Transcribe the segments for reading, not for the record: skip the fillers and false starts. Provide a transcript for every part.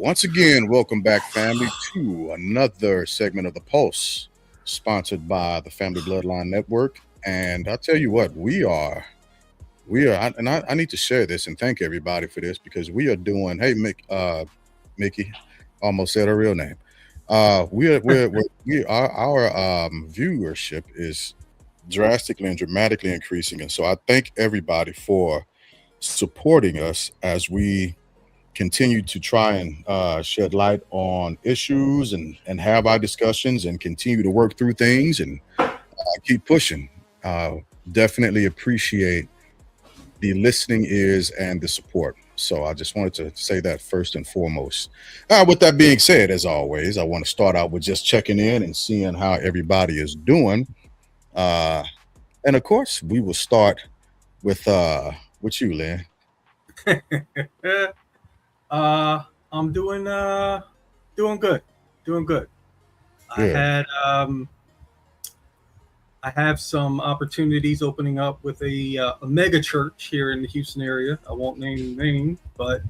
Once again, welcome back, family, to another segment of The Pulse, sponsored by the Family Bloodline Network. And I'll tell you what, I need to share this and thank everybody for this because we are doing, hey, Mickey, almost said her real name. Our viewership is drastically and dramatically increasing. And so I thank everybody for supporting us as we continue to try and shed light on issues and have our discussions and continue to work through things and keep pushing. Definitely appreciate the listening ears and the support. So I just wanted to say that first and foremost. With that being said, as always, I want to start out with just checking in and seeing how everybody is doing. And of course, we will start with you, Lynn. I'm doing good. Doing good. Yeah. I have some opportunities opening up with a mega church here in the Houston area. I won't name the name, but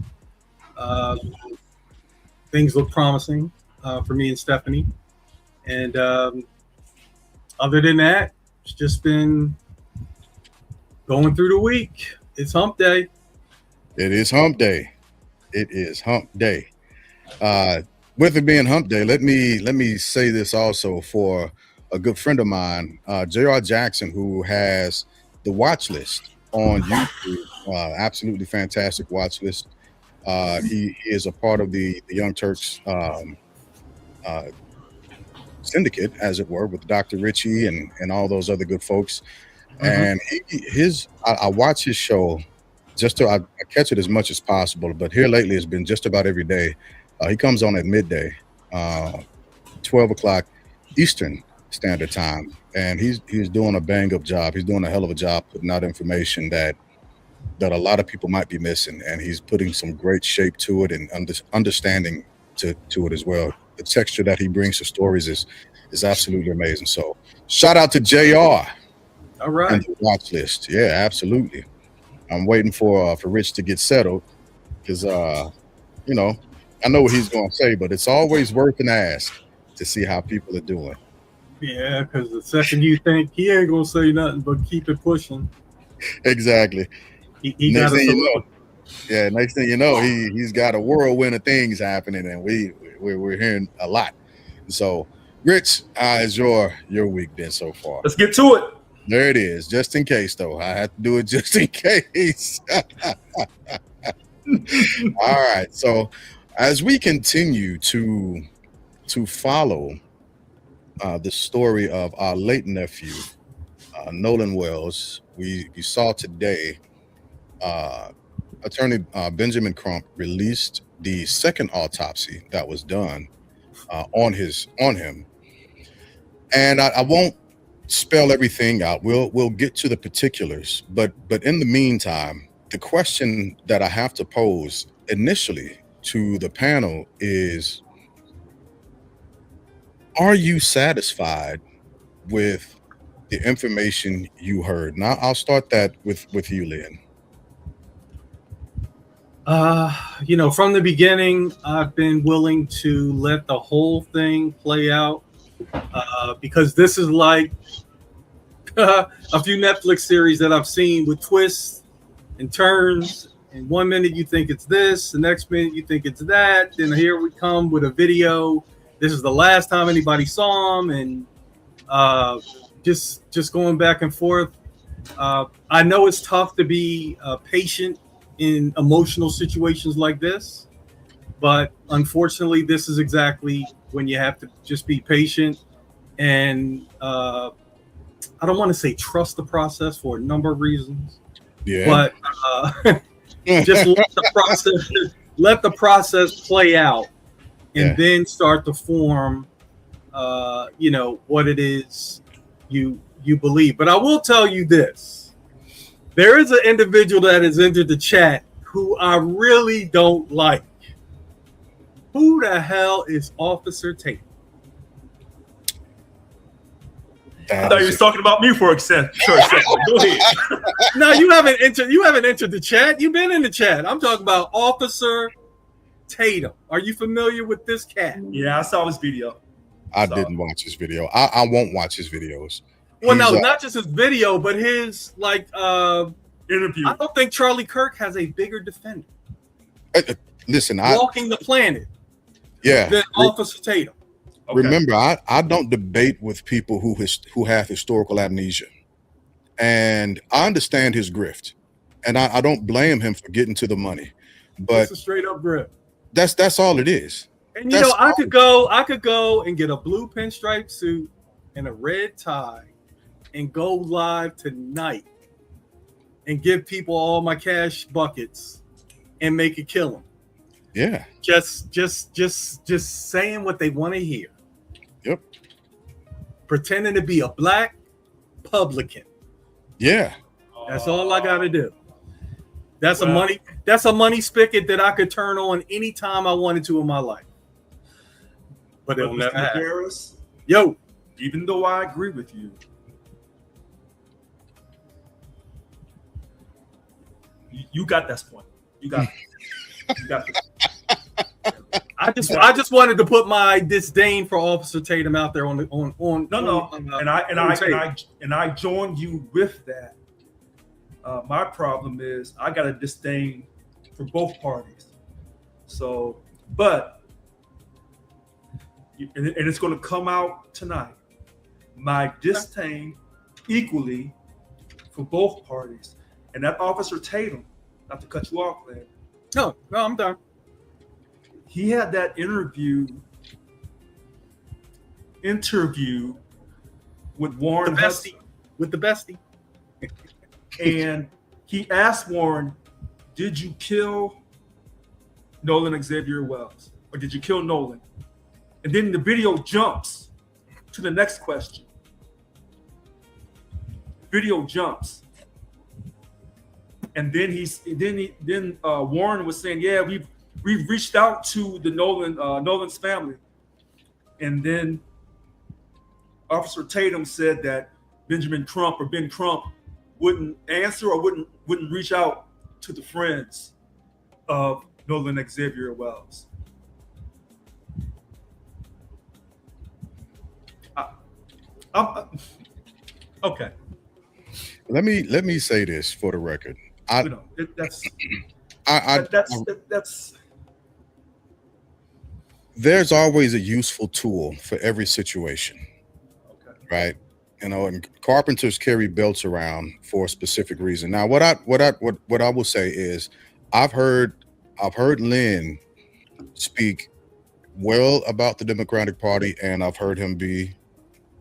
things look promising for me and Stephanie. And other than that, it's just been going through the week. It's hump day. It is hump day. It is hump day. With it being hump day, let me say this also for a good friend of mine, J.R. Jackson, who has the watch list on YouTube. Absolutely fantastic watch list. He is a part of the Young Turks syndicate, as it were, with Dr. Richie and all those other good folks. And I watch his show just to I catch it as much as possible. But here lately, it's been just about every day. He comes on at midday, 12 o'clock Eastern Standard Time, and he's doing a bang up job. He's doing a hell of a job putting out information that a lot of people might be missing, and he's putting some great shape to it and understanding to it as well. The texture that he brings to stories is absolutely amazing. So shout out to JR. All right. And the watch list. Yeah, absolutely. I'm waiting for Rich to get settled because I know what he's going to say, but it's always worth an ask to see how people are doing. Yeah, because the second you think he ain't going to say nothing but keep it pushing. Exactly. He got next thing you know, he's got a whirlwind of things happening, and we're hearing a lot. So, Rich, how's your week been so far? Let's get to it. There it is. Just in case, though, I have to do it just in case. All right. So, as we continue to follow the story of our late nephew, Nolan Wells, we saw today Attorney Benjamin Crump released the second autopsy that was done on him, and I won't spell everything out. We'll get to the particulars, but in the meantime, the question that I have to pose initially to the panel is: are you satisfied with the information you heard? Now, I'll start that with you, Lynn. From the beginning, I've been willing to let the whole thing play out because this is like a few Netflix series that I've seen with twists and turns. And 1 minute you think it's this, the next minute you think it's that. Then here we come with a video. This is the last time anybody saw him, and just going back and forth. I know it's tough to be patient in emotional situations like this, but unfortunately, this is exactly when you have to just be patient and I don't want to say trust the process for a number of reasons, but just let the process play out, and then start to form, what it is you believe. But I will tell you this: there is an individual that has entered the chat who I really don't like. Who the hell is Officer Tate? I thought you was talking about me for a second. Go ahead. No, you haven't entered the chat. You've been in the chat. I'm talking about Officer Tatum. Are you familiar with this cat? Yeah, I saw his video. I didn't watch his video. I won't watch his videos. Well, no, not just his video, but his interview. I don't think Charlie Kirk has a bigger defender. Listen, walking the planet. Yeah. Than Officer Tatum. Okay. Remember, I don't debate with people who have historical amnesia, and I understand his grift, and I don't blame him for getting to the money, but it's a straight up grift. That's all it is. And you know, I could go and get a blue pinstripe suit and a red tie and go live tonight and give people all my cash buckets and make a killing. Yeah. Just saying what they want to hear. Yep. Pretending to be a black publican. Yeah. That's all I gotta do. That's a money spigot that I could turn on anytime I wanted to in my life. But it'll never happen. Yo. Even though I agree with you, you got this point. You got it. You got this. I just wanted to put my disdain for Officer Tatum out there on. And I join you with that. My problem is I got a disdain for both parties. So, but and it's going to come out tonight. My disdain equally for both parties, and that Officer Tatum. Not to cut you off, man. No, I'm done. He had that interview with Warren Hudson. With the bestie. And he asked Warren, did you kill Nolan Xavier Wells? Or did you kill Nolan? And then the video jumps to the next question. Video jumps. And then Warren was saying, yeah, we've reached out to the Nolan's family. And then Officer Tatum said that Ben Crump wouldn't answer or wouldn't reach out to the friends of Nolan Xavier Wells. Okay. Let me say this for the record. There's always a useful tool for every situation. Okay. Right? You know, and carpenters carry belts around for a specific reason. Now, what I will say is, I've heard Lynn speak well about the Democratic Party, and I've heard him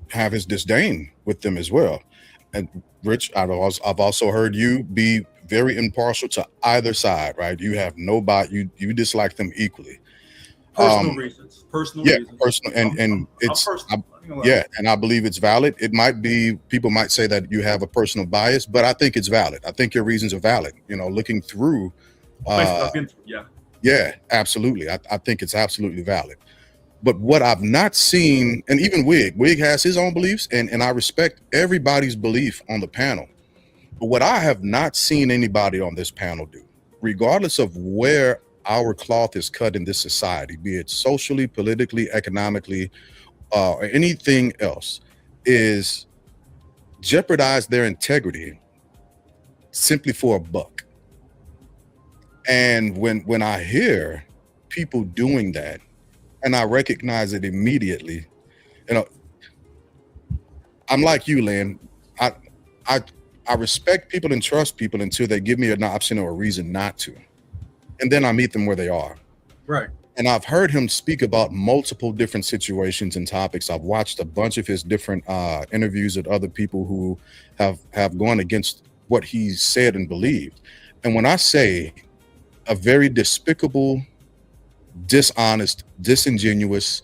have his disdain with them as well. And Rich, I've also heard you be very impartial to either side. Right? You have nobody. You dislike them equally. Personal reasons. Personal, and it's and I believe it's valid. It might be, people might say that you have a personal bias, but I think it's valid. I think your reasons are valid. You know, looking through. Yeah, absolutely. I think it's absolutely valid. But what I've not seen, and even Wig has his own beliefs, and I respect everybody's belief on the panel. But what I have not seen anybody on this panel do, regardless of where our cloth is cut in this society, be it socially, politically, economically, or anything else, is jeopardize their integrity simply for a buck. And when I hear people doing that, and I recognize it immediately, you know, I'm like you, Lynn. I respect people and trust people until they give me an option or a reason not to. And then I meet them where they are. Right. And I've heard him speak about multiple different situations and topics. I've watched a bunch of his different interviews with other people who have gone against what he said and believed. And when I say a very despicable, dishonest, disingenuous,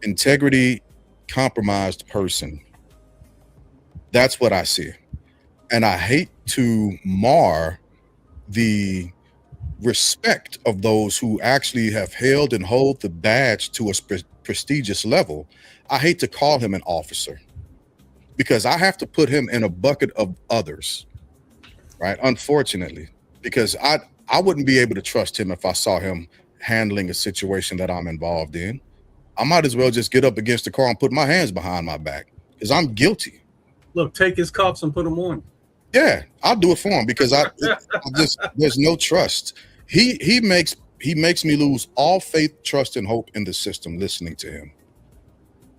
integrity compromised person, that's what I see. And I hate to mar the respect of those who actually have held and hold the badge to a prestigious level. I hate to call him an officer because I have to put him in a bucket of others, right? Unfortunately, because I wouldn't be able to trust him if I saw him handling a situation that I'm involved in, I might as well just get up against the car and put my hands behind my back because I'm guilty. Look, take his cuffs and put them on. Yeah, I'll do it for him because I just there's no trust. He makes me lose all faith, trust, and hope in the system listening to him.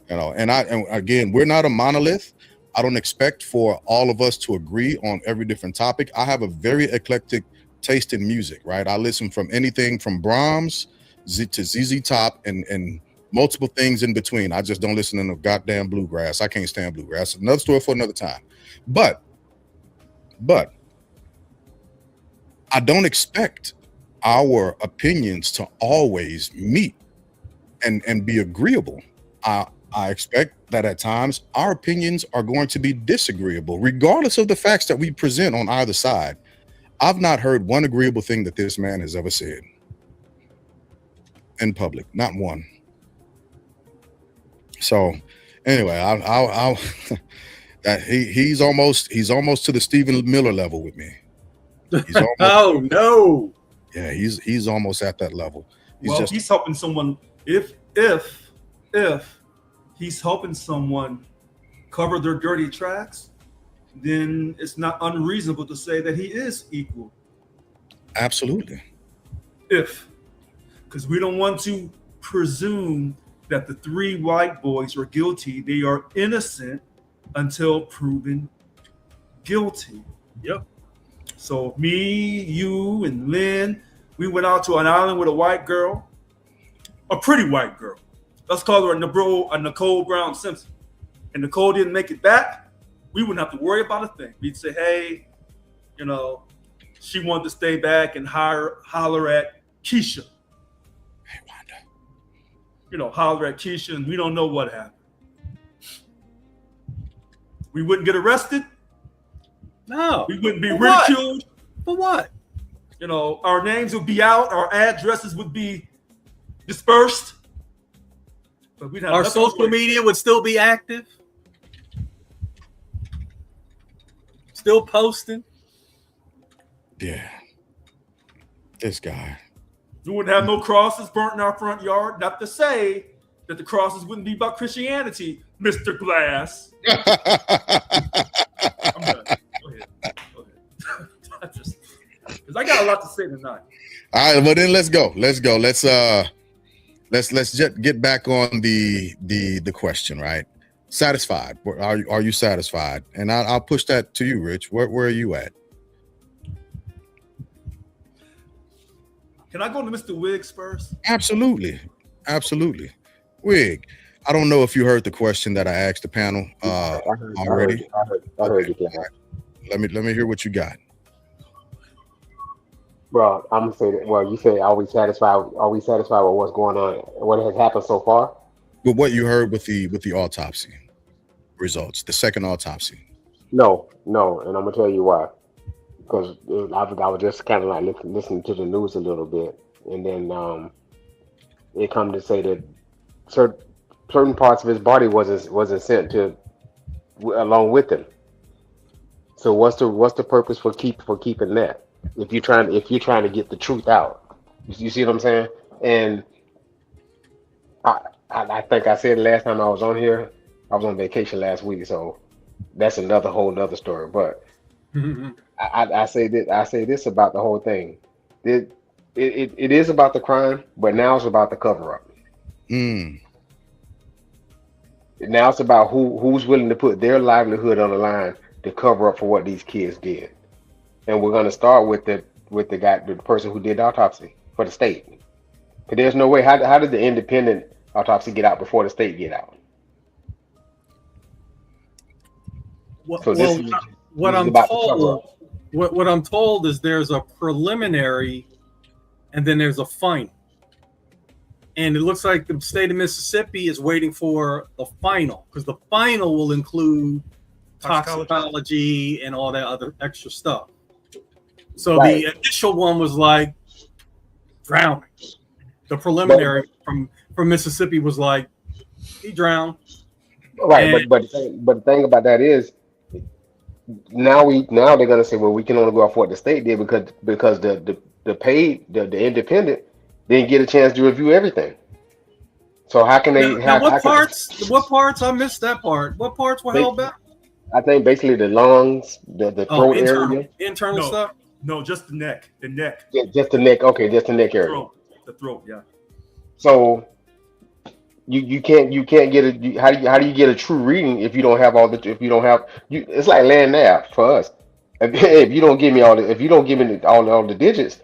And again, we're not a monolith. I don't expect for all of us to agree on every different topic. I have a very eclectic taste in music, right? I listen from anything from Brahms to ZZ Top and multiple things in between. I just don't listen to no goddamn bluegrass. I can't stand bluegrass. Another story for another time. But I don't expect our opinions to always meet and be agreeable. I expect that at times our opinions are going to be disagreeable, regardless of the facts that we present on either side. I've not heard one agreeable thing that this man has ever said in public, not one. So anyway, I'll that he's almost to the Stephen Miller level with me. He's almost, oh no! Yeah, he's almost at that level. He's helping someone. If he's helping someone cover their dirty tracks, then it's not unreasonable to say that he is equal. Absolutely. Because we don't want to presume that the 3 white boys are guilty. They are innocent until proven guilty. Yep. So me, you, and Lynn, we went out to an island with a white girl, a pretty white girl. Let's call her a Nicole Brown Simpson. And Nicole didn't make it back. We wouldn't have to worry about a thing. We'd say, hey, she wanted to stay back and holler at Keisha. Hey, Wanda. Holler at Keisha, and we don't know what happened. We wouldn't get arrested. No. We wouldn't be ridiculed. For what? Our names would be out. Our addresses would be dispersed. But we'd have our social media would still be active. Still posting. Yeah. This guy. We wouldn't have no crosses burnt in our front yard. Not to say that the crosses wouldn't be about Christianity, Mr. Glass. I'm done. Go ahead. Because I got a lot to say tonight. All right, well then let's go. Let's just get back on the question, right? Satisfied? Are you satisfied? And I'll push that to you, Rich. Where are you at? Can I go to Mr. Wiggs first? Absolutely. Wig, I don't know if you heard the question that I asked the panel already. I heard you. Let me hear what you got. Well, I'm gonna say that. Well, you say, are we satisfied with what's going on? What has happened so far? With what you heard with the autopsy results, the second autopsy. No, and I'm gonna tell you why. Because I was just kind of like listening to the news a little bit, and then it come to say that certain parts of his body wasn't sent to along with him. So what's the purpose for keeping that? If you're trying to get the truth out, you see what I'm saying? And I think I said last time I was on here, I was on vacation last week, so that's whole nother story. But I say this about the whole thing. It is about the crime, but now it's about the cover up. Now it's about who's willing to put their livelihood on the line to cover up for what these kids did. And we're going to start with the person who did the autopsy for the state. But there's no way. How did the independent autopsy get out before the state get out? What I'm told is there's a preliminary, and then there's a final. And it looks like the state of Mississippi is waiting for the final, because the final will include toxicology and all that other extra stuff. So right. The initial one was like drowning. The preliminary from Mississippi was like he drowned. Right, but the thing about that is now they're gonna say, well, we can only go off what the state did because the independent didn't get a chance to review everything. So how can they? Now, How what can parts? What parts? I missed that part. What parts were they? held back? I think basically the lungs, the Oh, throat area, internal No, stuff. no, just the neck. The neck. just the neck. Okay, just the neck The area. throat. The throat, yeah. So you can't get a how do you get a true reading if you don't have all the if you don't have you? It's like land nav for us. If you don't give me all the if you don't give me all the digits,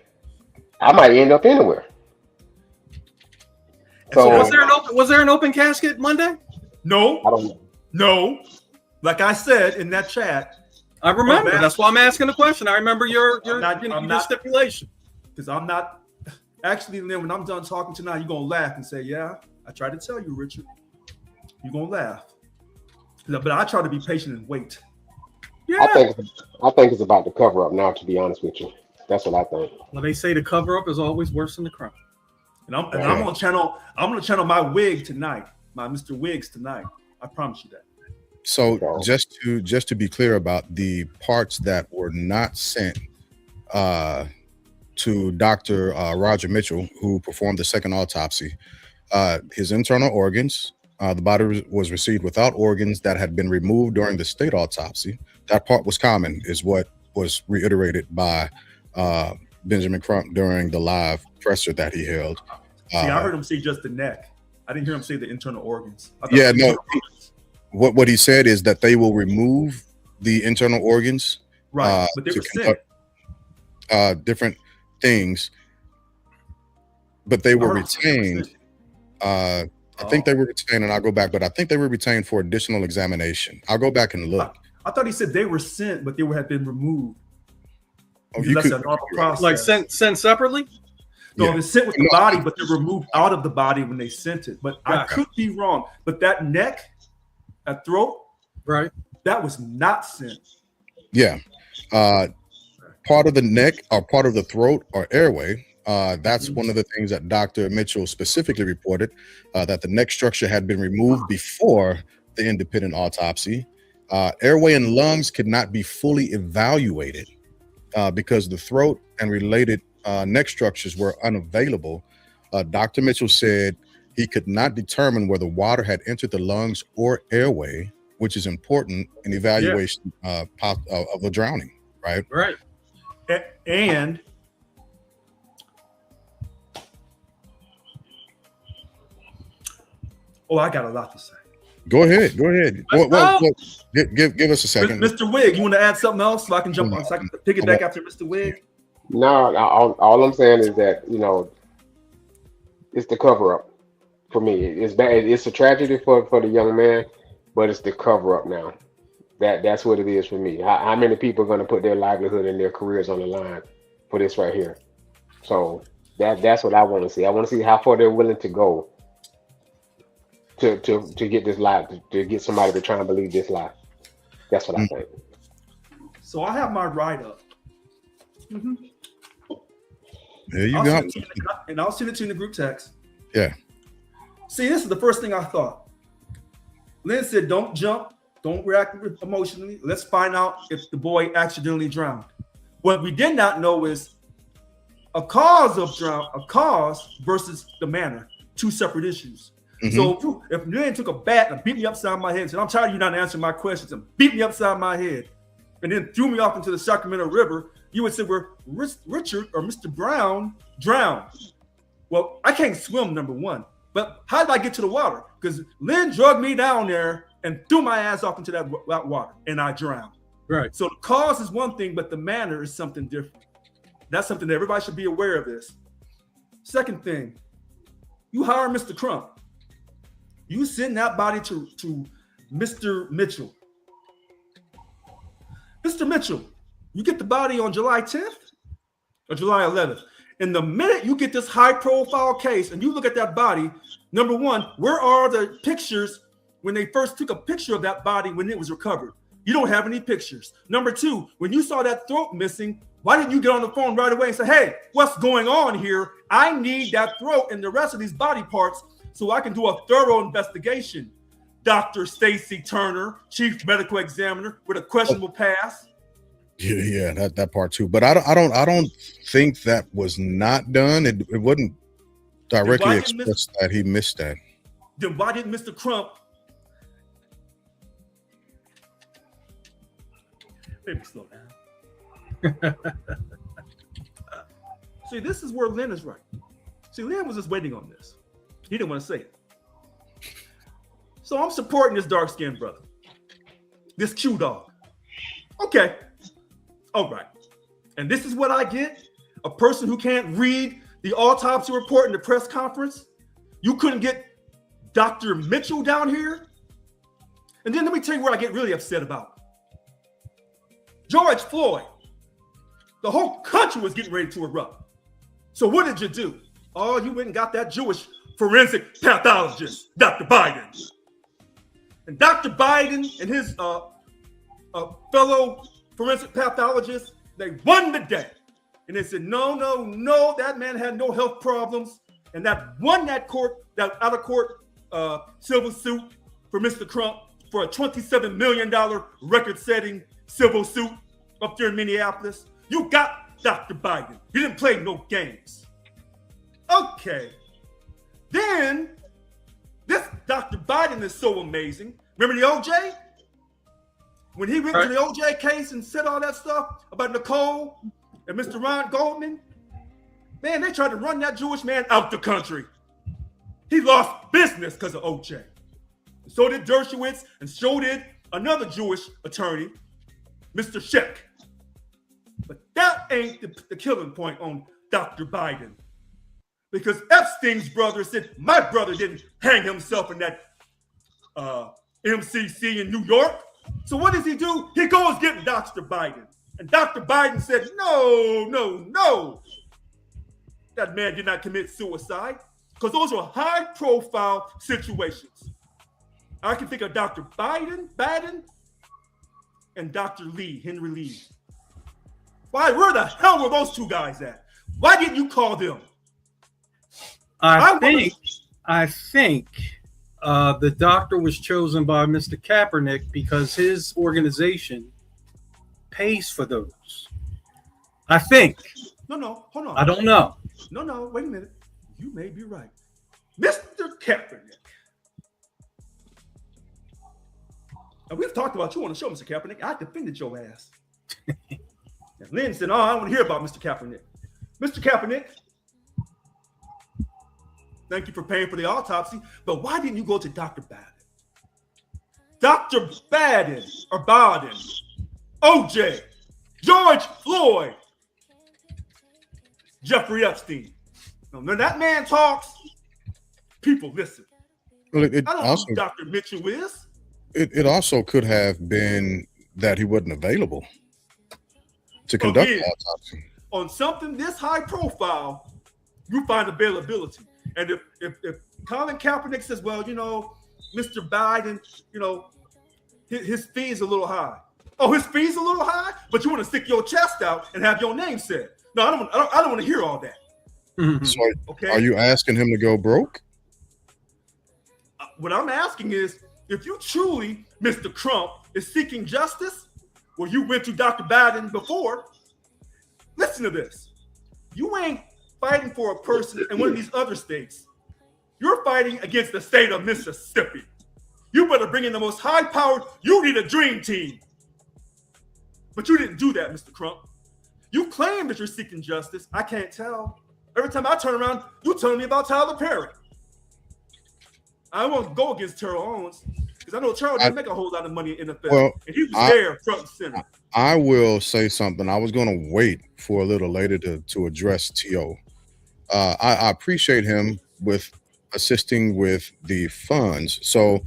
I might end up anywhere. And so Was So there an open casket Monday? no, I don't know. no. Like I said in that chat, I remember. man. That's why I'm asking the question. I remember your I'm your not- stipulation. because I'm not actually. Then when I'm done talking tonight, you're gonna laugh and say, "Yeah, I tried to tell you, Richard." You're gonna laugh, but I try to be patient and wait. Yeah. I think it's about the cover up now. To be honest with you, that's what I think. Well, they say the cover up is always worse than the crime. And I'm gonna channel my wig tonight, my Mr. Wiggs tonight. I promise you that. So just to be clear about the parts that were not sent to Dr. Roger Mitchell, who performed the second autopsy, his internal organs, the body was received without organs that had been removed during the state autopsy. That part was common, is what was reiterated by Benjamin Crump during the live presser that he held. See, I heard him say just the neck. I didn't hear him say the internal organs. Yeah, no. What he said is that they will remove the internal organs, right? But they to were sent. conduct different things, but they were retained. I think they were retained, and I'll go back, but I think they were retained for additional examination. I'll go back and look. I thought he said they were sent, but they had been removed. Oh, you That's could, a normal process. Like sent separately? No, Yeah. they're sent with the body, but they're removed out of the body when they sent it. But I Right. could be wrong. But that neck, that throat, Right. that was not sent. yeah. Part of the neck or part of the throat or airway. That's one of the things that Dr. Mitchell specifically reported, that the neck structure had been removed before the independent autopsy. Airway and lungs could not be fully evaluated because the throat and related neck structures were unavailable. Dr. Mitchell said he could not determine whether water had entered the lungs or airway, which is important in evaluation of a drowning, right? Right. And I got a lot to say. Go ahead. Well, give us a second. Mr. Wig, you want to add something else so I can jump on, so I can pick it back after Mr. Wig? No, all I'm saying is that it's the cover up for me. It's bad. It's a tragedy for the young man, but it's the cover up now. That's what it is for me. How many people are going to put their livelihood and their careers on the line for this right here? So that's what I want to see. I want to see how far they're willing to go to get this lie, to get somebody to try and believe this lie. That's what I think. So I have my write up. There you go. And I'll send it to you in the group text. Yeah. See, this is the first thing I thought. Lynn said, don't jump, don't react emotionally. Let's find out if the boy accidentally drowned. What we did not know is a cause versus the manner, two separate issues. Mm-hmm. So if Lynn took a bat and beat me upside my head and said, I'm tired of you not answering my questions, and beat me upside my head, and then threw me off into the Sacramento River, you would say, well, Richard or Mr. Brown drowned. Well, I can't swim, number one. But how did I get to the water? Because Lynn drugged me down there and threw my ass off into that water, and I drowned. Right. So the cause is one thing, but the manner is something different. That's something that everybody should be aware of this. Second thing, you hire Mr. Crump. You send that body to Mr. Mitchell. Mr. Mitchell, you get the body on July 10th or July 11th. And the minute you get this high-profile case and you look at that body, number one, where are the pictures when they first took a picture of that body when it was recovered? You don't have any pictures. Number two, when you saw that throat missing, why didn't you get on the phone right away and say, hey, what's going on here? I need that throat and the rest of these body parts so I can do a thorough investigation. Dr. Stacy Turner, Chief Medical Examiner, with a questionable pass. Yeah, that part too. But I don't think that was not done. It wasn't directly didn't expressed that he missed that. Then why didn't Mr. Crump maybe slow down? See, this is where Lynn is right. See, Lynn was just waiting on this. He didn't want to say it. So I'm supporting this dark-skinned brother. This Q dog. Okay. All right. And this is what I get? A person who can't read the autopsy report in the press conference? You couldn't get Dr. Mitchell down here? And then let me tell you what I get really upset about. George Floyd. The whole country was getting ready to erupt. So what did you do? Oh, you went and got that Jewish forensic pathologist, Dr. Biden. And Dr. Biden and his fellow forensic pathologists, they won the day. And they said, no, that man had no health problems. And that won that out of court civil suit for Mr. Crump for a $27 million record-setting civil suit up there in Minneapolis. You got Dr. Biden. He didn't play no games. Okay. Then, this Dr. Biden is so amazing. Remember the OJ? When he went to the OJ case and said all that stuff about Nicole and Mr. Ron Goldman, man, they tried to run that Jewish man out the country. He lost business because of OJ. And so did Dershowitz, and so did another Jewish attorney, Mr. Sheck. But that ain't the killing point on Dr. Biden. Because Epstein's brother said, my brother didn't hang himself in that MCC in New York. So what does he do? He goes get Dr. Biden. And Dr. Biden said, no. That man did not commit suicide. Because those were high-profile situations. I can think of Dr. Biden, and Dr. Henry Lee. Where the hell were those two guys at? Why didn't you call them? I think the doctor was chosen by Mr. Kaepernick because his organization pays for those. I think. No, hold on. I don't know. No, wait a minute. You may be right. Mr. Kaepernick. And we've talked about you on the show, Mr. Kaepernick. I defended your ass. And Lynn said, I don't want to hear about Mr. Kaepernick. Mr. Kaepernick, thank you for paying for the autopsy, but why didn't you go to Dr. Biden? Dr. Biden, OJ, George Floyd, Jeffrey Epstein. Now, when that man talks, people listen. Well, I don't know who Dr. Mitchell is. It also could have been that he wasn't available to conduct the autopsy. On something this high profile, you find availability. And if Colin Kaepernick says, well, Mr. Biden, his fee is a little high. Oh, his fee's a little high, but you want to stick your chest out and have your name said. No, I don't want to hear all that. Mm-hmm. So are you asking him to go broke? What I'm asking is, if you truly, Mr. Trump, is seeking justice, well, you went to Dr. Biden before. Listen to this. You ain't fighting for a person in one of these other states. You're fighting against the state of Mississippi. You better bring in the most high-powered, you need a dream team. But you didn't do that, Mr. Trump. You claim that you're seeking justice. I can't tell. Every time I turn around, you're telling me about Tyler Perry. I won't go against Terrell Owens because I know Terrell didn't make a whole lot of money in the NFL. And he was there front and center. I will say something. I was going to wait for a little later to address T.O. I appreciate him with assisting with the funds. So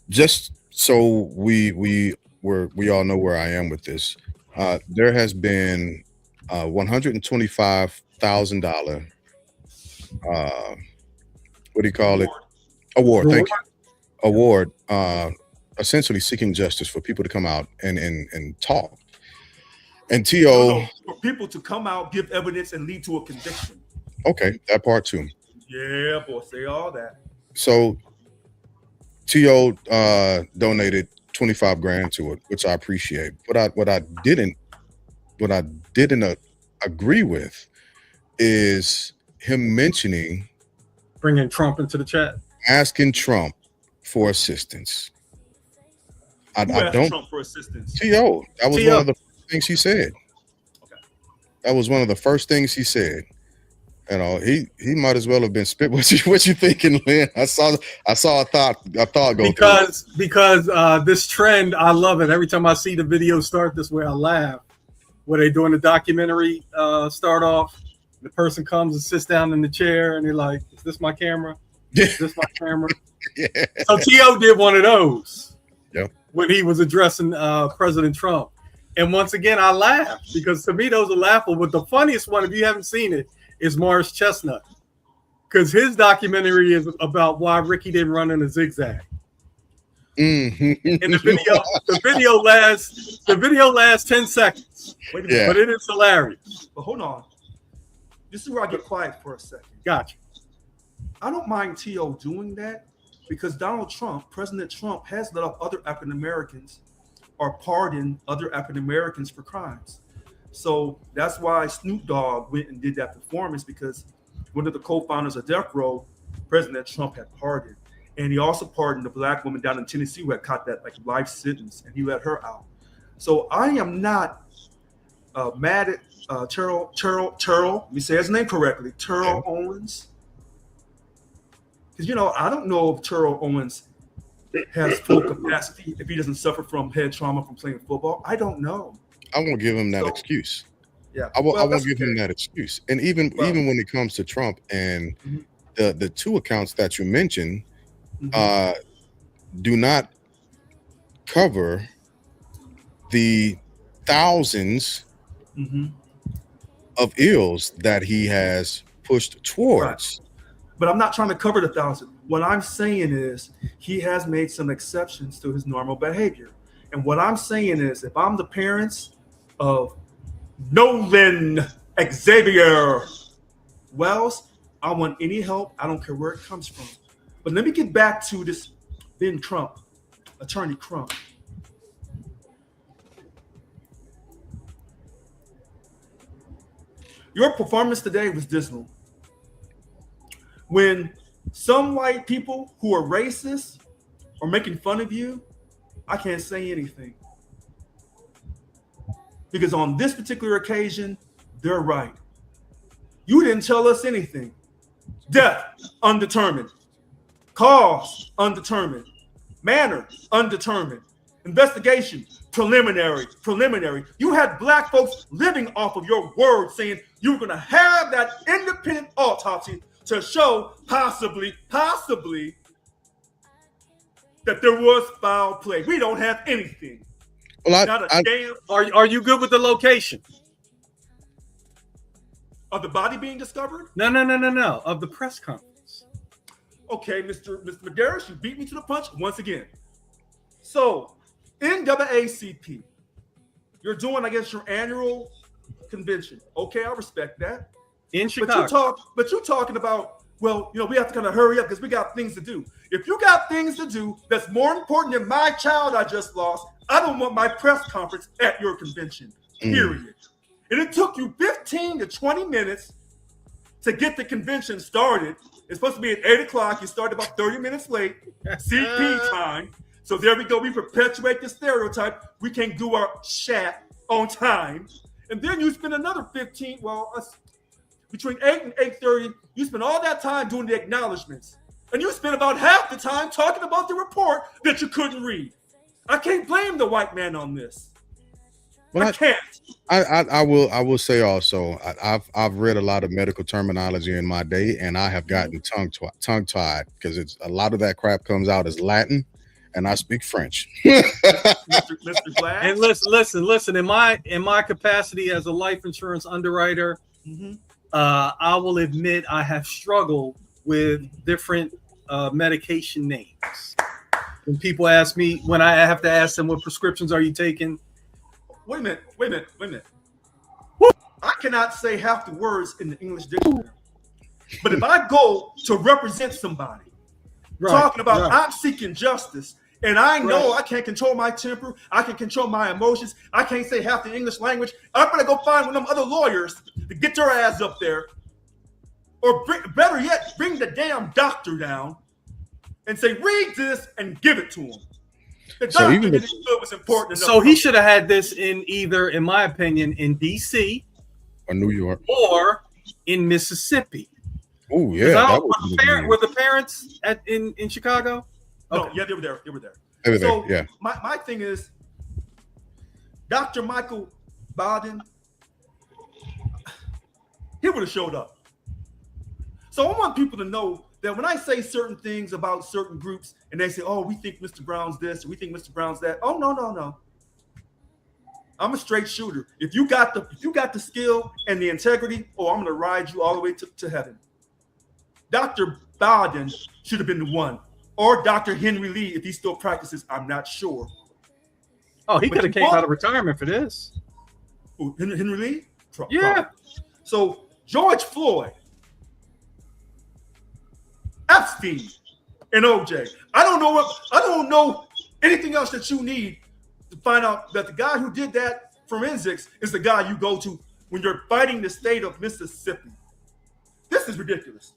just so we all know where I am with this, there has been $125,000 what do you call it? Award. Thank you. Award. Essentially seeking justice for people to come out and talk. And T.O. for people to come out, give evidence, and lead to a conviction. Okay, that part too. Yeah, boy, say all that. So T.O. donated 25 grand to it, which I appreciate. What I didn't agree with is him mentioning Bringing Trump into the chat. Asking Trump for assistance. I don't. Trump for assistance. T.O. That was one of the things he said. Okay. That was one of the first things he said. You know, he might as well have been spit. What you thinking, Lynn? I saw a thought go because this trend, I love it. Every time I see the video start this way, I laugh. Where they doing the documentary start off, the person comes and sits down in the chair, and they're like, "Is this my camera? Is this my camera?" Yeah. So T.O. did one of those. Yep. When he was addressing President Trump, and once again, I laughed because to me those are laughable. But the funniest one, if you haven't seen it, is Morris Chestnut, because his documentary is about why Ricky didn't run in a zigzag. Mm-hmm. And the video lasts 10 seconds. Wait a minute. But it is hilarious. But hold on. This is where I get quiet for a second. Gotcha. I don't mind T.O. doing that because President Trump, has let off other African Americans or pardoned other African Americans for crimes. So that's why Snoop Dogg went and did that performance, because one of the co-founders of Death Row, President Trump had pardoned. And he also pardoned a black woman down in Tennessee who had caught that like life sentence, and he let her out. So I am not mad at Terrell, let me say his name correctly, Terrell Owens. Because, I don't know if Terrell Owens has full capacity if he doesn't suffer from head trauma from playing football. I don't know. I won't give him that excuse. Yeah, I won't give him that excuse. And even when it comes to Trump and the two accounts that you mentioned, do not cover the thousands of ills that he has pushed towards. Right. But I'm not trying to cover the 1,000. What I'm saying is he has made some exceptions to his normal behavior. And what I'm saying is, if I'm the parents of Nolan Xavier Wells, I want any help. I don't care where it comes from. But let me get back to this Ben Crump, Attorney Crump. Your performance today was dismal. When some white people who are racist are making fun of you, I can't say anything. Because on this particular occasion, they're right. You didn't tell us anything. Death, undetermined. Cause, undetermined. Manner, undetermined. Investigation, preliminary. You had black folks living off of your word, saying you were going to have that independent autopsy to show possibly that there was foul play. We don't have anything. Well, Not a damn. Are you good with the location Of the body being discovered? No. Of the press conference. Okay, Mr. Medeiros, you beat me to the punch once again. So, NAACP, you're doing, I guess, your annual convention. Okay, I respect that. In Chicago. But you're talking about, well, we have to kind of hurry up because we got things to do. If you got things to do that's more important than my child I just lost, I don't want my press conference at your convention, period. And it took you 15 to 20 minutes to get the convention started. It's supposed to be at 8 o'clock. You started about 30 minutes late, CP time. So there we go. We perpetuate the stereotype. We can't do our chat on time. And then you spend another 15, between 8 and 8:30, you spend all that time doing the acknowledgments. And you spend about half the time talking about the report that you couldn't read. I can't blame the white man on this. Well, I can't. I will say also, I've read a lot of medical terminology in my day, and I have gotten tongue tied because it's a lot of that crap comes out as Latin, and I speak French. Mr. Glass. And listen. In my capacity as a life insurance underwriter, I will admit I have struggled with different medication names. When people ask me, when I have to ask them what prescriptions are you taking. Wait a minute. I cannot say half the words in the English dictionary. But if I go to represent somebody, talking about I'm seeking justice, and I know I can't control my temper, I can control my emotions, I can't say half the English language, I'm going to go find one of them other lawyers to get their ass up there. or better yet, bring the damn doctor down and say, read this and give it to him. The So doctor even didn't feel it was important enough. So he should have had this in either, in my opinion, in D.C. or New York. or in Mississippi. Oh yeah, Were the parents in Chicago? No, Okay. yeah, they were there. They were there. They were there, So yeah. my thing is, Dr. Michael Bowden, he would have showed up. So I want people to know that when I say certain things about certain groups and they say, oh, we think Mr. Brown's this, or we think Mr. Brown's that. Oh, no. I'm a straight shooter. If you got the skill and the integrity, I'm gonna ride you all the way to heaven. Dr. Bowden should have been the one. Or Dr. Henry Lee, if he still practices, I'm not sure. Oh, he But could have you came won't. out of retirement for this. Who, Henry Lee? Yeah. Probably. So George Floyd, Epstein, and OJ. I don't know anything else that you need to find out that the guy who did that forensics is the guy you go to when you're fighting the state of Mississippi. This is ridiculous.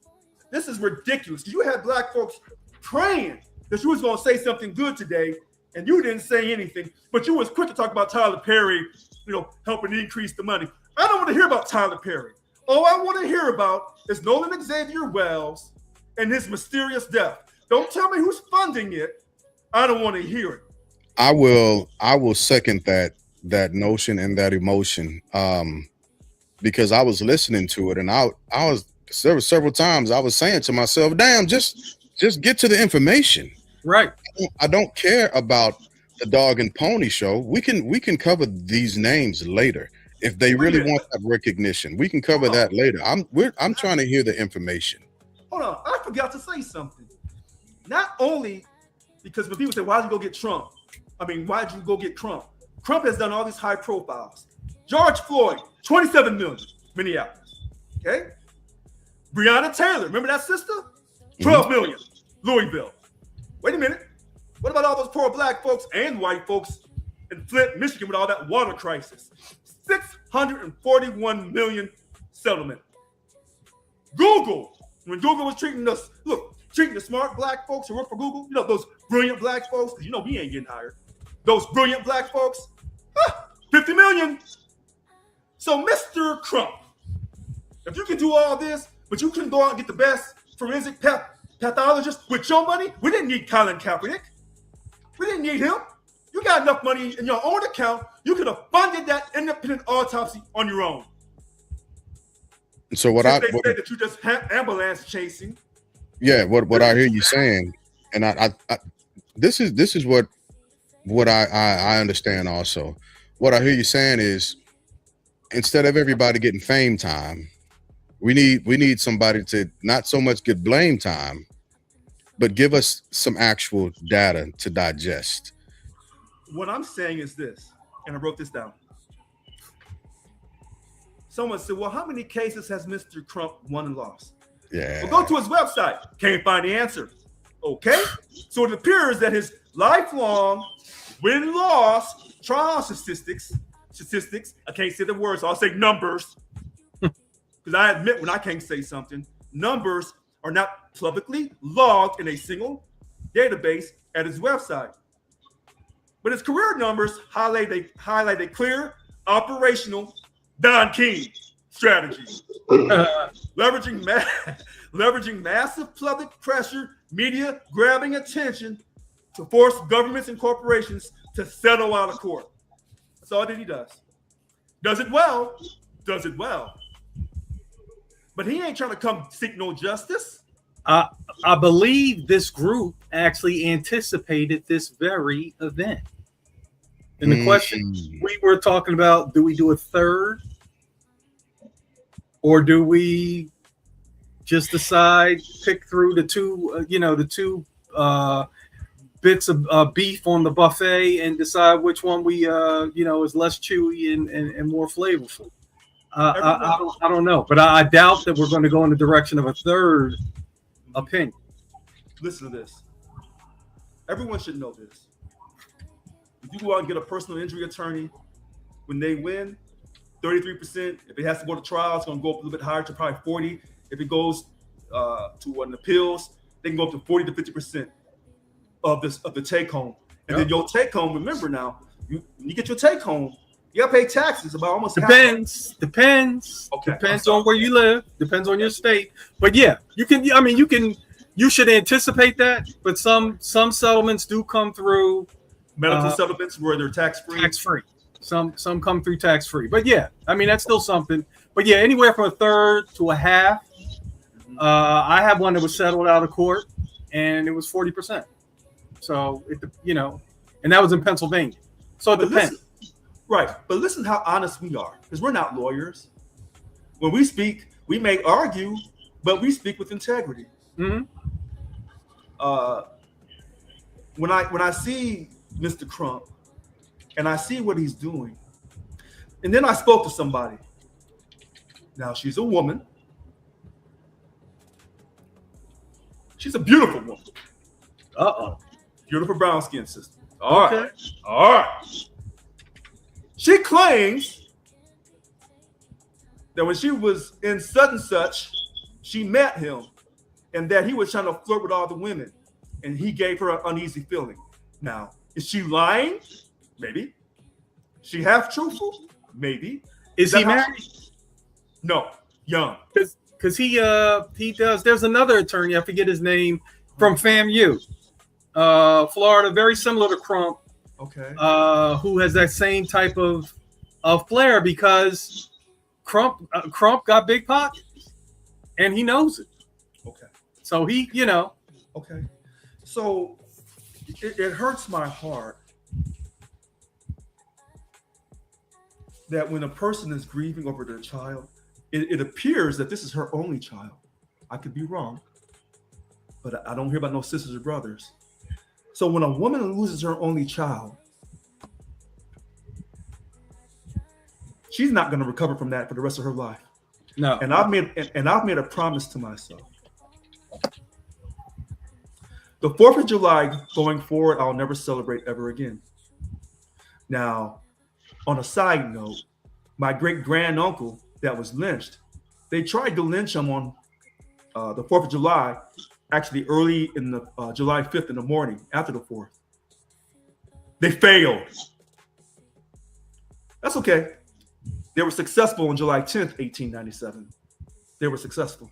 This is ridiculous. You had black folks praying that you was going to say something good today, and you didn't say anything, but you was quick to talk about Tyler Perry, helping increase the money. I don't want to hear about Tyler Perry. All I want to hear about is Nolan Wells and his mysterious death. Don't tell me who's funding it. I don't want to hear it. I will second that notion and that emotion, because I was listening to it, and I was several times I was saying to myself, damn, just get to the information. Right. I don't care about the dog and pony show. We can cover these names later if they really want that recognition. We can cover that later. I'm trying to hear the information. Hold on, I forgot to say something. Not only because when people say, why'd you go get Trump? Why'd you go get Trump? Trump has done all these high profiles. George Floyd, 27 million, Minneapolis. Okay? Breonna Taylor, remember that sister? 12 million, Louisville. Wait a minute. What about all those poor black folks and white folks in Flint, Michigan with all that water crisis? 641 million settlement. Google, when Google was treating the smart black folks who work for Google, those brilliant black folks, because we ain't getting hired. Those brilliant black folks, 50 million. So Mr. Trump, if you can do all this, but you couldn't go out and get the best forensic pathologist with your money, we didn't need Colin Kaepernick. We didn't need him. You got enough money in your own account. You could have funded that independent autopsy on your own. So they say that you just ambulance chasing. Yeah, what I hear you saying, and I this is what I understand also. What I hear you saying is, instead of everybody getting fame time, we need somebody to not so much get blame time, but give us some actual data to digest. What I'm saying is this, and I wrote this down. Someone said, well, how many cases has Mr. Trump won and lost? Yeah. Well, go to his website. Can't find the answer. Okay? So it appears that his lifelong win-loss trial statistics, I can't say the words, so I'll say numbers, because I admit when I can't say something, numbers are not publicly logged in a single database at his website. But his career numbers highlight a clear operational Don King strategy. Leveraging massive public pressure, media grabbing attention to force governments and corporations to settle out of court. That's all that he does. Does it well. But he ain't trying to come seek no justice. I believe this group actually anticipated this very event. And the question we were talking about, do we do a third? Or do we just decide, pick through the two bits of beef on the buffet and decide which one we, is less chewy and more flavorful? I don't know. But I doubt that we're going to go in the direction of a third opinion. Listen to this. Everyone should know this. If you go out and get a personal injury attorney, when they win, 33%. If it has to go to trial, it's going to go up a little bit higher to probably 40. If it goes to an appeals, they can go up to 40 to 50% of the take home. And then your take home, remember now, when you get your take home, you gotta pay taxes about almost depends. Okay, Depends on where you live. Depends on your state. But yeah, you can. I mean, you should anticipate that. But some settlements do come through medical settlements where they're tax free. Tax free. Some come through tax free. But yeah, I mean that's still something. But yeah, anywhere from a third to a half. I have one that was settled out of court, and it was 40%. So and that was in Pennsylvania. So it depends. Right, but listen how honest we are, because we're not lawyers. When we speak, we may argue, but we speak with integrity. Mm-hmm. When I see Mr. Crump, and I see what he's doing, and then I spoke to somebody. Now she's a woman. She's a beautiful woman. Beautiful brown skin sister. All right. She claims that when she was in such and such, she met him and that he was trying to flirt with all the women and he gave her an uneasy feeling. Now, is she lying? Maybe. She half truthful? Maybe. Is he married? No, young. Because he does. There's another attorney, I forget his name, from FAMU, Florida, very similar to Crump. Okay. Who has that same type of flair because Crump got big pockets and he knows it. Okay. So he, Okay. So it hurts my heart that when a person is grieving over their child, it appears that this is her only child. I could be wrong, but I don't hear about no sisters or brothers. So when a woman loses her only child, she's not going to recover from that for the rest of her life. No. And I've made a promise to myself. The 4th of July going forward, I'll never celebrate ever again. Now, on a side note, my great granduncle that was lynched, they tried to lynch him on the 4th of July, actually early in the July 5th in the morning after the 4th. They failed. That's okay. They were successful on July 10th, 1897. They were successful.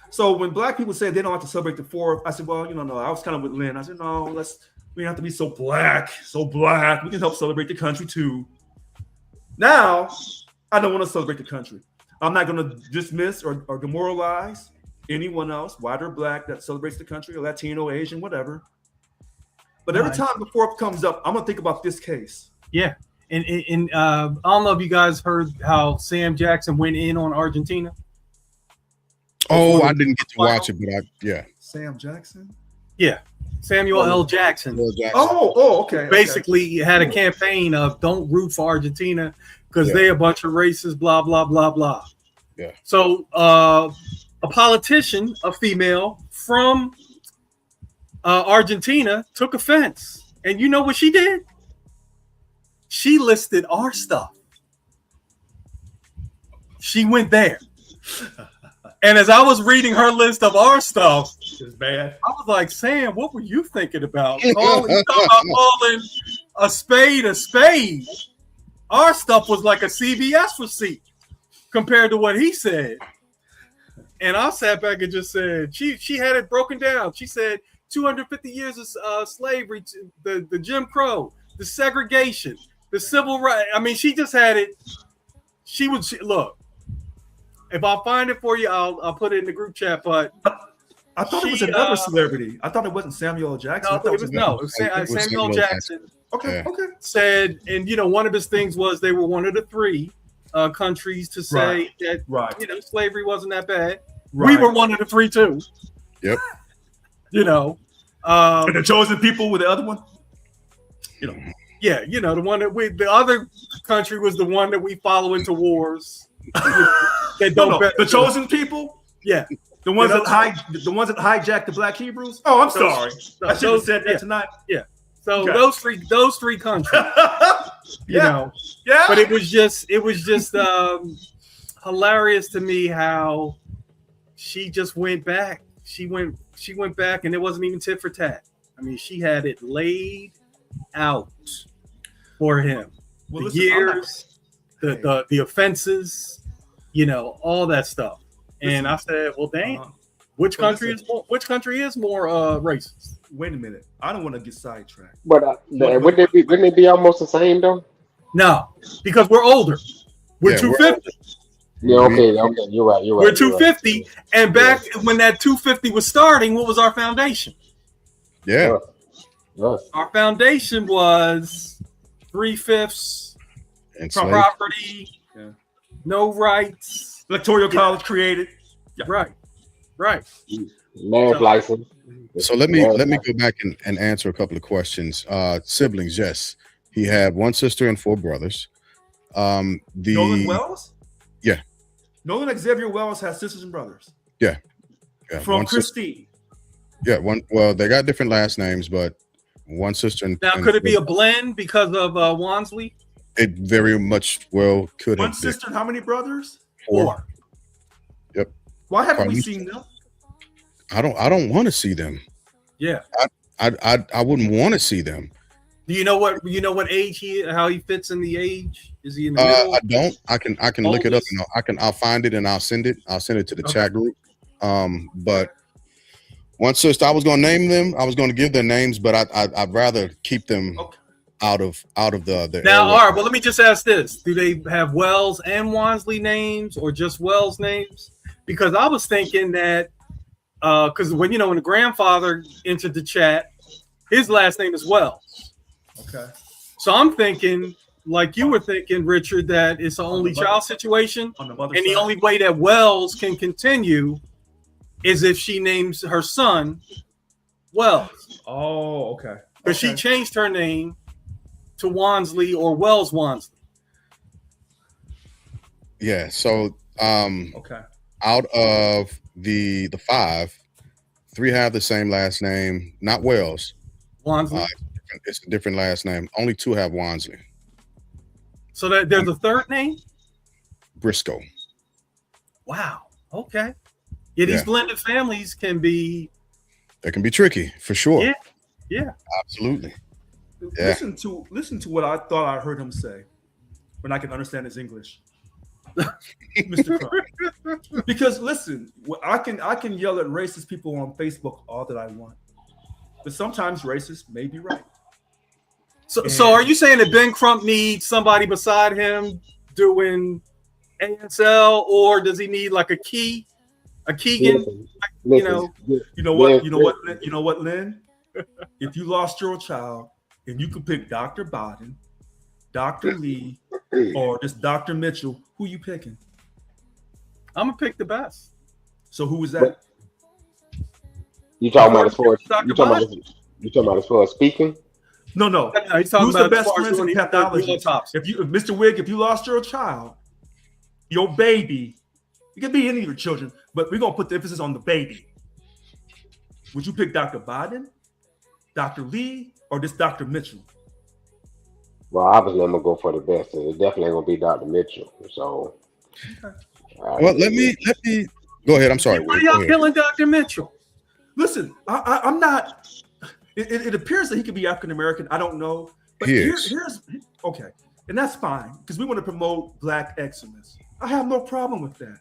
So when black people say they don't have to celebrate the 4th, I said, well, no, I was kind of with Lynn. I said, no, we don't have to be so black. We can help celebrate the country too. Now, I don't want to celebrate the country. I'm not going to dismiss or demoralize anyone else, white or black, that celebrates the country, or Latino, Asian, whatever. But every time the 4th comes up, I'm going to think about this case. Yeah. And I don't know if you guys heard how Sam Jackson went in on Argentina. Oh, I didn't get to watch it, but yeah. Sam Jackson? Yeah. Samuel L. Jackson. Okay. Basically, he had a campaign of don't root for Argentina because they're a bunch of racists, blah, blah, blah, blah. Yeah. So a politician, a female from Argentina, took offense. And you know what she did? She listed our stuff. She went there. And as I was reading her list of our stuff, it's bad. I was like, Sam, what were you thinking about? Calling a spade a spade. Our stuff was like a CVS receipt compared to what he said. And I sat back and just said, she had it broken down. She said 250 years of slavery, the Jim Crow, the segregation, the civil rights. I mean, she just had it. Look. If I find it for you, I'll put it in the group chat. But I thought it was another celebrity. I thought it wasn't Samuel L. Jackson. It was Samuel Jackson. Okay. Said, and one of his things was they were one of the 3 countries to say that slavery wasn't that bad. Right. We were one of the 3 too. Yep. And the chosen people were the other one. Yeah, the one that the other country was the one that we follow into wars. The chosen people? Yeah. The ones that hijacked the black Hebrews? Oh, I'm sorry. I should have said that tonight. Yeah. So those three countries. Yeah. But it was just hilarious to me how she just went back. She went back, and it wasn't even tit for tat. I mean, she had it laid out for him. Well, the listen, years, the offenses, all that stuff. And I said, well, dang, which country is more racist? Wait a minute. I don't want to get sidetracked. But wouldn't it be almost the same though? No, because we're older. We're 250. Yeah, okay, you're right. We're 250, and back when that 250 was starting, what was our foundation? Yeah. Yes. Our foundation was 3/5 property, no rights, electoral college created. Yeah. Right. Marriage license. So let me go back and answer a couple of questions. Siblings, yes, he had one sister and 4 brothers. Nolan Wells. Yeah. Nolan Xavier Wells has sisters and brothers. Yeah. From Christine. Yeah. Well, they got different last names, but one sister. Now, could it be a blend because of Wansley? It very much well could have. One sister and how many brothers? 4. Yep. Why haven't we seen them? I don't want to see them. Yeah. I wouldn't want to see them. Do you know what age how he fits in the age? Is he in the middle? I don't. I can look it up. I'll find it and I'll send it. I'll send it to the chat group. But one sister, I was going to name them. I was going to give their names, but I'd rather keep them out of the now. All right. Well, let me just ask this: do they have Wells and Wansley names, or just Wells names? Because I was thinking that because when the grandfather entered the chat, his last name is Wells. Okay. So I'm thinking, like you were thinking, Richard, that it's an only child situation, and the only way that Wells can continue is if she names her son Wells. Oh, okay. Because she changed her name to Wansley or Wells Wansley. Yeah. So okay. Out of the 5, 3 have the same last name, not Wells. Wansley. It's a different last name. Only 2 have Wansley. So that there's a third name? Briscoe. Wow. Okay. Yeah, these blended families can be. They can be tricky for sure. Yeah. Absolutely. Yeah. Listen to what I thought I heard him say, when I can understand his English, Mr. Crump. Because listen, I can yell at racist people on Facebook all that I want, but sometimes racists may be right. So are you saying that Ben Crump needs somebody beside him doing ASL, or does he need like a Keegan? You know what, Lynn? If you lost your child and you could pick Dr. Biden, Dr. Lee, or just Dr. Mitchell, who you picking? I'm gonna pick the best. So who is that? You talking about as far as speaking? No. He's talking Who's about the best forensic pathologist? If Mr. Wigg, if you lost your child, your baby, it could be any of your children, but we're gonna put the emphasis on the baby. Would you pick Dr. Biden, Dr. Lee, or this Dr. Mitchell? Well, obviously I'm gonna go for the best, and it definitely ain't gonna be Dr. Mitchell. So, well, let me go ahead. I'm sorry. Why are y'all killing Dr. Mitchell? Listen, I'm not. It appears that he could be African American. I don't know, but here's okay, and that's fine because we want to promote Black excellence. I have no problem with that.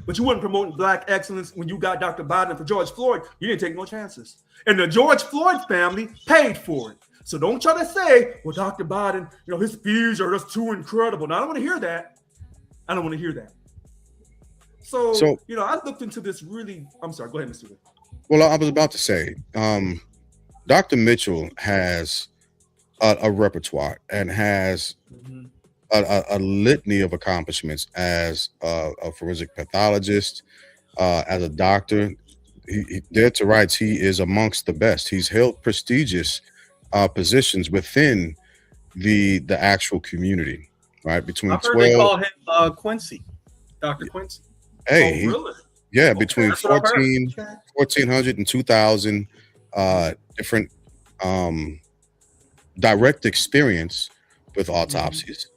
But you wouldn't promote Black excellence when you got Dr. Biden for George Floyd. You didn't take no chances, and the George Floyd family paid for it. So don't try to say, well, Dr. Biden, his views are just too incredible. Now, I don't want to hear that. So I looked into this really. I'm sorry. Go ahead, Mr. Wick. Well, I was about to say, Dr. Mitchell has a repertoire and has a litany of accomplishments as a forensic pathologist, as a doctor. He dare to rights, he is amongst the best. He's held prestigious positions within the actual community, right? Between I've heard they call him Quincy, Dr. Quincy. Hey, really? Yeah, between 1,400 and 2,000 different direct experience with autopsies.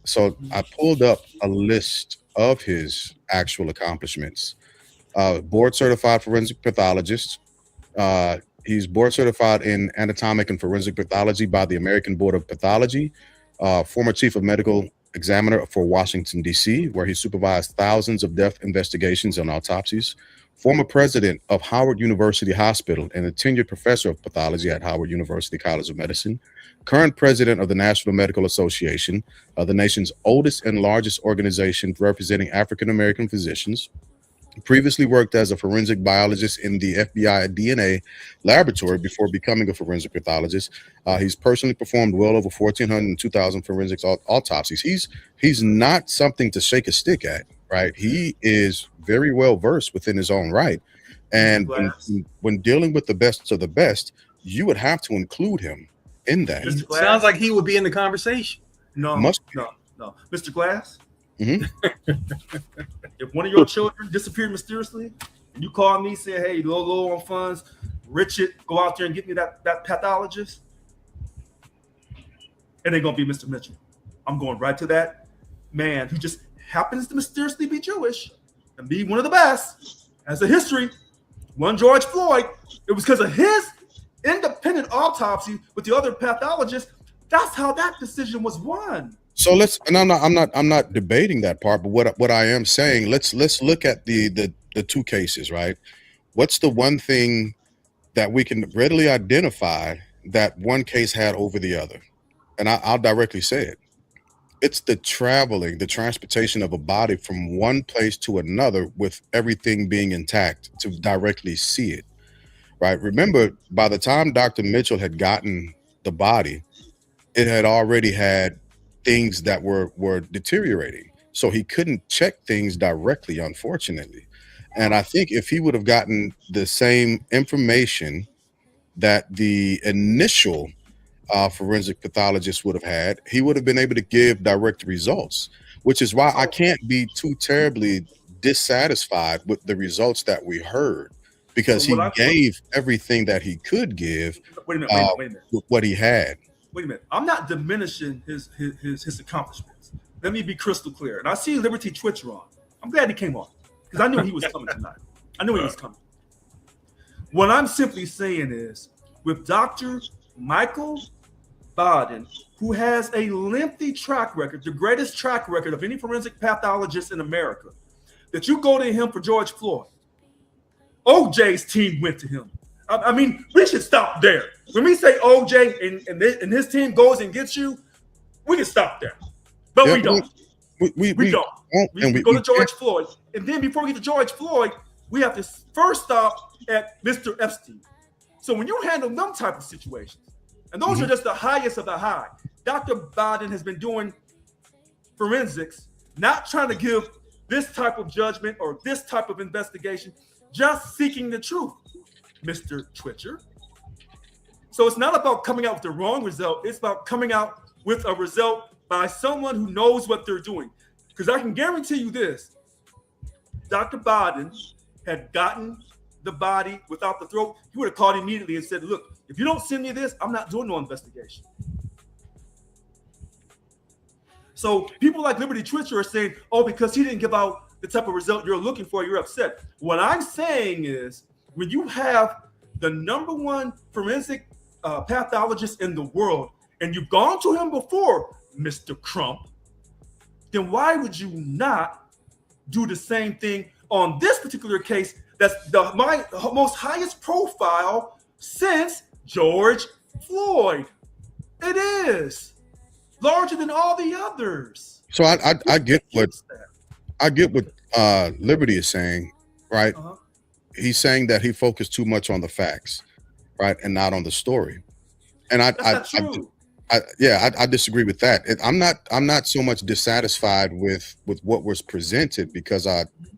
So I pulled up a list of his actual accomplishments. Board certified forensic pathologist. He's board certified in anatomic and forensic pathology by the American Board of Pathology. Former chief of medical examiner for Washington, D.C., where he supervised thousands of death investigations and autopsies. Former president of Howard University Hospital and a tenured professor of pathology at Howard University College of Medicine. Current president of the National Medical Association, the nation's oldest and largest organization representing African American physicians. Previously worked as a forensic biologist in the FBI DNA laboratory before becoming a forensic pathologist. He's personally performed well over 1,400 and 2,000 forensic autopsies. He's not something to shake a stick at, right? He is very well versed within his own right. And when dealing with the best of the best, you would have to include him in that. Sounds like he would be in the conversation. No. Mr. Glass, Mhm. if one of your children disappeared mysteriously, and you call me, say, hey, low on funds, Richard, go out there and get me that pathologist, it ain't going to be Mr. Mitchell. I'm going right to that man who just happens to mysteriously be Jewish and be one of the best, has a history. One George Floyd, it was because of his independent autopsy with the other pathologist. That's how that decision was won. So and I'm not debating that part, but what I am saying, let's look at the two cases, right? What's the one thing that we can readily identify that one case had over the other? And I'll directly say it. It's the transportation of a body from one place to another with everything being intact to directly see it, right? Remember, by the time Dr. Mitchell had gotten the body, it had already had things that were deteriorating. So he couldn't check things directly, unfortunately. And I think if he would have gotten the same information that the initial forensic pathologist would have had, he would have been able to give direct results, which is why I can't be too terribly dissatisfied with the results that we heard, because he gave everything that he could give. Wait a minute. With what he had. Wait a minute. I'm not diminishing his accomplishments. Let me be crystal clear. And I see Liberty Twitcher on. I'm glad he came on because I knew he was coming tonight. I knew he was coming. What I'm simply saying is, with Dr. Michael Baden, who has a lengthy track record, the greatest track record of any forensic pathologist in America, that you go to him for George Floyd. OJ's team went to him. I mean, we should stop there. When we say OJ and his team goes and gets you, we can stop there. But we don't. We don't. We go to George Floyd. And then before we get to George Floyd, we have to first stop at Mr. Epstein. So when you handle them type of situations, and those are just the highest of the high, Dr. Biden has been doing forensics, not trying to give this type of judgment or this type of investigation, just seeking the truth, Mr. Twitcher. So it's not about coming out with the wrong result. It's about coming out with a result by someone who knows what they're doing. Because I can guarantee you this, Dr. Biden had gotten the body without the throat, he would have called immediately and said, look, if you don't send me this, I'm not doing no investigation. So people like Liberty Twitcher are saying, oh, because he didn't give out the type of result you're looking for, you're upset. What I'm saying is, when you have the number one forensic pathologist in the world, and you've gone to him before, Mr. Crump, then why would you not do the same thing on this particular case that's my most highest profile since George Floyd? It is larger than all the others. So I get what Liberty is saying, right? Uh-huh. He's saying that he focused too much on the facts, right, and not on the story. And I disagree with that. I'm not so much dissatisfied with what was presented, because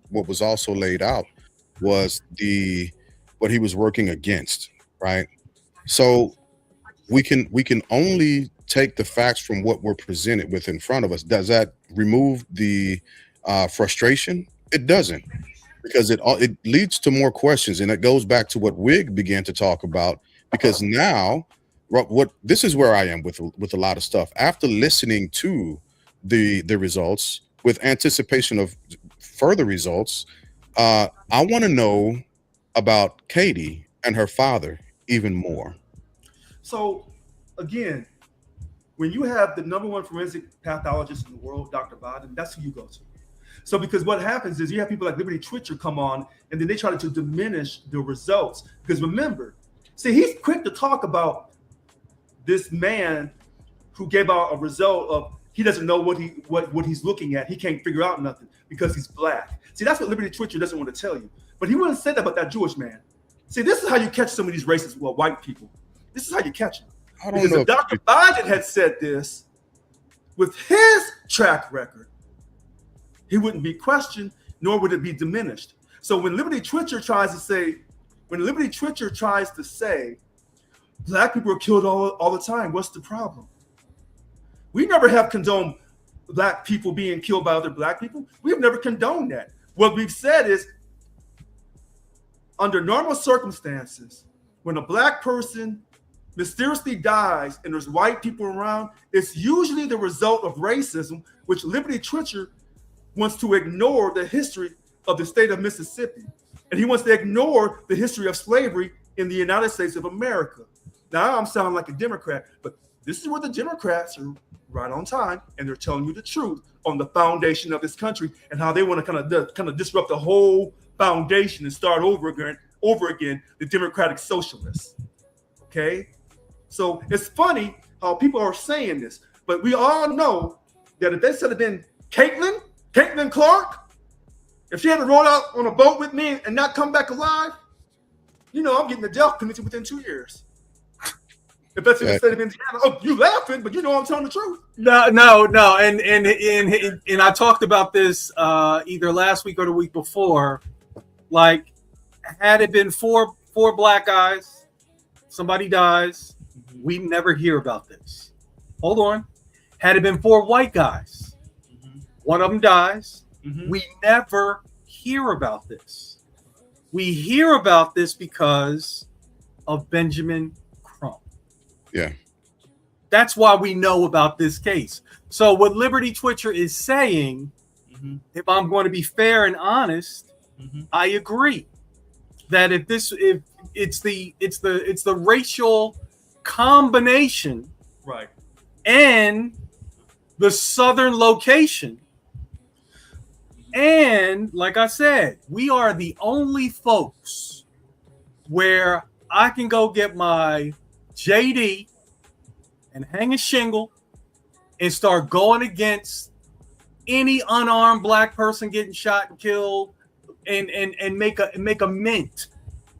what was also laid out was what he was working against, right? So we can only take the facts from what we're presented with in front of us. Does that remove the frustration? It doesn't, because it leads to more questions, and it goes back to what Wig began to talk about. Because now, this is where I am with a lot of stuff. After listening to the results with anticipation of further results. I want to know about Katie and her father even more. So, again, when you have the number one forensic pathologist in the world, Dr. Biden, that's who you go to. So, because what happens is you have people like Liberty Twitcher come on, and then they try to diminish the results. Because remember, see, he's quick to talk about this man who gave out a result of he doesn't know what he's looking at. He can't figure out nothing because he's black. See, that's what Liberty Twitcher doesn't want to tell you. But he wouldn't say that about that Jewish man. See, this is how you catch some of these racist, white people. This is how you catch them. Because if Dr. Biden had said this with his track record, he wouldn't be questioned, nor would it be diminished. So when Liberty Twitcher tries to say, black people are killed all the time, what's the problem? We never have condoned black people being killed by other black people. We have never condoned that. What we've said is, under normal circumstances, when a black person mysteriously dies and there's white people around, it's usually the result of racism, which Liberty Twitcher wants to ignore the history of the state of Mississippi. And he wants to ignore the history of slavery in the United States of America. Now I'm sounding like a Democrat, but this is where the Democrats are right on time, and they're telling you the truth on the foundation of this country and how they want to kind of disrupt the whole foundation and start over again, the democratic socialists. Okay? So it's funny how people are saying this, but we all know that if they said it been Caitlin Clark, if she had to roll out on a boat with me and not come back alive, I'm getting the death penalty within 2 years. If that's in the state of Indiana, oh, you laughing, but I'm telling the truth. No, and I talked about this either last week or the week before. Like, had it been four black guys, somebody dies, we never hear about this. Hold on. Had it been 4 white guys, one of them dies, we never hear about this. We hear about this because of Benjamin Crump. Yeah. That's why we know about this case. So what Liberty Twitcher is saying, if I'm going to be fair and honest, I agree that if it's the racial combination, right, and the southern location, and like I said, we are the only folks where I can go get my JD and hang a shingle and start going against any unarmed black person getting shot and killed, and make a mint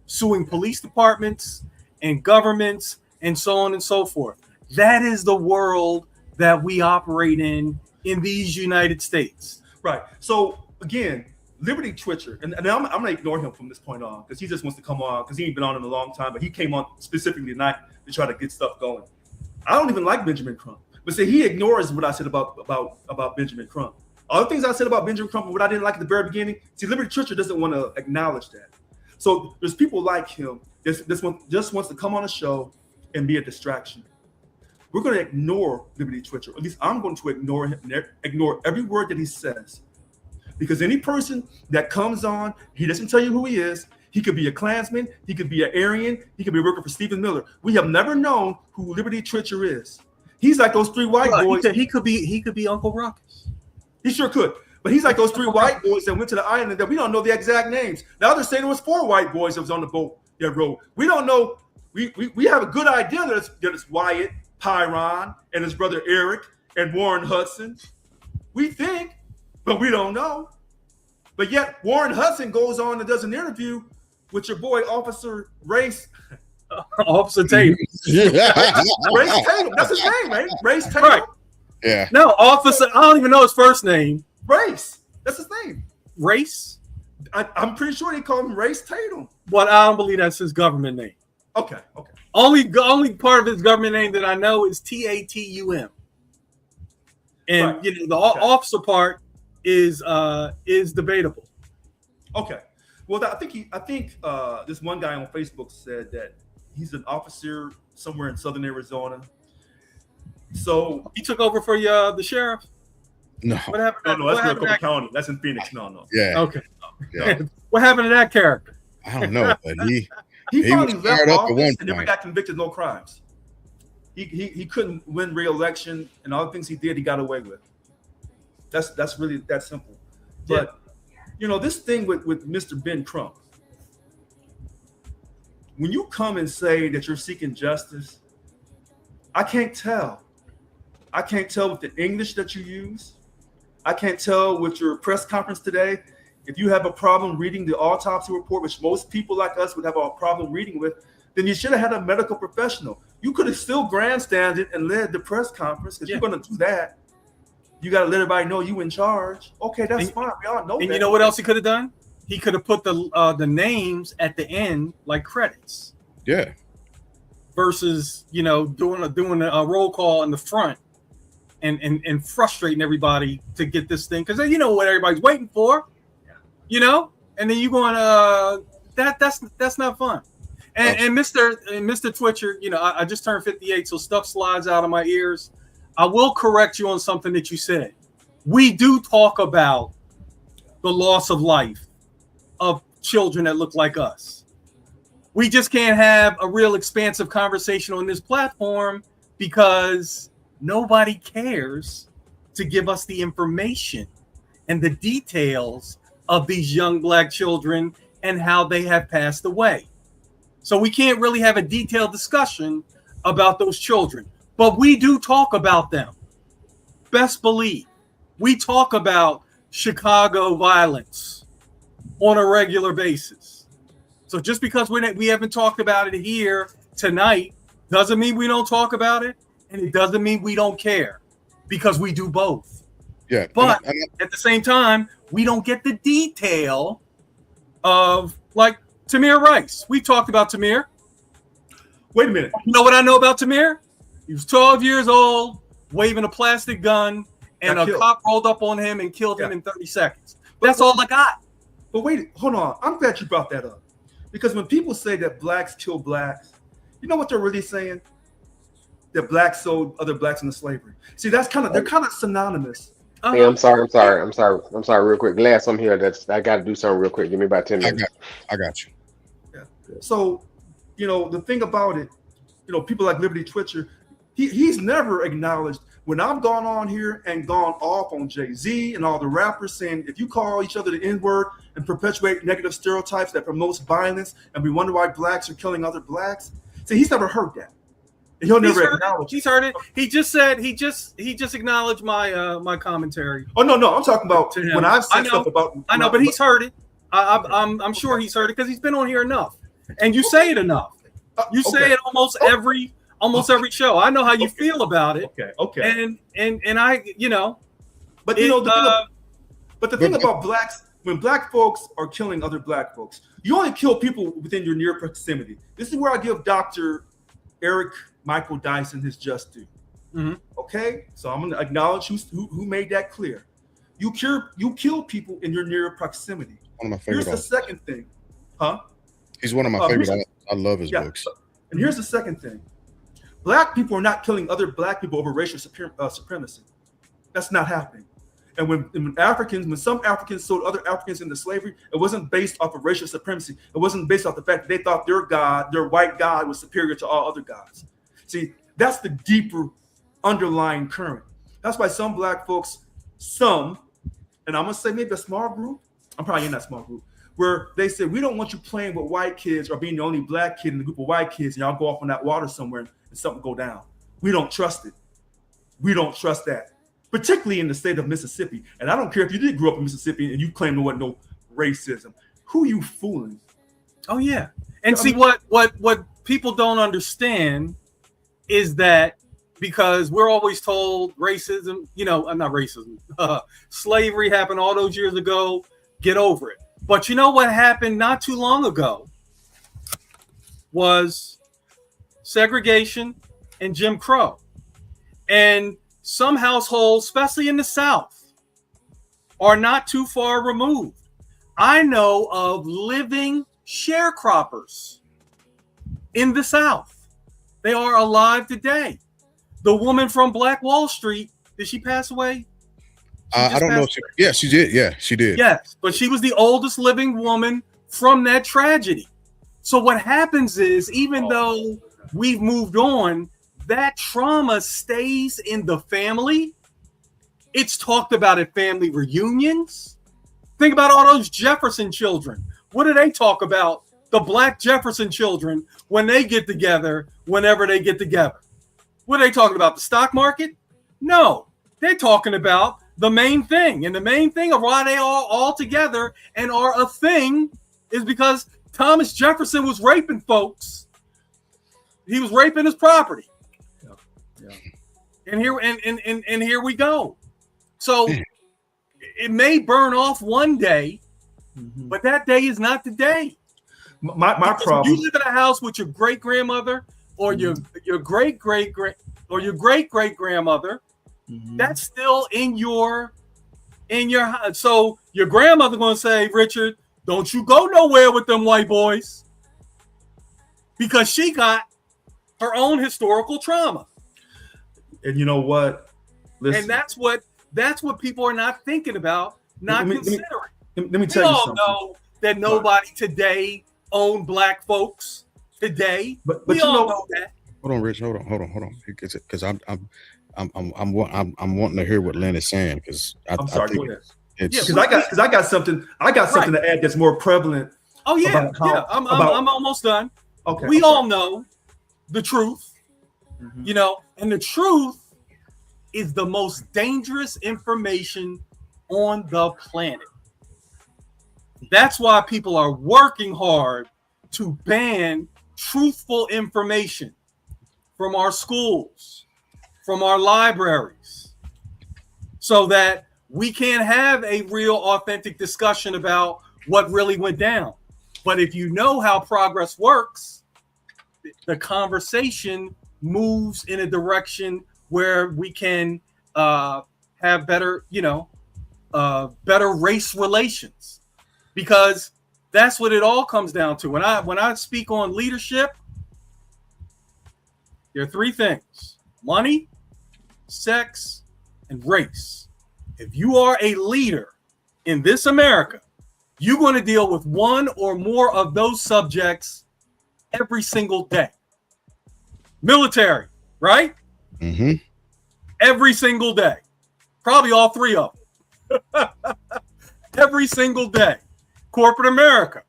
suing police departments and governments and so on and so forth. That is the world that we operate in these United States. Right. So again, Liberty Twitcher, and I'm going to ignore him from this point on because he just wants to come on because he ain't been on in a long time, but he came on specifically tonight to try to get stuff going. I don't even like Benjamin Crump, but see, he ignores what I said about Benjamin Crump. All the things I said about Benjamin Crump and what I didn't like at the very beginning, see, Liberty Twitcher doesn't want to acknowledge that. So there's people like him this one just wants to come on a show and be a distraction. We're going to ignore Liberty Twitcher. At least I'm going to ignore him, ignore every word that he says. Because any person that comes on, he doesn't tell you who he is. He could be a Klansman. He could be an Aryan. He could be working for Stephen Miller. We have never known who Liberty Twitcher is. He's like those 3 white boys. He could be Uncle Ruckus. He sure could. But he's like those 3 white boys that went to the island that we don't know the exact names. Now they're saying there was 4 white boys that was on the boat that rode. We don't know. We have a good idea that it's Wyatt, Pyron, and his brother Eric, and Warren Hudson. We think, but we don't know. But yet Warren Hudson goes on and does an interview with your boy Officer Race. Officer Tatum. Race Tatum. That's his name, right? Race Tatum. Right. Yeah. No, Officer, I don't even know his first name. Race. That's his name. Race? I'm pretty sure he called him Race Tatum. But I don't believe that's his government name. Okay. Only part of his government name that I know is Tatum. And right. The officer part is debatable. Okay. Well, I think this one guy on Facebook said that he's an officer somewhere in southern Arizona. So he took over for the sheriff. No. What happened? No, What that's happened to Maricopa that? County. That's in Phoenix. No. Yeah. Okay. Yeah. What happened to that character? I don't know, but He He finally was left fired up at one office and never point. got convicted of no crimes. He couldn't win re-election, and all the things he did, he got away with. That's really that simple. But this thing with Mr. Ben Crump, when you come and say that you're seeking justice, I can't tell. I can't tell with the English that you use. I can't tell with your press conference today. If you have a problem reading the autopsy report, which most people like us would have a problem reading with, then you should have had a medical professional. You could have still grandstanded and led the press conference, because you're going to do that. You got to let everybody know you in charge. Okay, that's fine. We all know that. And you know what else he could have done? He could have put the names at the end like credits. Yeah. Versus, doing a roll call in the front and frustrating everybody to get this thing, because you know what everybody's waiting for, and then you going that's not fun. And Mr. Twitcher, I just turned 58, so stuff slides out of my ears. I will correct you on something that you said. We do talk about the loss of life of children that look like us. We just can't have a real expansive conversation on this platform because nobody cares to give us the information and the details of these young Black children and how they have passed away. So we can't really have a detailed discussion about those children, but we do talk about them. Best believe. We talk about Chicago violence on a regular basis. So just because we haven't talked about it here tonight doesn't mean we don't talk about it, and it doesn't mean we don't care, because we do both. Yeah. But at the same time, we don't get the detail of, like, Tamir Rice. We talked about Tamir. Wait a minute. You know what I know about Tamir? He was 12 years old, waving a plastic gun, and a cop rolled up on him and killed him in 30 seconds. That's all I got. But wait, hold on. I'm glad you brought that up. Because when people say that blacks kill blacks, you know what they're really saying? That blacks sold other blacks into slavery. See, they're kind of synonymous. Hey, I'm sorry, real quick. Glass, I'm here. I got to do something real quick. Give me about 10 minutes. I got you. Yeah. So, the thing about it, people like Liberty Twitcher, he's never acknowledged when I've gone on here and gone off on Jay-Z and all the rappers saying, if you call each other the N-word and perpetuate negative stereotypes that promotes violence, and we wonder why blacks are killing other blacks. See, he's never heard that. He'll never acknowledge. He's heard it. He just said he just acknowledged my commentary. Oh no, I'm talking about when I've said stuff about. I know, but he's heard it. I'm sure he's heard it because he's been on here enough, and you say it enough. You say it almost every show. I know how you feel about it. Okay. And I, But the thing about blacks, when black folks are killing other black folks, you only kill people within your near proximity. This is where I give Dr. Eric Michael Dyson his just due. Mm-hmm. Okay, so I'm going to acknowledge who made that clear. You kill people in your near proximity. One of my favorite. Here's the second thing, huh? He's one of my favorite. I love his books. And here's the second thing: black people are not killing other black people over racial supremacy. That's not happening. And when some Africans sold other Africans into slavery, it wasn't based off of racial supremacy. It wasn't based off the fact that they thought their white God, was superior to all other gods. See, that's the deeper underlying current. That's why some black folks, and I'm going to say maybe a small group, I'm probably in that small group, where they say, we don't want you playing with white kids or being the only black kid in the group of white kids, and y'all go off on that water somewhere and something go down. We don't trust it. We don't trust that. Particularly in the state of Mississippi. And I don't care if you did grow up in Mississippi and you claim there wasn't no racism. Who you fooling? Oh, yeah. And see, what people don't understand is that because we're always told racism, not racism, slavery happened all those years ago, get over it. But you know what happened not too long ago was segregation and Jim Crow. And some households, especially in the South, are not too far removed. I know of living sharecroppers in the South. They are alive today. The woman from Black Wall Street, did she pass away I don't know. Yeah, she did. Yeah, she did. Yes, but she was the oldest living woman from that tragedy. So what happens is, even though we've moved on, that trauma stays in the family. It's talked about at family reunions. Think about all those Jefferson children. What do they talk about? The Black Jefferson children, when they get together, whenever they get together. What are they talking about? The stock market? No, they're talking about the main thing. And the main thing of why they are all together and are a thing is because Thomas Jefferson was raping folks. He was raping his property. Yeah. And here we go. So it may burn off one day, but that day is not the day. My problem. You live in a house with your great grandmother or your great great great or your great great grandmother. That's still in your house. So your grandmother gonna say, Richard, don't you go nowhere with them white boys, because she got her own historical trauma. And you know what? Listen. And that's what people are not thinking about, considering. Let me tell you something. We all know that nobody today owned Black folks today. But we all know that. Hold on, Rich. Hold on. Because I'm wanting to hear what Lynn is saying. Because I'm sorry. Go ahead. Because I got something to add that's more prevalent. Oh yeah, I'm almost done. Okay. We all know the truth, and the truth is the most dangerous information on the planet. That's why people are working hard to ban truthful information from our schools, from our libraries, so that we can have a real authentic discussion about what really went down. But if you know how progress works, the conversation moves in a direction where we can have better, better race relations, because that's what it all comes down to. When I speak on leadership, there are three things: money, sex, and race. If you are a leader in this America, you're going to deal with one or more of those subjects every single day. Military, right? Mm-hmm. Every single day. Probably all three of them. Every single day. Corporate America,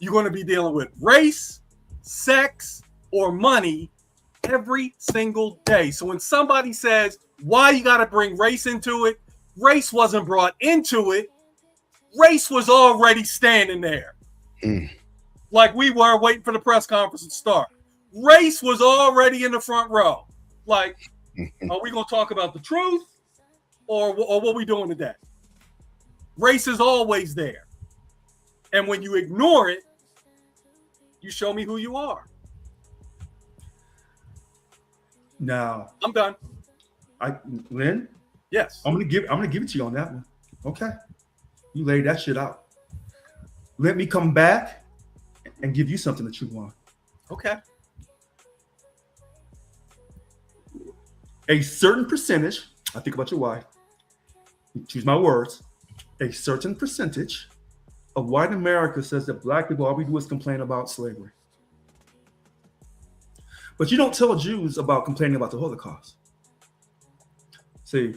you're going to be dealing with race, sex, or money every single day. So when somebody says, why you got to bring race into it, race wasn't brought into it. Race was already standing there. Like we were waiting for the press conference to start. Race was already in the front row. Like, are we going to talk about the truth or what we doing today? Race is always there. And when you ignore it, you show me who you are. Now, I'm done. Lynn? Yes. I'm gonna give it to you on that one. Okay. You laid that shit out. Let me come back and give you something that you want. Okay. A certain percentage, I think about your wife, choose my words, a certain percentage of white America says that Black people, all we do is complain about slavery. But you don't tell Jews about complaining about the Holocaust. See,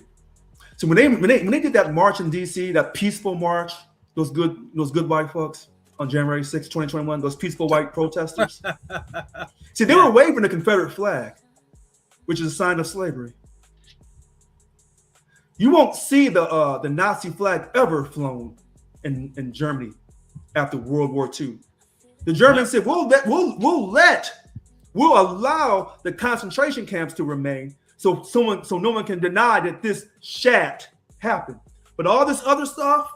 so when they did that march in DC, that peaceful march, those good white folks on January 6, 2021, those peaceful white protesters. See, they were waving the Confederate flag, which is a sign of slavery. You won't see the Nazi flag ever flown in Germany after World War II. The Germans said, we'll allow the concentration camps to remain, so no one can deny that this shat happened. But all this other stuff,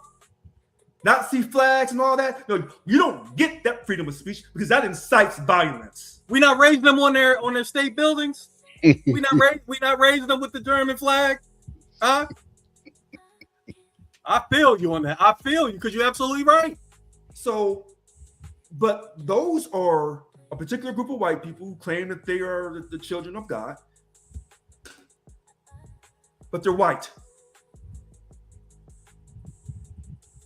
Nazi flags and all that, you don't get that freedom of speech because that incites violence. We not raising them on their state buildings. we not raising them with the German flag. Huh? I feel you on that. I feel you because you're absolutely right. So, but those are a particular group of white people who claim that they are the children of God, but they're white.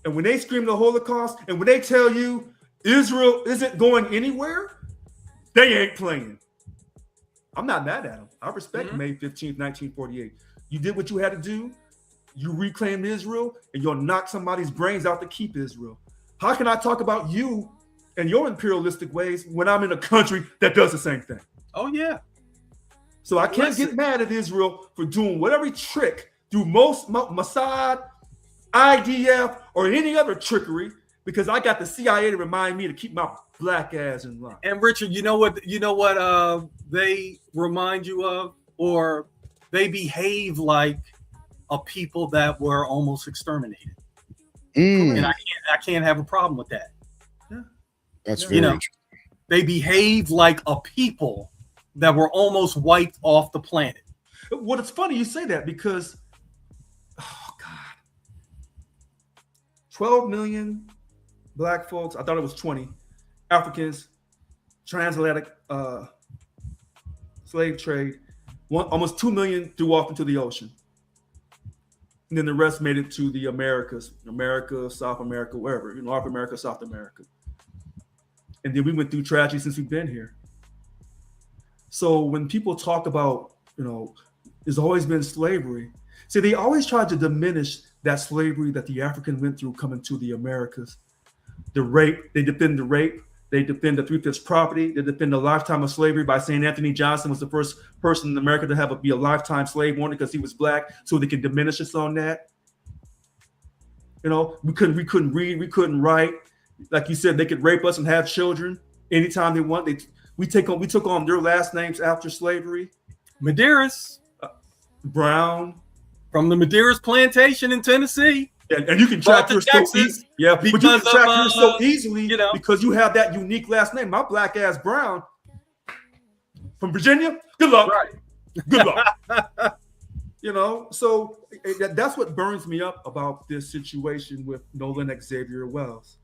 And when they scream the Holocaust, and when they tell you Israel isn't going anywhere, they ain't playing. I'm not mad at them. I respect May 15th, 1948. You did what you had to do. You reclaimed Israel, and you'll knock somebody's brains out to keep Israel. How can I talk about you and your imperialistic ways when I'm in a country that does the same thing? Oh, yeah. So I can't get mad at Israel for doing whatever trick through Mossad, IDF, or any other trickery, because I got the CIA to remind me to keep my black ass in line. And Richard, you know what they remind you of, or they behave like a people that were almost exterminated. And I can't have a problem with that. Yeah. That's very interesting. They behave like a people that were almost wiped off the planet. Well, it's funny you say that because, 12 million black folks, I thought it was 20, Africans, transatlantic slave trade, almost 2 million threw off into the ocean. And then the rest made it to the Americas, America, South America, wherever, North America, South America. And then we went through tragedy since we've been here. So when people talk about, there's always been slavery, see, they always try to diminish that slavery that the African went through coming to the Americas. The rape, they defend the rape, they defend the 3/5 property, they defend a lifetime of slavery by saying Anthony Johnson was the first person in America to be a lifetime slave owner because he was black, so they can diminish us on that. We couldn't read, we couldn't write. Like you said, they could rape us and have children anytime they want. We took on their last names after slavery. Medeiros, Brown, from the Medeiros plantation in Tennessee. And you can track her so easily. Yeah, but you can track her so easily because you have that unique last name. My black ass Brown from Virginia. Good luck. Right. Good luck. So that's what burns me up about this situation with Nolan Xavier Wells.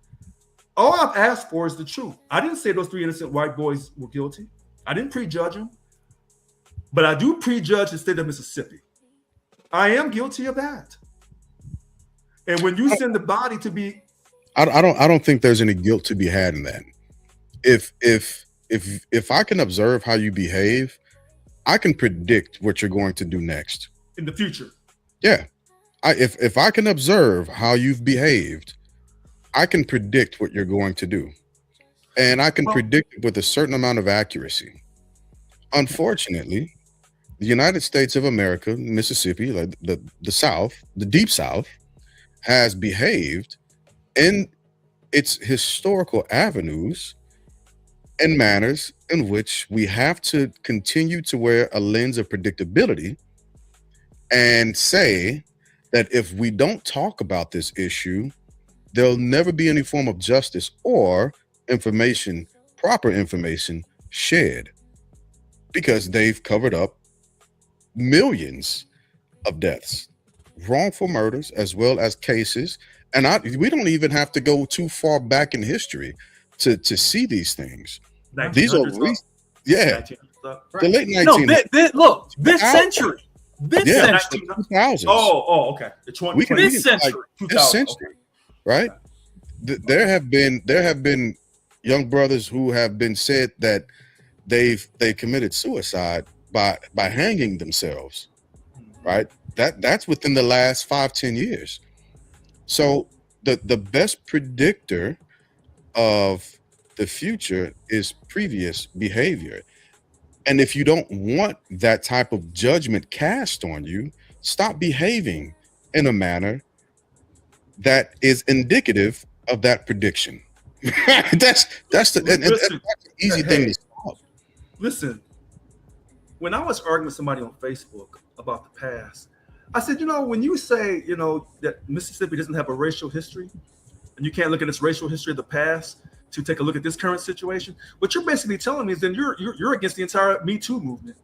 All I've asked for is the truth. I didn't say those 3 innocent white boys were guilty. I didn't prejudge them, but I do prejudge the state of Mississippi. I am guilty of that. And when you send the body to be, I don't think there's any guilt to be had in that. If I can observe how you behave, I can predict what you're going to do next in the future. Yeah, if I can observe how you've behaved, I can predict what you're going to do, and I can predict it with a certain amount of accuracy. Unfortunately, the United States of America, Mississippi, like the South, the Deep South, has behaved in its historical avenues and manners in which we have to continue to wear a lens of predictability and say that if we don't talk about this issue, there'll never be any form of justice or proper information shared, because they've covered up millions of deaths, wrongful murders, as well as cases. And we don't even have to go too far back in history to see these things. These are the late 1900s. Look, this century. Century. 2000s. Oh, okay. The 20th this century. Like, this century, right? There have been young brothers who have been said that they committed suicide by hanging themselves, right? That's within the last 5-10 years. So the best predictor of the future is previous behavior. And if you don't want that type of judgment cast on you, stop behaving in a manner that is indicative of that prediction. that's an easy thing to stop. Listen, when I was arguing with somebody on Facebook about the past, I said, when you say, that Mississippi doesn't have a racial history, and you can't look at its racial history of the past to take a look at this current situation, what you're basically telling me is then you're against the entire Me Too movement.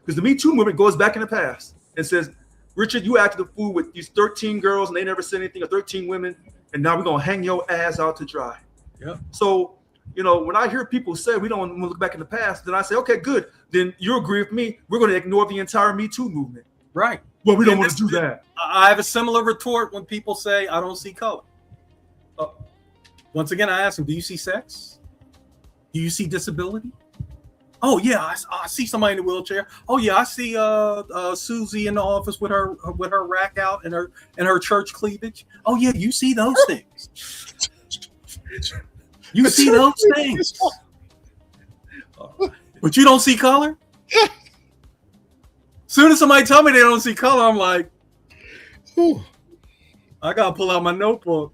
Because the Me Too movement goes back in the past and says, Richard, you acted a fool with these 13 girls and they never said anything, or 13 women, and now we're going to hang your ass out to dry. Yeah. So, when I hear people say we don't want to look back in the past, then I say, okay, good. Then you agree with me. We're going to ignore the entire Me Too movement. Right. Well, we don't want to do that. I have a similar retort when people say I don't see color. Once again, I asked him, do you see sex? Do you see disability? Oh yeah, I see somebody in a wheelchair. Oh yeah, I see Susie in the office with her rack out and her church cleavage. Oh yeah, you see those things. You see those things. But you don't see color? Soon as somebody tell me they don't see color, I'm like, Whew. I gotta pull out my notebook.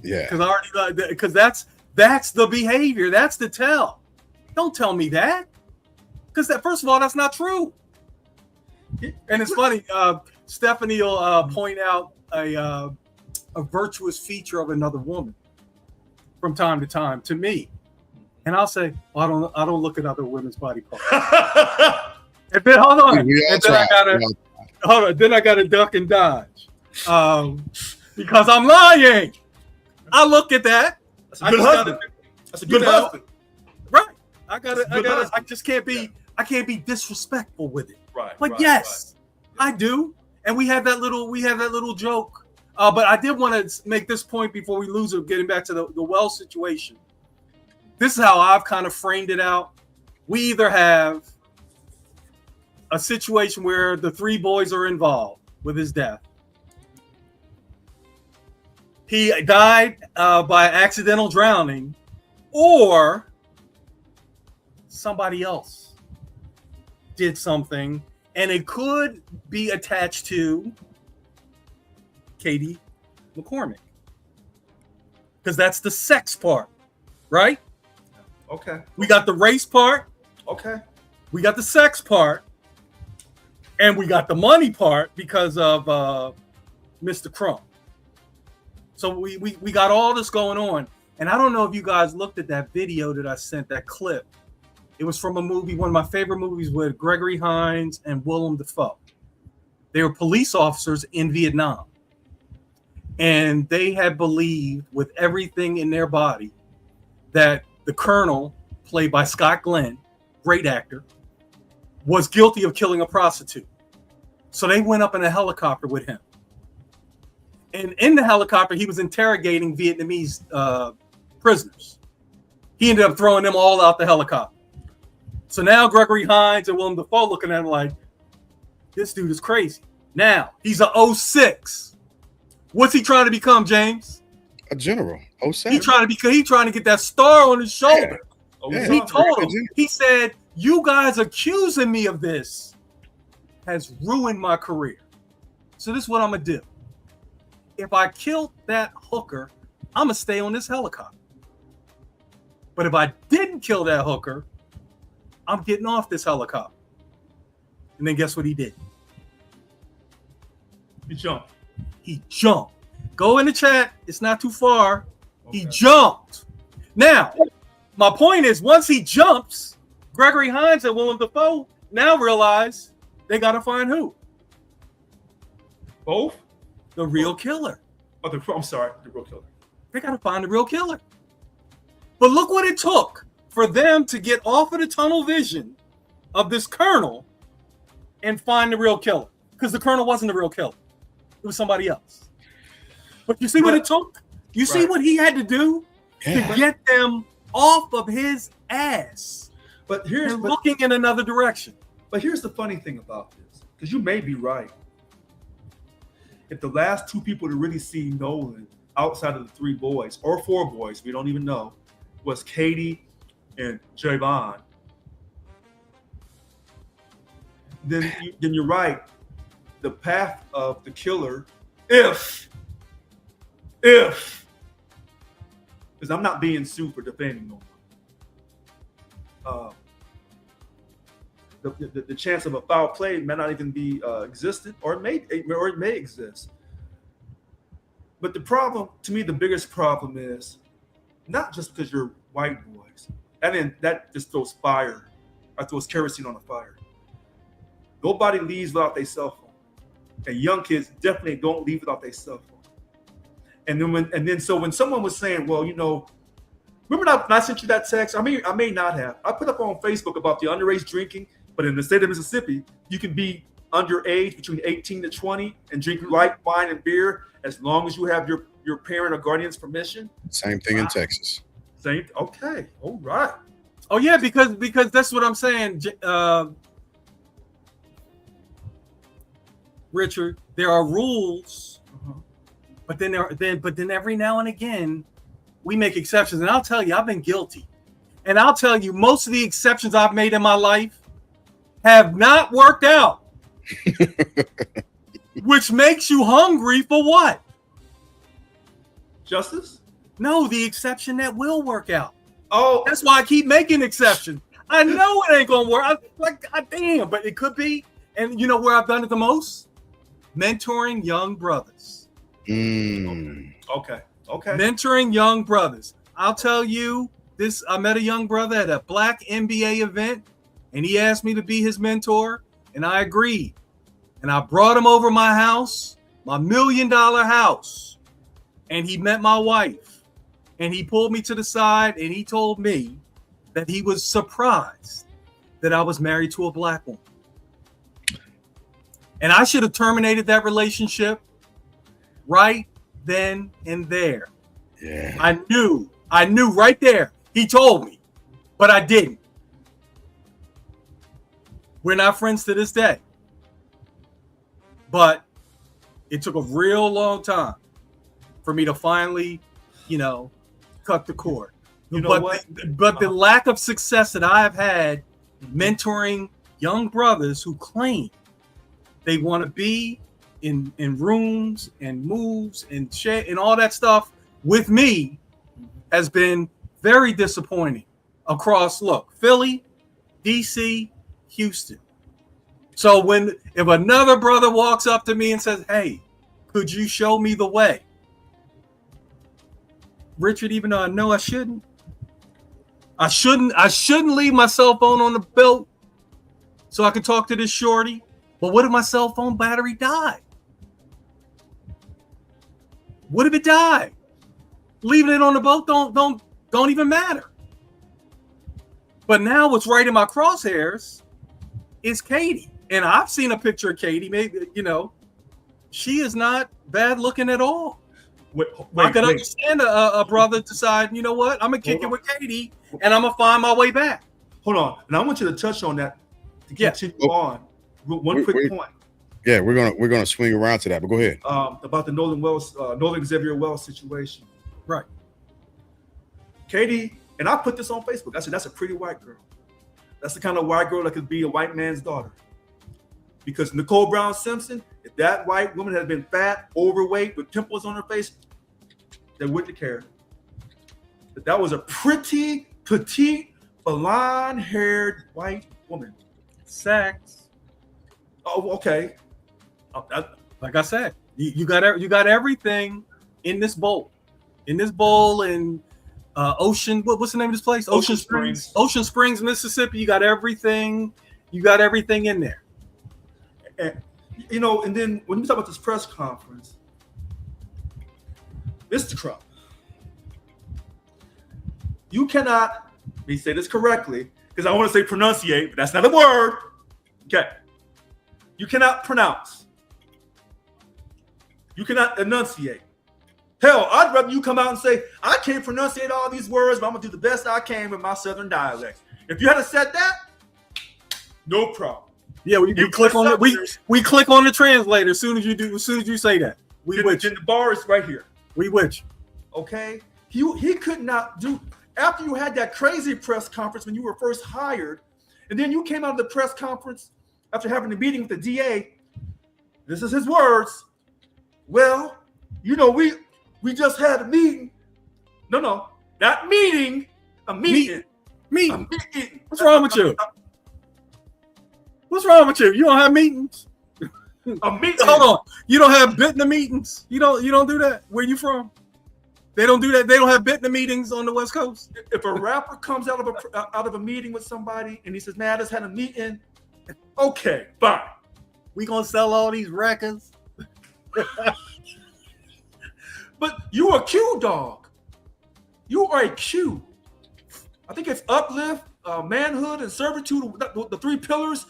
Yeah. Because that's the behavior. That's the tell. Don't tell me that. Because first of all, that's not true. And it's funny. Stephanie will point out a virtuous feature of another woman from time to time to me, and I'll say, well, I don't look at other women's body parts. And then hold on. Then I gotta duck and dodge because I'm lying. I look at that. That's a good husband. That's a good husband. Right. I just can't be. I can't be disrespectful with it. Right. But yes, I do. And we have that little joke. But I did want to make this point before we lose it. Getting back to the Wells situation. This is how I've kind of framed it out. We either have a situation where the three boys are involved with his death. He died by accidental drowning, or somebody else did something, and it could be attached to Katie McCormick, because that's the sex part, right? Okay. We got the race part. Okay. We got the sex part, and we got the money part because of Mr. Crump. So we got all this going on. And I don't know if you guys looked at that video that I sent, that clip. It was from a movie, one of my favorite movies, with Gregory Hines and Willem Dafoe. They were police officers in Vietnam. And they had believed with everything in their body that the colonel, played by Scott Glenn, great actor, was guilty of killing a prostitute. So they went up in a helicopter with him. And in the helicopter, he was interrogating Vietnamese prisoners. He ended up throwing them all out the helicopter. So now Gregory Hines and Willem Dafoe looking at him like, this dude is crazy. Now, he's a 06. What's he trying to become, James? A general. 07. He trying to get that star on his shoulder. Yeah. He told him, he said, you guys accusing me of this has ruined my career. So this is what I'm going to do. If I killed that hooker, I'm going to stay on this helicopter. But if I didn't kill that hooker, I'm getting off this helicopter. And then guess what he did? He jumped. He jumped. Go in the chat. It's not too far. Okay. He jumped. Now, my point is, once he jumps, Gregory Hines and Willem Dafoe now realize they got to find who? Both? The real killer. I'm sorry, the real killer. They got to find the real killer. But look what it took for them to get off of the tunnel vision of this colonel and find the real killer. Because the colonel wasn't the real killer. It was somebody else. But you see what it took? You see what he had to do to get them off of his ass. But looking in another direction. But here's the funny thing about this, because you may be right. If the last two people to really see Nolan outside of the three boys, or four boys, we don't even know, was Katie and Javon, then you're right. The path of the killer, if, because I'm not being sued for defending no one. The chance of a foul play may not even be existent, or it may exist. But the problem, to me, the biggest problem is not just because you're white boys, and then that just throws fire, or throws kerosene on the fire. Nobody leaves without their cell phone, and young kids definitely don't leave without their cell phone. And then so when someone was saying, well, remember when I sent you that text? I may not have. I put up on Facebook about the underage drinking, but in the state of Mississippi, you can be underage between 18 to 20 and drink light wine and beer as long as you have your parent or guardian's permission? Same thing in Texas. Same. Okay. All right. Oh yeah, because that's what I'm saying, Richard. There are rules, but then every now and again we make exceptions. And I'll tell you, I've been guilty. And I'll tell you, most of the exceptions I've made in my life have not worked out. Which makes you hungry for what? Justice? No, the exception that will work out. Oh, That's why I keep making exceptions. I know it ain't gonna work. God damn, but it could be. And you know where I've done it the most? Mentoring young brothers. okay. Mentoring young brothers. I'll tell you this. I met a young brother at a Black NBA event, and he asked me to be his mentor, and I agreed. And I brought him over my house, my $1 million house, and he met my wife. And he pulled me to the side, and he told me that he was surprised that I was married to a Black woman. And I should have terminated that relationship right then and there. Yeah. I knew right there. He told me, but I didn't. We're not friends to this day. But it took a real long time for me to finally, cut the cord. But the lack of success that I have had mentoring young brothers who claim they want to be in rooms and moves and shit and all that stuff with me has been very disappointing across, Philly, DC, Houston. So if another brother walks up to me and says, hey, could you show me the way? Richard, even though I know I shouldn't leave my cell phone on the belt so I can talk to this shorty. But what if my cell phone battery died? What if it died? Leaving it on the boat don't even matter. But now what's right in my crosshairs is Katie. And I've seen a picture of Katie. Maybe, she is not bad looking at all. I can understand a brother decide, you know what? I'm going to kick it with Katie and I'm going to find my way back. Hold on. And I want you to touch on that to continue on. One quick point. Yeah, we're gonna swing around to that, but go ahead. About the Nolan Xavier Wells situation. Right. Katie, and I put this on Facebook. I said, that's a pretty white girl. That's the kind of white girl that could be a white man's daughter. Because Nicole Brown Simpson, if that white woman had been fat, overweight, with pimples on her face, they wouldn't have cared. But that was a pretty, petite, blonde-haired white woman. Sex. Oh, okay. Like I said, you got everything in this bowl. In this bowl in Ocean. What's the name of this place? Ocean Springs. Ocean Springs, Mississippi. You got everything. You got everything in there. And then when you talk about this press conference, Mr. Trump, you cannot. Let me say this correctly because I want to say pronunciate, but that's not a word. Okay. You cannot pronounce. You cannot enunciate. Hell, I'd rather you come out and say, I can't pronunciate all these words, but I'm going to do the best I can with my Southern dialect. If you had said that, no problem. Yeah, we click on it. We click on the translator as soon as you say that. The bar is right here. We with you. Okay? He could not do, after you had that crazy press conference when you were first hired, and then you came out of the press conference after having a meeting with the DA, this is his words. Well, we just had a meeting. No, not meeting. A meeting. Meeting. A meeting. What's wrong with you? What's wrong with you? You don't have meetings. A meeting. Hold on. You don't have BITNA meetings. You don't do that. Where you from? They don't do that. They don't have BITNA meetings on the West Coast. If a rapper comes out of a meeting with somebody and he says, "Man, I just had a meeting," okay, fine. We gonna sell all these records. But you're a Q dog. You are a Q. I think it's uplift, manhood, and servitude, the three pillars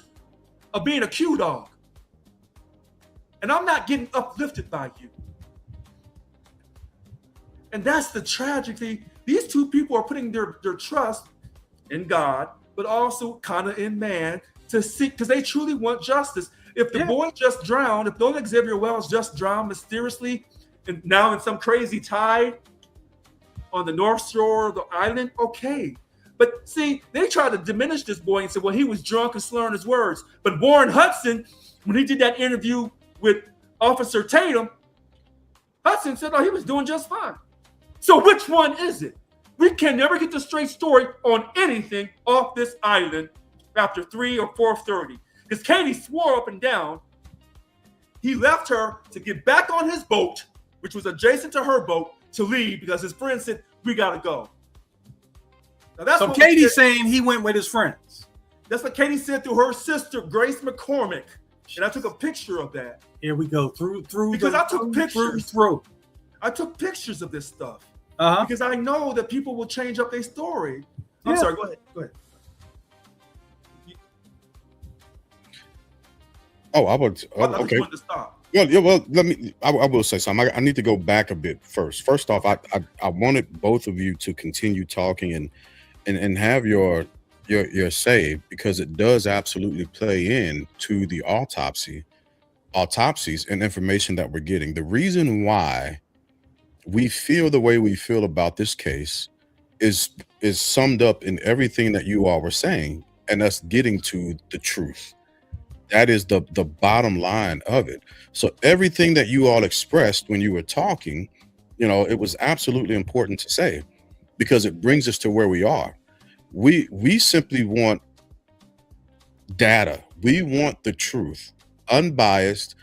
of being a Q dog. and I'm not getting uplifted by you. And that's the tragedy. These two people are putting their trust in God, but also kind of in man to seek, because they truly want justice. If the boy just drowned, if Nolan Xavier Wells just drowned mysteriously, and now in some crazy tide on the north shore of the island, okay. But see, they tried to diminish this boy and said, well, he was drunk and slurring his words. But Warren Hudson, when he did that interview with Officer Tatum, Hudson said, oh, he was doing just fine. So which one is it? We can never get the straight story on anything off this island after 3 or 4:30. Because Katie swore up and down he left her to get back on his boat, which was adjacent to her boat, to leave because his friend said, we got to go. Now that's so Katie's saying he went with his friends. That's what Katie said to her sister, Grace McCormick. And I took a picture of that. Here we go. I took pictures. I took pictures of this stuff. Because I know that people will change up their story. I'm sorry, go ahead. Oh, I would. Okay. To stop. Well, let me. I will say something. I need to go back a bit first. First off, I wanted both of you to continue talking and have your say, because it does absolutely play in to the autopsies and information that we're getting. The reason why we feel the way we feel about this case is summed up in everything that you all were saying, and us getting to the truth. That is the bottom line of it. So everything that you all expressed when you were talking, it was absolutely important to say, because it brings us to where we are. We simply want data. We want the truth, unbiased,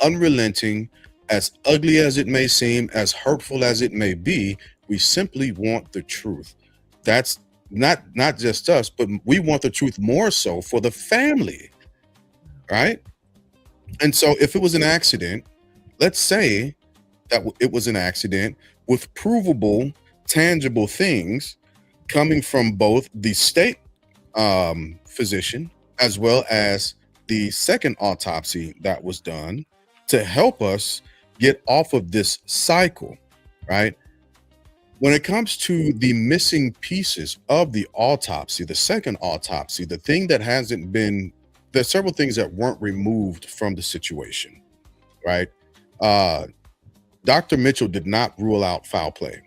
unrelenting, as ugly as it may seem, as hurtful as it may be. We simply want the truth. That's not just us, but we want the truth more so for the family. Right? And so if it was an accident, let's say that it was an accident with provable, tangible things coming from both the state physician as well as the second autopsy that was done to help us get off of this cycle, right? When it comes to the missing pieces of the autopsy, the second autopsy, the thing that hasn't been, there's several things that weren't removed from the situation, right? Dr. Mitchell did not rule out foul play.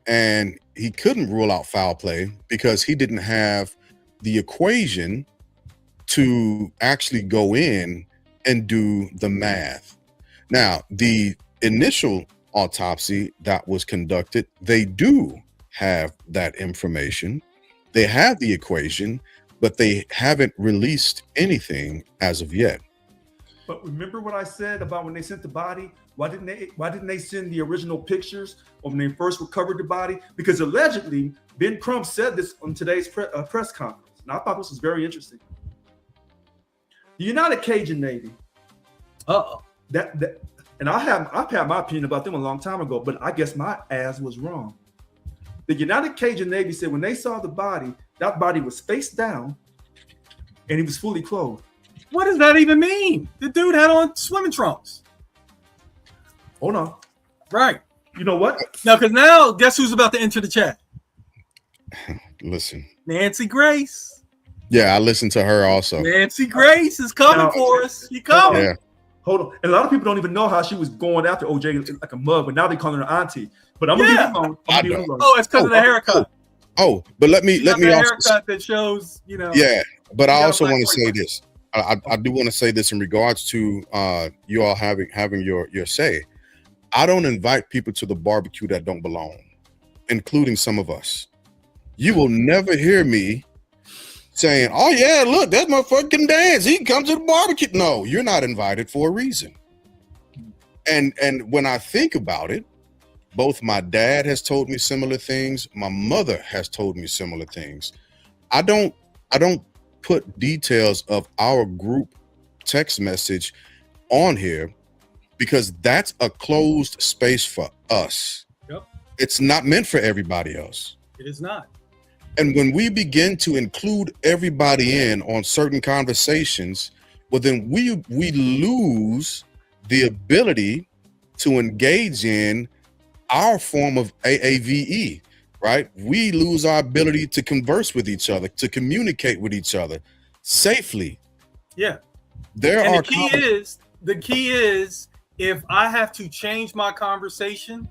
And he couldn't rule out foul play because he didn't have the equation to actually go in and do the math. Now, the initial autopsy that was conducted, they do have that information. They have the equation, but they haven't released anything as of yet. But remember what I said about when they sent the body? Why didn't they send the original pictures of when they first recovered the body? Because allegedly, Ben Crump said this on today's press conference. And I thought this was very interesting. The United Cajun Navy. And I've had my opinion about them a long time ago, but I guess my ass was wrong. The United Cajun Navy said when they saw the body, that body was face down and he was fully clothed. What does that even mean? The dude had on swimming trunks. Hold on. Right. You know what? No, because now guess who's about to enter the chat? Listen. Nancy Grace. Yeah, I listened to her also. Nancy Grace is coming for us. She coming. Yeah. Hold on. And a lot of people don't even know how she was going after OJ like a mug, but now they call her auntie. But I'm gonna leave it alone. Oh, it's because of the haircut. But let me also haircut that shows, Yeah, but I also want to say this. I do want to say this in regards to you all having your say. I don't invite people to the barbecue that don't belong, including some of us. You will never hear me saying, "Oh yeah, look, that motherfucker can dance. He comes to the barbecue." No, you're not invited for a reason. And when I think about it, both my dad has told me similar things. My mother has told me similar things. I don't put details of our group text message on here because that's a closed space for us. Yep. It's not meant for everybody else. It is not. And when we begin to include everybody in on certain conversations, well, then we lose the ability to engage in our form of AAVE, right? We lose our ability to converse with each other, to communicate with each other safely. Yeah. There And are the key is if I have to change my conversation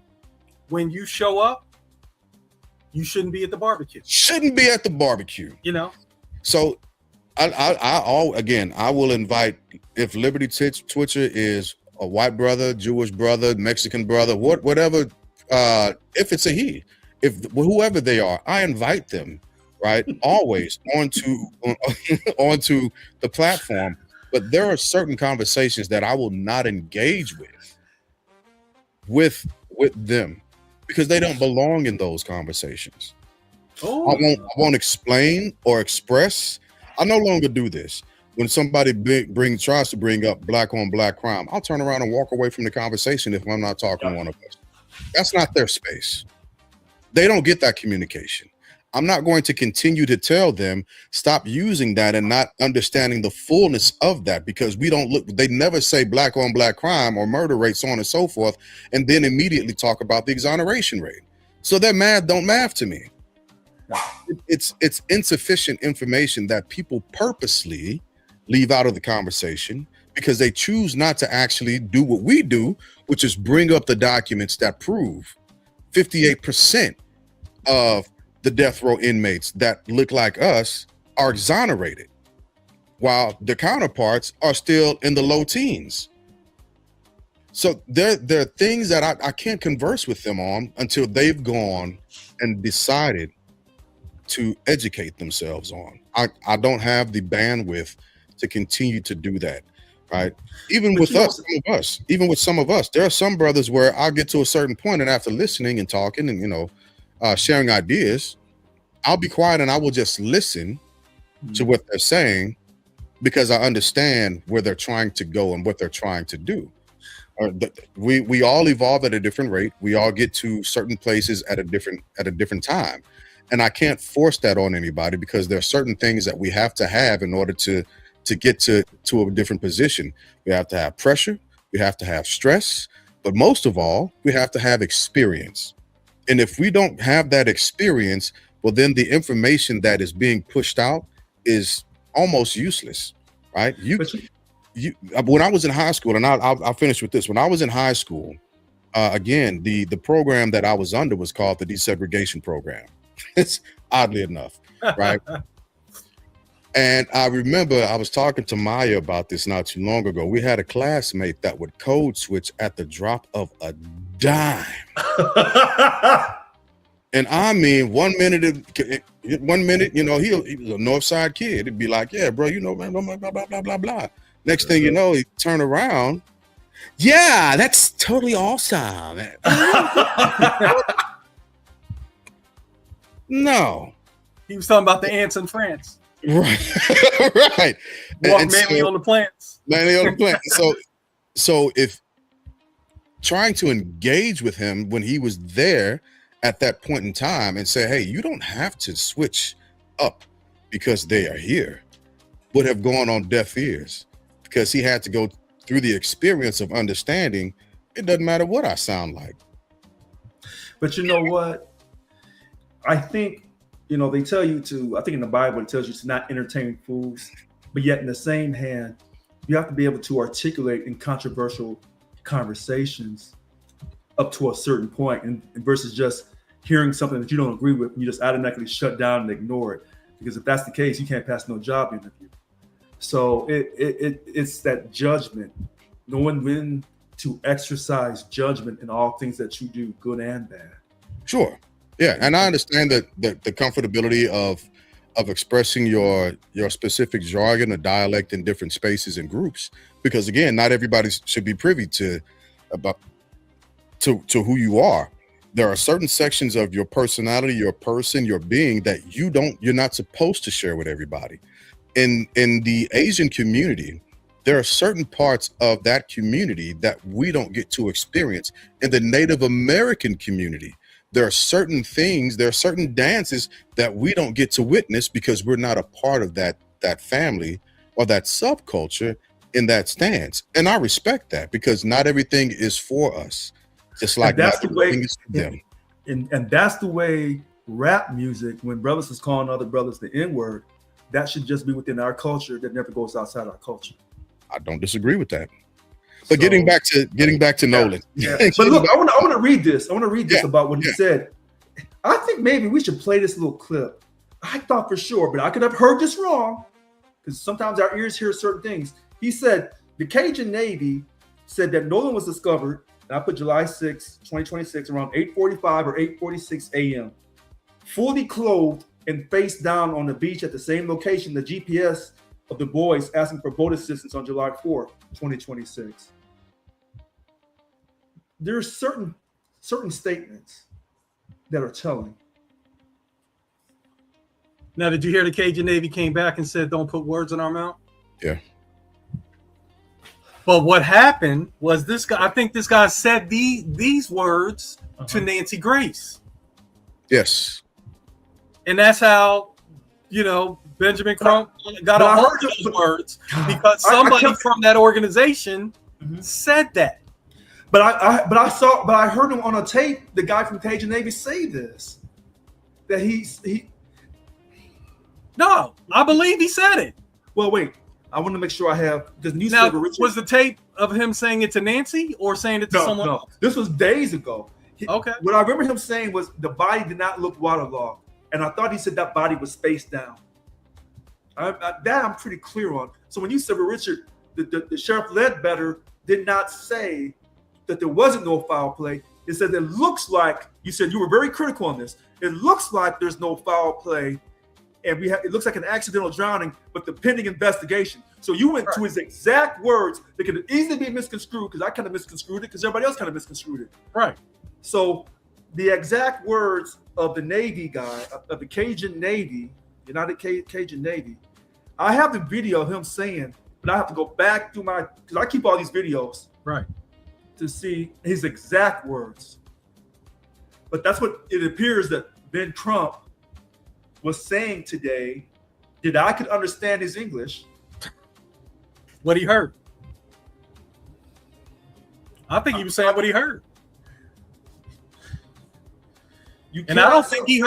when you show up, you shouldn't be at the barbecue. Shouldn't be at the barbecue. You know? So I will invite, if Liberty Twitcher is a white brother, Jewish brother, Mexican brother, whatever, if it's a he, if whoever they are, I invite them, right, always onto the platform. But there are certain conversations that I will not engage with them because they don't belong in those conversations. Oh. I won't explain or express. I no longer do this. When somebody tries to bring up black on black crime, I'll turn around and walk away from the conversation if I'm not talking to one of us. That's not their space. They don't get that communication. I'm not going to continue to tell them stop using that and not understanding the fullness of that, because they never say black on black crime or murder rate, so on and so forth, and then immediately talk about the exoneration rate. So their math don't math to me. It's insufficient information that people purposely leave out of the conversation because they choose not to actually do what we do, which is bring up the documents that prove 58% of the death row inmates that look like us are exonerated, while the counterparts are still in the low teens. So there are things that I can't converse with them on until they've gone and decided to educate themselves on. I don't have the bandwidth to continue to do that, right? Even with some of us, there are some brothers where I'll get to a certain point, and after listening and talking and sharing ideas, I'll be quiet and I will just listen to what they're saying because I understand where they're trying to go and what they're trying to do. We all evolve at a different rate. We all get to certain places at a different time. And I can't force that on anybody because there are certain things that we have to have in order to get to a different position. We have to have pressure, we have to have stress, but most of all, we have to have experience. And if we don't have that experience, well, then the information that is being pushed out is almost useless, right? When I was in high school, and I'll finish with this. When I was in high school, again, the program that I was under was called the desegregation program. It's oddly enough, right? And I remember I was talking to Maya about this not too long ago. We had a classmate that would code switch at the drop of a dime. And I mean, one minute, he was a North Side kid. It'd be like, yeah, bro, man, blah, blah, blah, blah, blah, blah. Next thing you know, he turn around. Yeah, that's totally awesome. No. He was talking about the ants in France. Right. Right. Walk mainly on the plants. Mainly on the plants. So if trying to engage with him when he was there at that point in time and say, hey, you don't have to switch up because they are here, would have gone on deaf ears because he had to go through the experience of understanding it doesn't matter what I sound like. But you know what? I think, they tell you I think in the Bible, it tells you to not entertain fools, but yet in the same hand, you have to be able to articulate in controversial conversations up to a certain point, and versus just hearing something that you don't agree with and you just automatically shut down and ignore it. Because if that's the case, you can't pass no job interview. So it's that judgment, knowing when to exercise judgment in all things that you do, good and bad. Sure. Yeah, and I understand that the comfortability of expressing your specific jargon or dialect in different spaces and groups, because again, not everybody should be privy to who you are. There are certain sections of your personality, your person, your being that you're not supposed to share with everybody. In the Asian community, there are certain parts of that community that we don't get to experience. In the Native American community, there are certain things, there are certain dances that we don't get to witness because we're not a part of that family or that subculture in that stance. And I respect that, because not everything is for us. Just like And that's not the way- everything is for them. And that's the way rap music, when brothers is calling other brothers the N-word, that should just be within our culture. That never goes outside our culture. I don't disagree with that. But So- getting back to Nolan. Yeah. But look, I want to read this. I want to read this Yeah, about what he yeah. said. I think maybe we should play this little clip. I thought for sure, but I could have heard this wrong, because sometimes our ears hear certain things. He said the Cajun Navy said that Nolan was discovered, and I put July 6, 2026, around 8:45 or 8:46 a.m., fully clothed and face down on the beach at the same location the GPS of the boys asking for boat assistance on July 4th, 2026. There's certain statements that are telling. Now, did you hear the Cajun Navy came back and said, don't put words in our mouth? Yeah. But what happened was this guy, I think this guy said these words to Nancy Grace. Yes. And that's how, Benjamin Crump got a hold of those words, because somebody from that organization said that. But I heard him on a tape, the guy from Cajun Navy say this. That he No, I believe he said it. well, wait. I want to make sure I have the news. Now, was the tape of him saying it to Nancy or saying it to someone No, else? this was days ago. Okay. What I remember him saying was the body did not look waterlogged, and I thought he said that body was face down. That I'm pretty clear on. So when you said, Richard, the Sheriff Ledbetter did not say that there wasn't no foul play. It said it looks like, you said you were very critical on this. It looks like there's no foul play, and it looks like an accidental drowning, but the pending investigation. So you went to his exact words that could easily be misconstrued, because I kind of misconstrued it, because everybody else kind of misconstrued it. Right. So the exact words of the Navy guy, of the Cajun Navy, United Cajun Navy, I have the video of him saying, but I have to go back through because I keep all these videos. Right. To see his exact words. But that's what it appears that Ben Crump was saying today, that I could understand his English. What he heard. I think he was saying what he heard. And I don't think he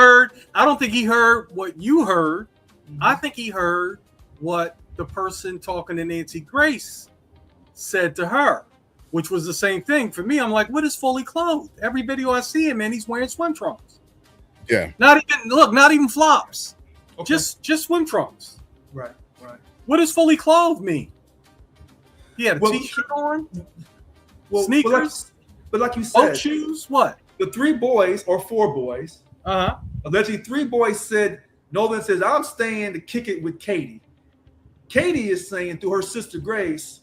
heard what you heard. I think he heard what the person talking to Nancy Grace said to her, which was the same thing. For me, I'm like, what is fully clothed? Every video I see him in, he's wearing swim trunks. Yeah. Not even flops. Okay. Just swim trunks. Right. What does fully clothed mean? He had a Well, t-shirt on, Well, sneakers, but like you boat said, shoes, what? the 3 boys or 4 boys, allegedly 3 boys said, Nolan says, I'm staying to kick it with Katie. Katie is saying through her sister Grace,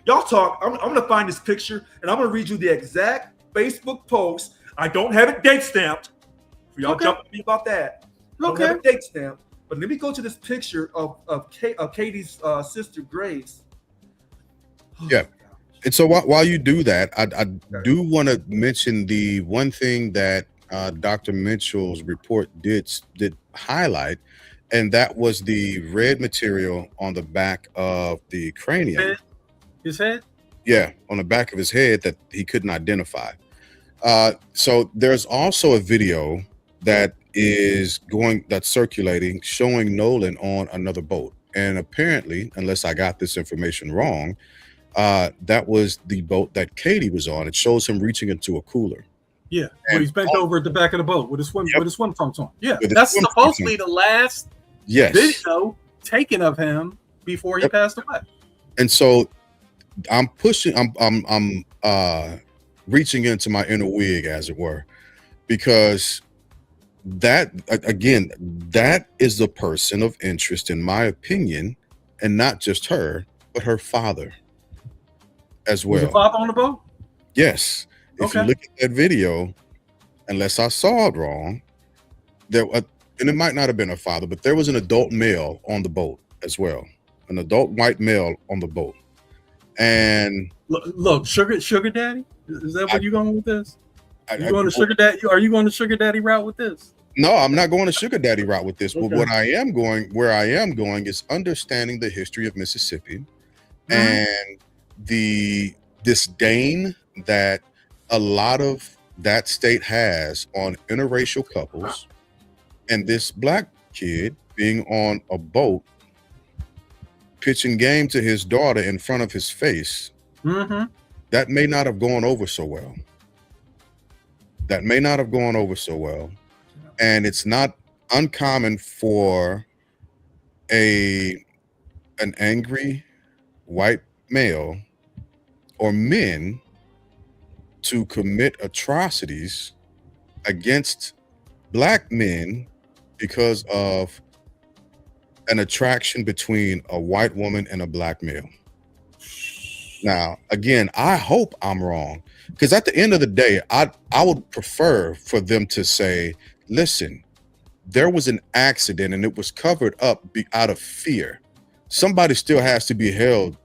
y'all talk. I'm going to find this picture, and I'm going to read you the exact Facebook post. I don't have it date stamped. For y'all jumping me about that. I don't have it date stamped. But let me go to this picture of Katie's sister Grace. Yeah. And so while you do that, I do want to mention the one thing that Dr. Mitchell's report did highlight, and that was the red material on the back of the cranium. His head? Yeah, on the back of his head that he couldn't identify. So there's also a video that's circulating showing Nolan on another boat. And apparently, unless I got this information wrong, that was the boat that Katie was on. It shows him reaching into a cooler. Yeah, where he's bent over at the back of the boat with his swim trunks on. Yeah, With his that's swim supposed trunks to be on. the last video taken of him before he passed away. And so I'm reaching into my inner wig, as it were, because that is the person of interest, in my opinion, and not just her, but her father as well. Was the father on the boat? Yes. If you look at that video, unless I saw it wrong, and it might not have been a father, but there was an adult male on the boat as well, an adult white male on the boat. And look, sugar daddy. Is that what you're going with this? Are you going the sugar daddy route with this? No, I'm not going to sugar daddy route with this. But Okay. what I am going, where I am going, is understanding the history of Mississippi Mhm. and the disdain that a lot of that state has on interracial couples, and this black kid being on a boat pitching game to his daughter in front of his face, Mm-hmm. that may not have gone over so well. That may not have gone over so well. And it's not uncommon for an angry white male or men to commit atrocities against black men because of an attraction between a white woman and a black male. Now, again, I hope I'm wrong, because at the end of the day, I would prefer for them to say, listen, there was an accident and it was covered up out of fear. Somebody still has to be held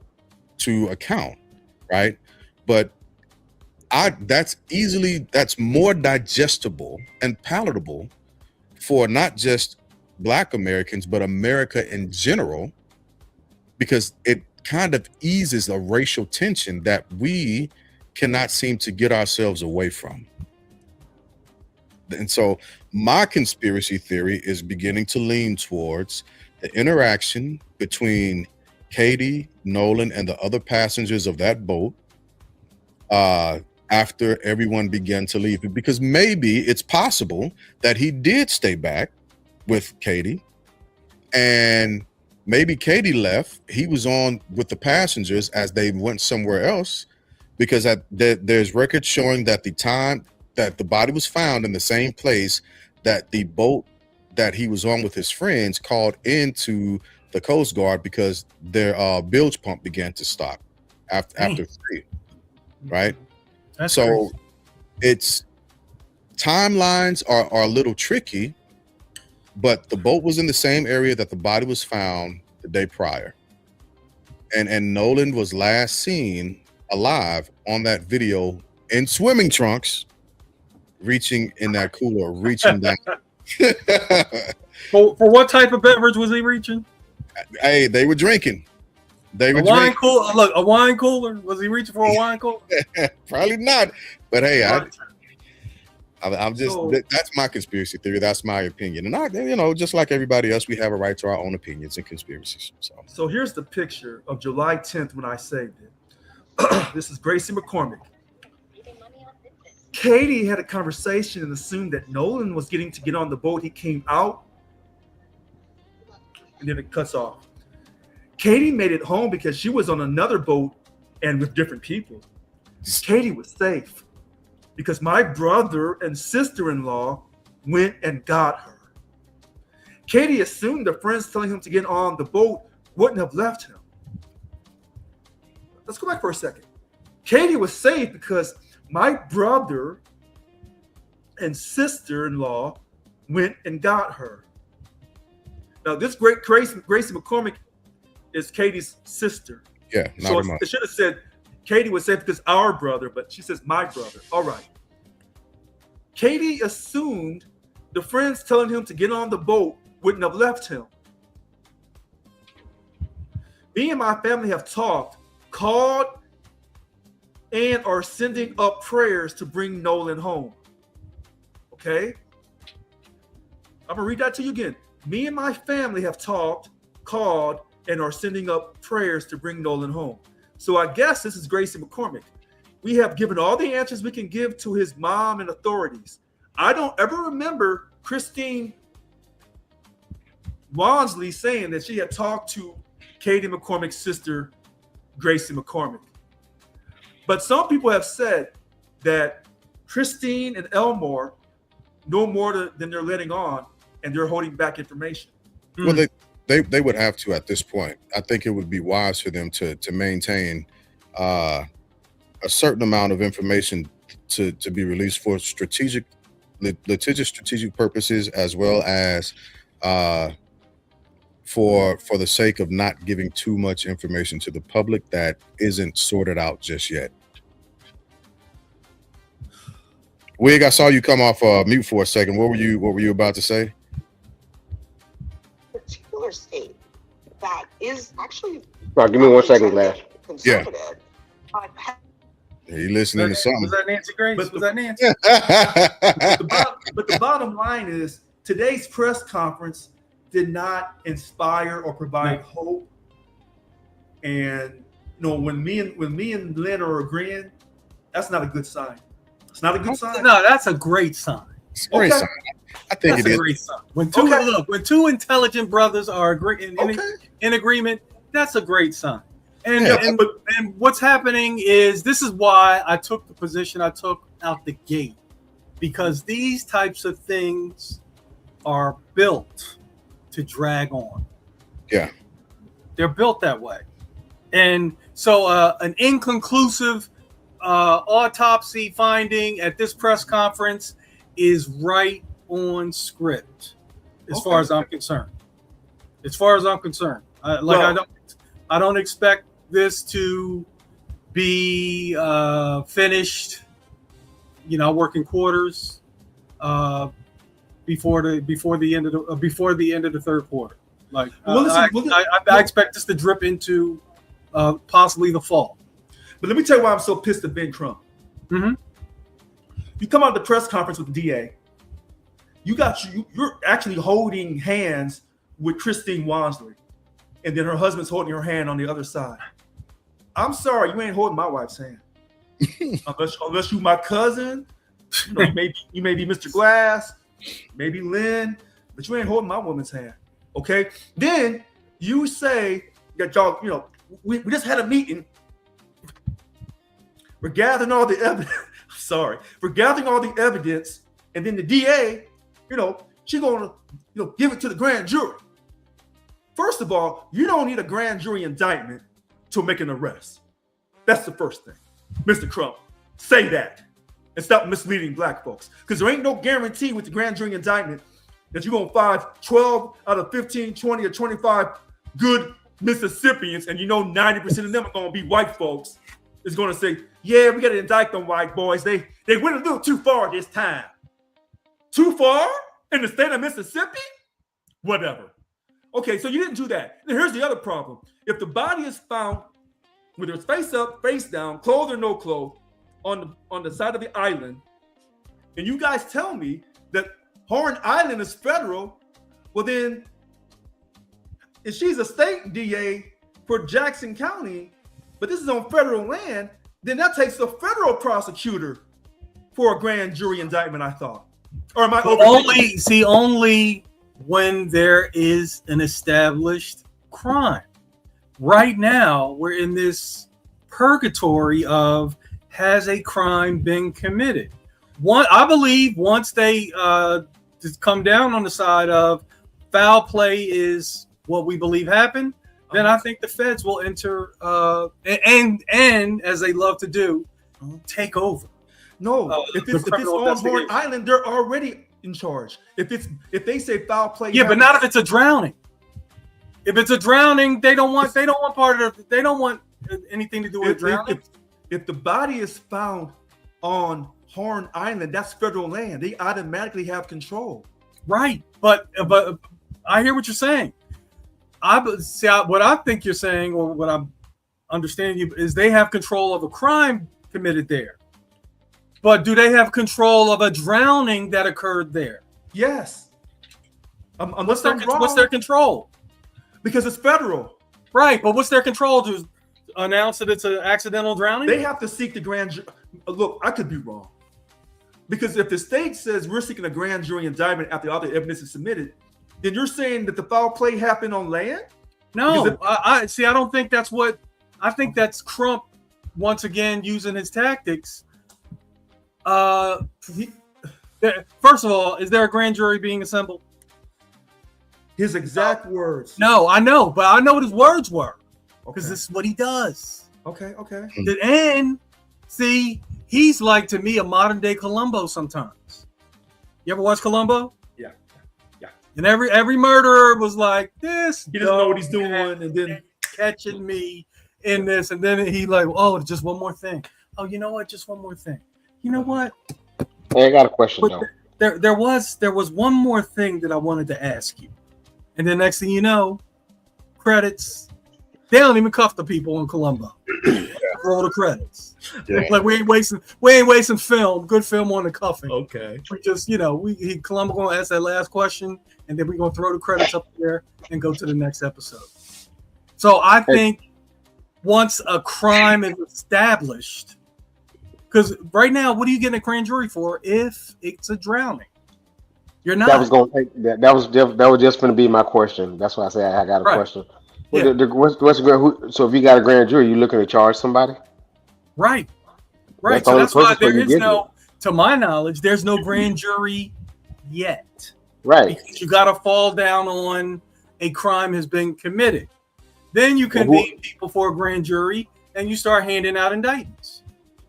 to account, right? But that's more digestible and palatable for not just Black Americans, but America in general, because it kind of eases a racial tension that we cannot seem to get ourselves away from. And so my conspiracy theory is beginning to lean towards the interaction between Katie, Nolan, and the other passengers of that boat after everyone began to leave. Because maybe it's possible that he did stay back with Katie, and maybe Katie left. He was on with the passengers as they went somewhere else, because there's records showing that the time that the body was found in the same place that the boat that he was on with his friends called into the Coast Guard because their bilge pump began to stop after three, right? That's so crazy. It's timelines are a little tricky, but the boat was in the same area that the body was found the day prior, and Nolan was last seen alive on that video in swimming trunks, reaching in that cooler, reaching down. For what type of beverage was he reaching? Hey, they were drinking. They were A wine drinking. cooler. Look, a wine cooler. Was he reaching for a wine cooler? Probably not. But hey, Right. I'm just So- that's my conspiracy theory. That's my opinion, and just like everybody else, we have a right to our own opinions and conspiracies. So here's the picture of July 10th when I saved it. This is Gracie McCormick. Katie had a conversation and assumed that Nolan was getting to get on the boat. He came out, and then it cuts off. Katie made it home because she was on another boat and with different people. Katie was safe because my brother and sister-in-law went and got her. Katie assumed the friends telling him to get on the boat wouldn't have left him. Let's go back for a second. Katie was safe because my brother and sister-in-law went and got her. Now, this great Gracie McCormick is Katie's sister. Yeah, So not much. it should have said Katie was safe because our brother, but she says my brother. All right. Katie assumed the friends telling him to get on the boat wouldn't have left him. Me and my family have talked, called, and are sending up prayers to bring Nolan home. Okay? I'm going to read that to you again. Me and my family have talked, called, and are sending up prayers to bring Nolan home. So I guess this is Gracie McCormick. We have given all the answers we can give to his mom and authorities. I don't ever remember Christine Wansley saying that she had talked to Katie McCormick's sister, Gracie McCormick. But some people have said that Christine and Elmore know more than they're letting on, and they're holding back information. Well, they would have to at this point. I think it would be wise for them to maintain a certain amount of information to be released for litigious strategic purposes, as well as for the sake of not giving too much information to the public that isn't sorted out just yet. Wig, I saw you come off mute for a second. What were you about to say? Particular state that is actually. Right, give me 1 second, Glass. Conservative. You listening to something? Was that Nancy Grace? But Was that Nancy? But the bottom line is today's press conference did not inspire or provide hope. And when me and Lynn are agreeing, that's not a good sign. It's not a good sign. No, that's a great sign. It's a great sign. I think That's it a is. great sign. When two intelligent brothers are in agreement, that's a great sign. And what's happening is this is why I took the position I took out the gate, because these types of things are built to drag on. Yeah, they're built that way, and so an inconclusive autopsy finding at this press conference is right on script, as far as I'm concerned. As far as I'm concerned, I don't expect this to be finished, working quarters before the end of the third quarter. I expect this to drip into possibly the fall. But let me tell you why I'm so pissed at Ben Crump. Mm-hmm. You come out of the press conference with the DA. You're actually holding hands with Christine Wansley, and then her husband's holding her hand on the other side. I'm sorry, you ain't holding my wife's hand. unless you my cousin, you may be Mr. Glass, maybe Lynn, but you ain't holding my woman's hand. Okay? Then you say that y'all, we just had a meeting. We're gathering all the evidence. Sorry, we're gathering all the evidence, and then the DA, she's gonna, give it to the grand jury. First of all, you don't need a grand jury indictment to make an arrest. That's the first thing. Mr. Crump, say that and stop misleading black folks. Because there ain't no guarantee with the grand jury indictment that you're going to find 12 out of 15, 20, or 25 good Mississippians, and 90% of them are going to be white folks. Is going to say, yeah, we got to indict them white boys. They went a little too far this time. Too far? In the state of Mississippi? Whatever. Okay, so you didn't do that. Now here's the other problem. If the body is found, whether it's face up, face down, clothed or no clothes, on the side of the island, and you guys tell me that Horn Island is federal, well then, if she's a state DA for Jackson County, but this is on federal land, then that takes a federal prosecutor for a grand jury indictment, I thought. Or am I only when there is an established crime. Right now, we're in this purgatory of, has a crime been committed? I believe once they come down on the side of foul play is what we believe happened, then I think the feds will enter and as they love to do, take over. No, if it's on Horn Island, they're already in charge. If they say foul play, but not if it's a drowning. If it's a drowning, they don't want anything to do with drowning. If the body is found on Horn Island, that's federal land. They automatically have control. Right, but I hear what you're saying. What I think you're saying, or what I'm understanding you, is they have control of a crime committed there. But do they have control of a drowning that occurred there? Yes. What's their control? Because it's federal. Right, but what's their control to announce that it's an accidental drowning? They have to seek the grand jury. Look, I could be wrong. Because if the state says we're seeking a grand jury indictment after all the evidence is submitted, then you're saying that the foul play happened on land? No, I don't think that's what. I think that's Crump once again using his tactics. First of all, is there a grand jury being assembled? His exact words. No, I know, but I know what his words were because this is what he does. Okay. And see, he's like, to me, a modern day Columbo sometimes. You ever watch Columbo? Yeah. And every murderer was like, this. He doesn't know what he's doing, and then catching me in this, and then he like, oh, just one more thing. Oh, you know what? Just one more thing. You know what? Hey, I got a question But though. there was one more thing that I wanted to ask you, and the next thing you know, credits. They don't even cuff the people in Colombo. Roll the credits. Yeah. Like we ain't wasting film, good film on the cuffing. Okay. We just, Colombo gonna ask that last question, and then we're gonna throw the credits up there and go to the next episode. So I think once a crime is established, because right now, what are you getting a grand jury for if it's a drowning? You're not. That was gonna take that. That was just gonna be my question. That's why I say I got a Right. question. Yeah. So if you got a grand jury, you looking to charge somebody? Right. That's the So only that's why purpose there for you is getting no, to my knowledge, there's no grand jury yet. Right. Because you got to fall down on a crime has been committed. Then you convene people for a grand jury and you start handing out indictments.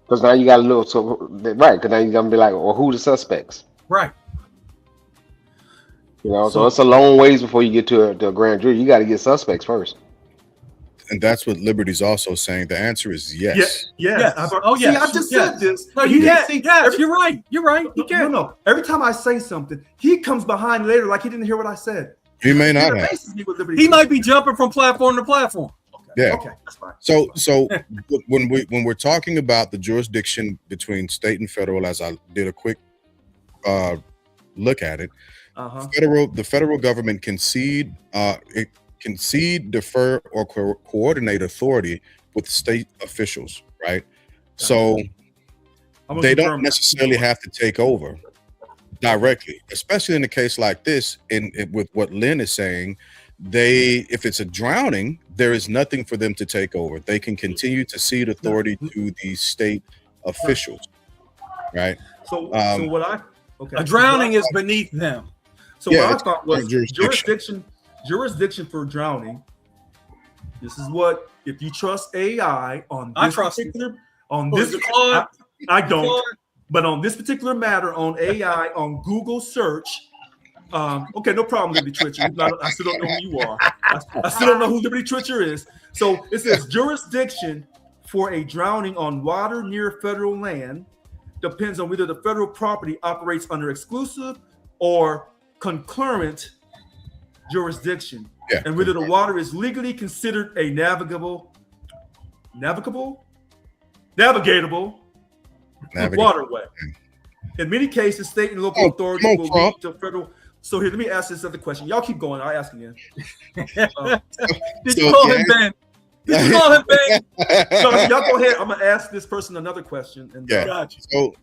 Because now you got a little right. Because now you're gonna be like, well, who the suspects? Right. So it's a long ways before you get to a grand jury. You got to get suspects first. And that's what Liberty's also saying. The answer is yes. Yes. See, I just said this. No, you can't. Yes, you're right. You're right. You can't. No. Every time I say something, he comes behind later like he didn't hear what I said. He may not have. He might be jumping from platform to platform. Yeah. Okay, that's fine. So when we're talking about the jurisdiction between state and federal, as I did a quick look at it, the federal government can cede, defer, or coordinate authority with state officials, right? So they don't necessarily have to take over directly, especially in a case like this. With what Lynn is saying, if it's a drowning, there is nothing for them to take over. They can continue to cede authority to the state officials, right? A drowning is beneath them. So what I thought was jurisdiction for drowning. This is what, if you trust AI on this particular, on this, I don't, but on this particular matter on AI on Google search, okay, no problem, Liberty Twitcher. I still don't know who you are. I still don't know who Liberty Twitcher is. So it says jurisdiction for a drowning on water near federal land depends on whether the federal property operates under exclusive or concurrent jurisdiction, and whether the water is legally considered a navigable waterway. In many cases, state and local authorities will lead to federal. So here, let me ask this other question. Y'all keep going. I'll ask again. Did you call him Ben? Did you call him Ben? No, y'all go ahead. I'm gonna ask this person another question. And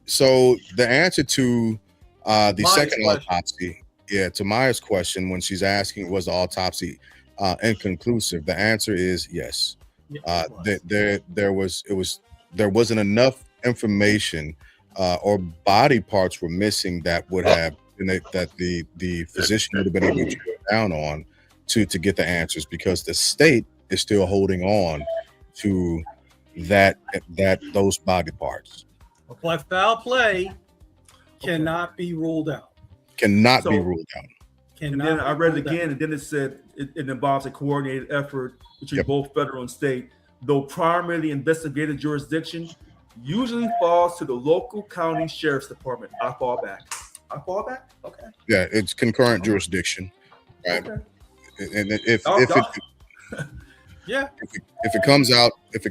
So the answer to the Maya's second question. autopsy, to Maya's question, when she's asking was the autopsy inconclusive, the answer is yes. There wasn't enough information or body parts were missing that would have that the physician would have been able to go down on to get the answers, because the state is still holding on to those body parts. But foul play cannot be ruled out. Cannot be ruled out. And then I read it again, and then it said it involves a coordinated effort between both federal and state, though primarily investigative jurisdiction usually falls to the local county sheriff's department. I fall back. Okay. Yeah, it's concurrent jurisdiction, right? Okay. And if it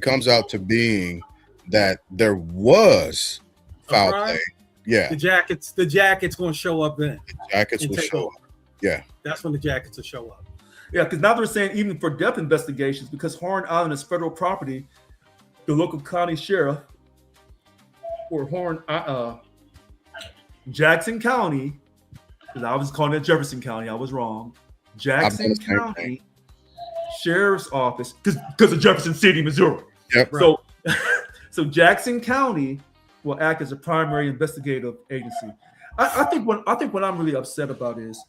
comes out to being that there was foul play, the jackets going to show up then. The jackets will show up. Yeah, that's when the jackets will show up. Yeah, because now they're saying even for depth investigations, because Horn Island is federal property, the local county sheriff or Jackson County, because I was calling it Jefferson County, I was wrong. Jackson County Sheriff's Office, because of Jefferson City, Missouri. Yep. So Jackson County will act as a primary investigative agency. I think what I'm really upset about is,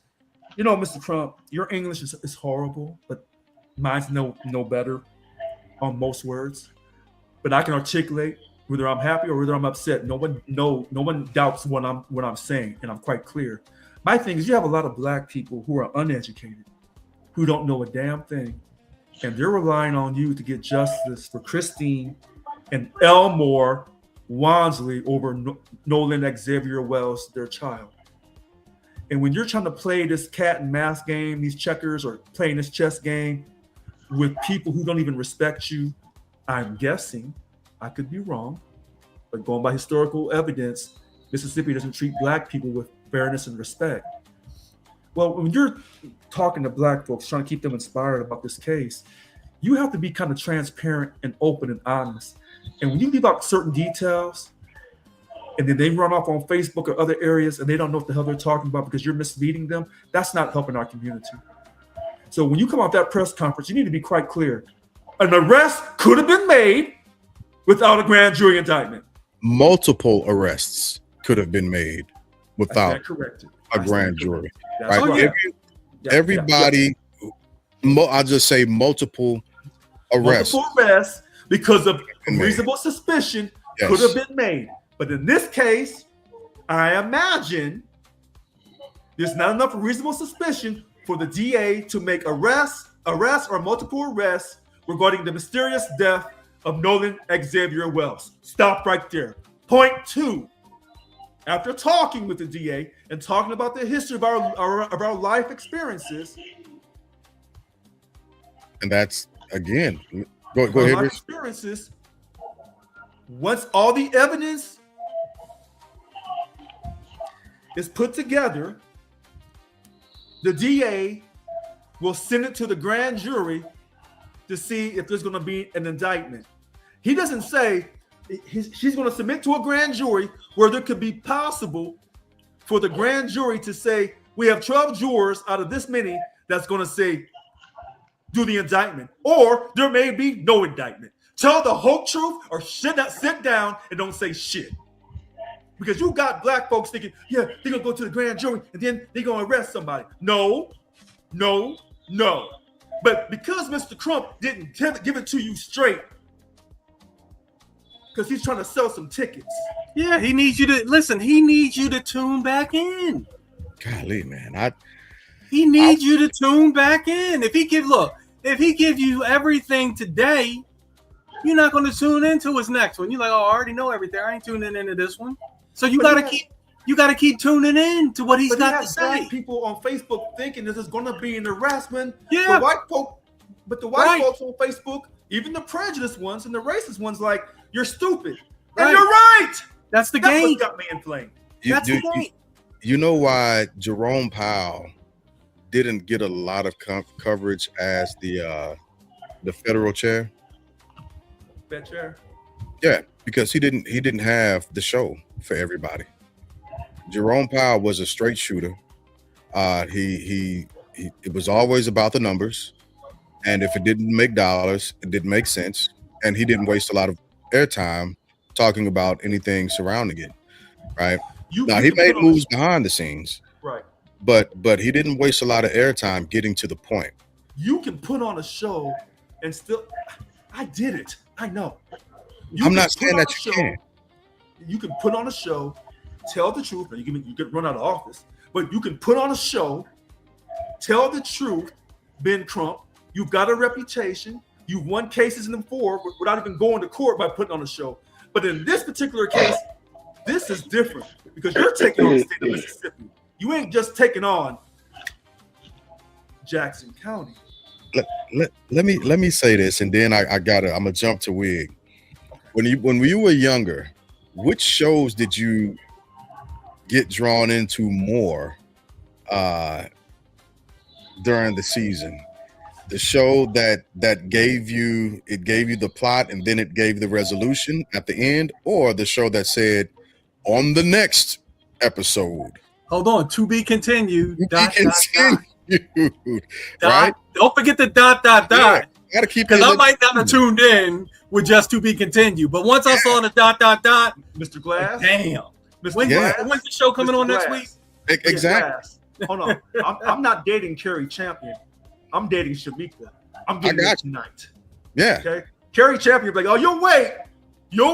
Mr. Trump, your English is horrible, but mine's no better on most words. But I can articulate whether I'm happy or whether I'm upset. No one doubts what I'm saying, and I'm quite clear. My thing is, you have a lot of black people who are uneducated, who don't know a damn thing, and they're relying on you to get justice for Christine and Elmore Wansley over Nolan Xavier Wells, their child. And when you're trying to play this cat and mouse game, these checkers, or playing this chess game with people who don't even respect you, I'm guessing, I could be wrong, but going by historical evidence, Mississippi doesn't treat black people with fairness and respect. Well, when you're talking to black folks, trying to keep them inspired about this case, you have to be kind of transparent and open and honest. And when you leave out certain details, and then they run off on Facebook or other areas and they don't know what the hell they're talking about because you're misleading them, that's not helping our community. So when you come off that press conference, you need to be quite clear. An arrest could have been made without a grand jury indictment. Multiple arrests could have been made without a grand jury. That's right? Everybody, I'll just say multiple arrests. Multiple arrests because of reasonable suspicion could have been made. But in this case, I imagine there's not enough reasonable suspicion for the DA to make arrests or multiple arrests regarding the mysterious death of Nolan Xavier Wells. Stop right there. Point two. After talking with the DA and talking about the history of our life experiences, and that's again, go ahead. Life experiences. Once all the evidence is put together, the DA will send it to the grand jury to see if there's going to be an indictment. He doesn't say she's going to submit to a grand jury where there could be possible for the grand jury to say, we have 12 jurors out of this many that's going to say, do the indictment. Or there may be no indictment. Tell the whole truth or sit down and don't say shit. Because you got black folks thinking, yeah, they're going to go to the grand jury and then they're going to arrest somebody. No. But because Mr. Trump didn't give it to you straight, because he's trying to sell some tickets. Yeah, he needs you to listen. He needs you to tune back in. Golly, man, he needs you to tune back in. If he give you everything today, you're not going to tune into his next one. You're like, oh, I already know everything. I ain't tuning into this one. So you got to keep tuning in to what he's got to say. Black people on Facebook thinking this is going to be an harassment. Yeah. The white folks on Facebook, even the prejudiced ones and the racist ones, like, you're stupid. And you're right. That's the game. What got me inflamed. That's the game. You know why Jerome Powell didn't get a lot of coverage as the federal chair? That chair. Yeah, because he didn't have the show for everybody. Jerome Powell was a straight shooter. It was always about the numbers, and if it didn't make dollars, it didn't make sense, and he didn't waste a lot of airtime talking about anything surrounding it. Right? Now he made moves behind the scenes. Right. But he didn't waste a lot of airtime getting to the point. You can put on a show and still. I did it. I know. I'm not saying that you can't. You can put on a show, tell the truth. You can run out of office, but you can put on a show, tell the truth. Ben Crump, you've got a reputation. You've won cases in them before without even going to court by putting on a show. But in this particular case, this is different because you're taking on the state of Mississippi. You ain't just taking on Jackson County. Let me say this, and then I'm gonna jump to Wig. When you were younger, which shows did you get drawn into more during the season? The show that gave you the plot and then it gave the resolution at the end, or the show that said on the next episode? Hold on, to be continued. Right? Don't forget the ... Yeah, gotta keep, because I might not have tuned in with just to be continued, but once I saw the ... Mr. Glass. Damn. Mr. Glass. When's the show coming on next week? Exactly. Hold on. I'm not dating Carrie Champion. I'm dating Shamika. I'm getting it tonight. Yeah. Okay. Carrie Champion be like, oh, you'll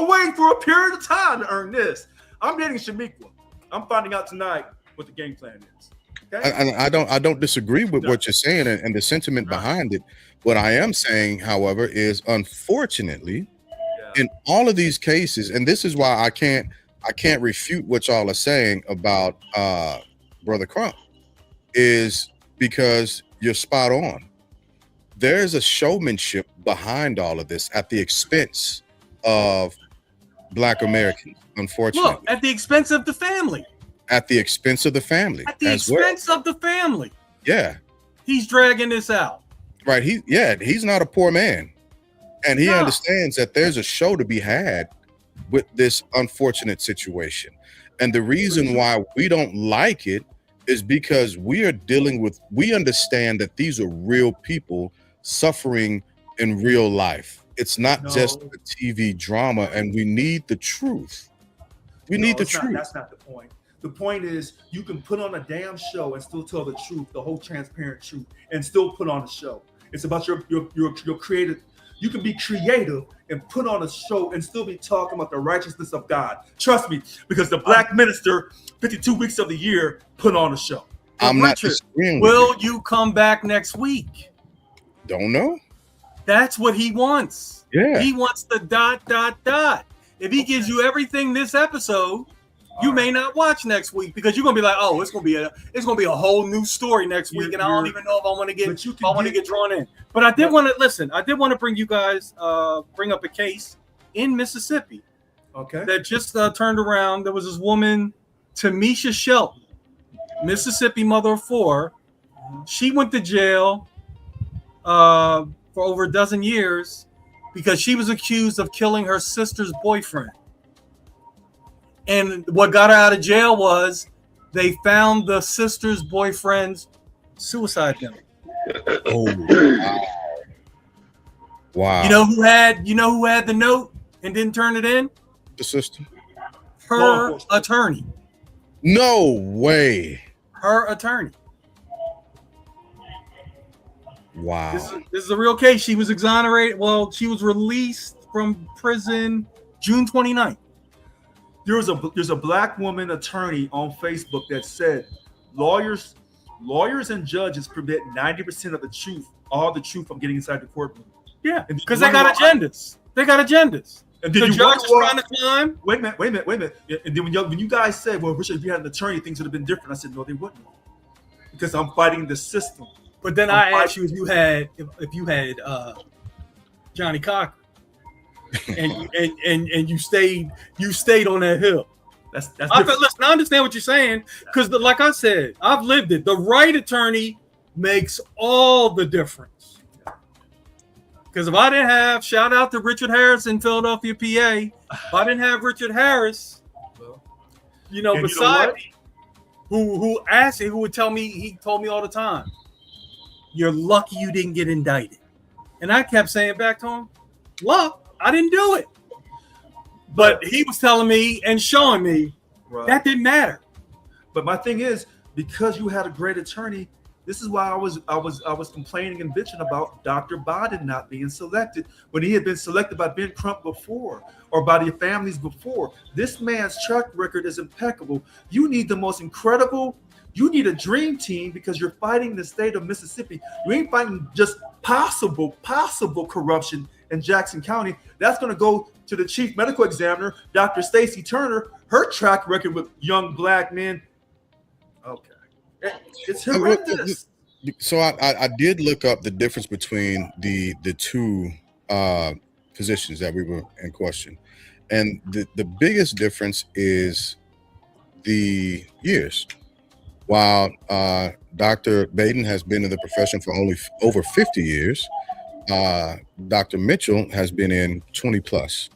wait for a period of time to earn this. I'm dating Shamika. I'm finding out tonight what the game plan is. Okay? I don't disagree with what you're saying and the sentiment behind it. What I am saying, however, is unfortunately, in all of these cases, and this is why I can't refute what y'all are saying about Brother Crump, is because you're spot on. There's a showmanship behind all of this at the expense of Black Americans, unfortunately. Look, at the expense of the family. At the expense of the family. At the expense of the family. Yeah. He's dragging this out. Right. He's not a poor man. And he understands that there's a show to be had with this unfortunate situation. And the reason why we don't like it is because we understand that these are real people suffering in real life. It's not just a TV drama, and we need the truth. We need the truth. That's not the point. The point is you can put on a damn show and still tell the truth, the whole transparent truth, and still put on a show. It's about your creative. You can be creative and put on a show and still be talking about the righteousness of God. Trust me, because the Black minister, 52 weeks of the year, put on a show. I'm not disagreeing with Will you come back next week? Don't know. That's what he wants. Yeah. He wants the ... If he gives you everything this episode, you may not watch next week because you're gonna be like, oh, it's gonna be a whole new story next week, and I don't even know if I want to get drawn in. But I did want to listen. I did want to bring you guys bring up a case in Mississippi. Okay. That just turned around. There was this woman, Tamisha Shelton, Mississippi mother of 4. She went to jail for over a dozen years because she was accused of killing her sister's boyfriend. And what got her out of jail was they found the sister's boyfriend's suicide note. Oh, wow. You know who had the note and didn't turn it in? The sister. Her attorney. No way. Her attorney. Wow. This is a real case. She was exonerated. Well, she was released from prison June 29th. There's a Black woman attorney on Facebook that said lawyers and judges prevent 90% of the truth, all the truth from getting inside the courtroom. Yeah, because they got agendas. They got agendas. And the then judge is trying to climb. Wait a minute. And then when you guys said, well, Richard, if you had an attorney, things would have been different. I said, no, they wouldn't. Because I'm fighting the system. But then I asked you if you had Johnny Cochran. and you stayed on that hill. That's listen, I understand what you're saying because, like I said, I've lived it. The right attorney makes all the difference. Because if I didn't have, shout out to Richard Harris in Philadelphia, PA. If I didn't have Richard Harris, beside me, who would tell me, he told me all the time, you're lucky you didn't get indicted. And I kept saying back to him, luck. I didn't do it, but he was telling me and showing me that didn't matter. But my thing is, because you had a great attorney, this is why I was complaining and bitching about Dr. Biden not being selected when he had been selected by Ben Crump before or by the families before. This man's track record is impeccable. You need the most incredible. You need a dream team because you're fighting the state of Mississippi. You ain't fighting just possible corruption in Jackson County. That's going to go to the chief medical examiner, Dr. Stacy Turner. Her track record with young Black men. Okay, it's horrendous. So I did look up the difference between the two positions that we were in question, and the biggest difference is the years. While Dr. Baden has been in the profession for only over 50 years, Dr. Mitchell has been in 20 plus,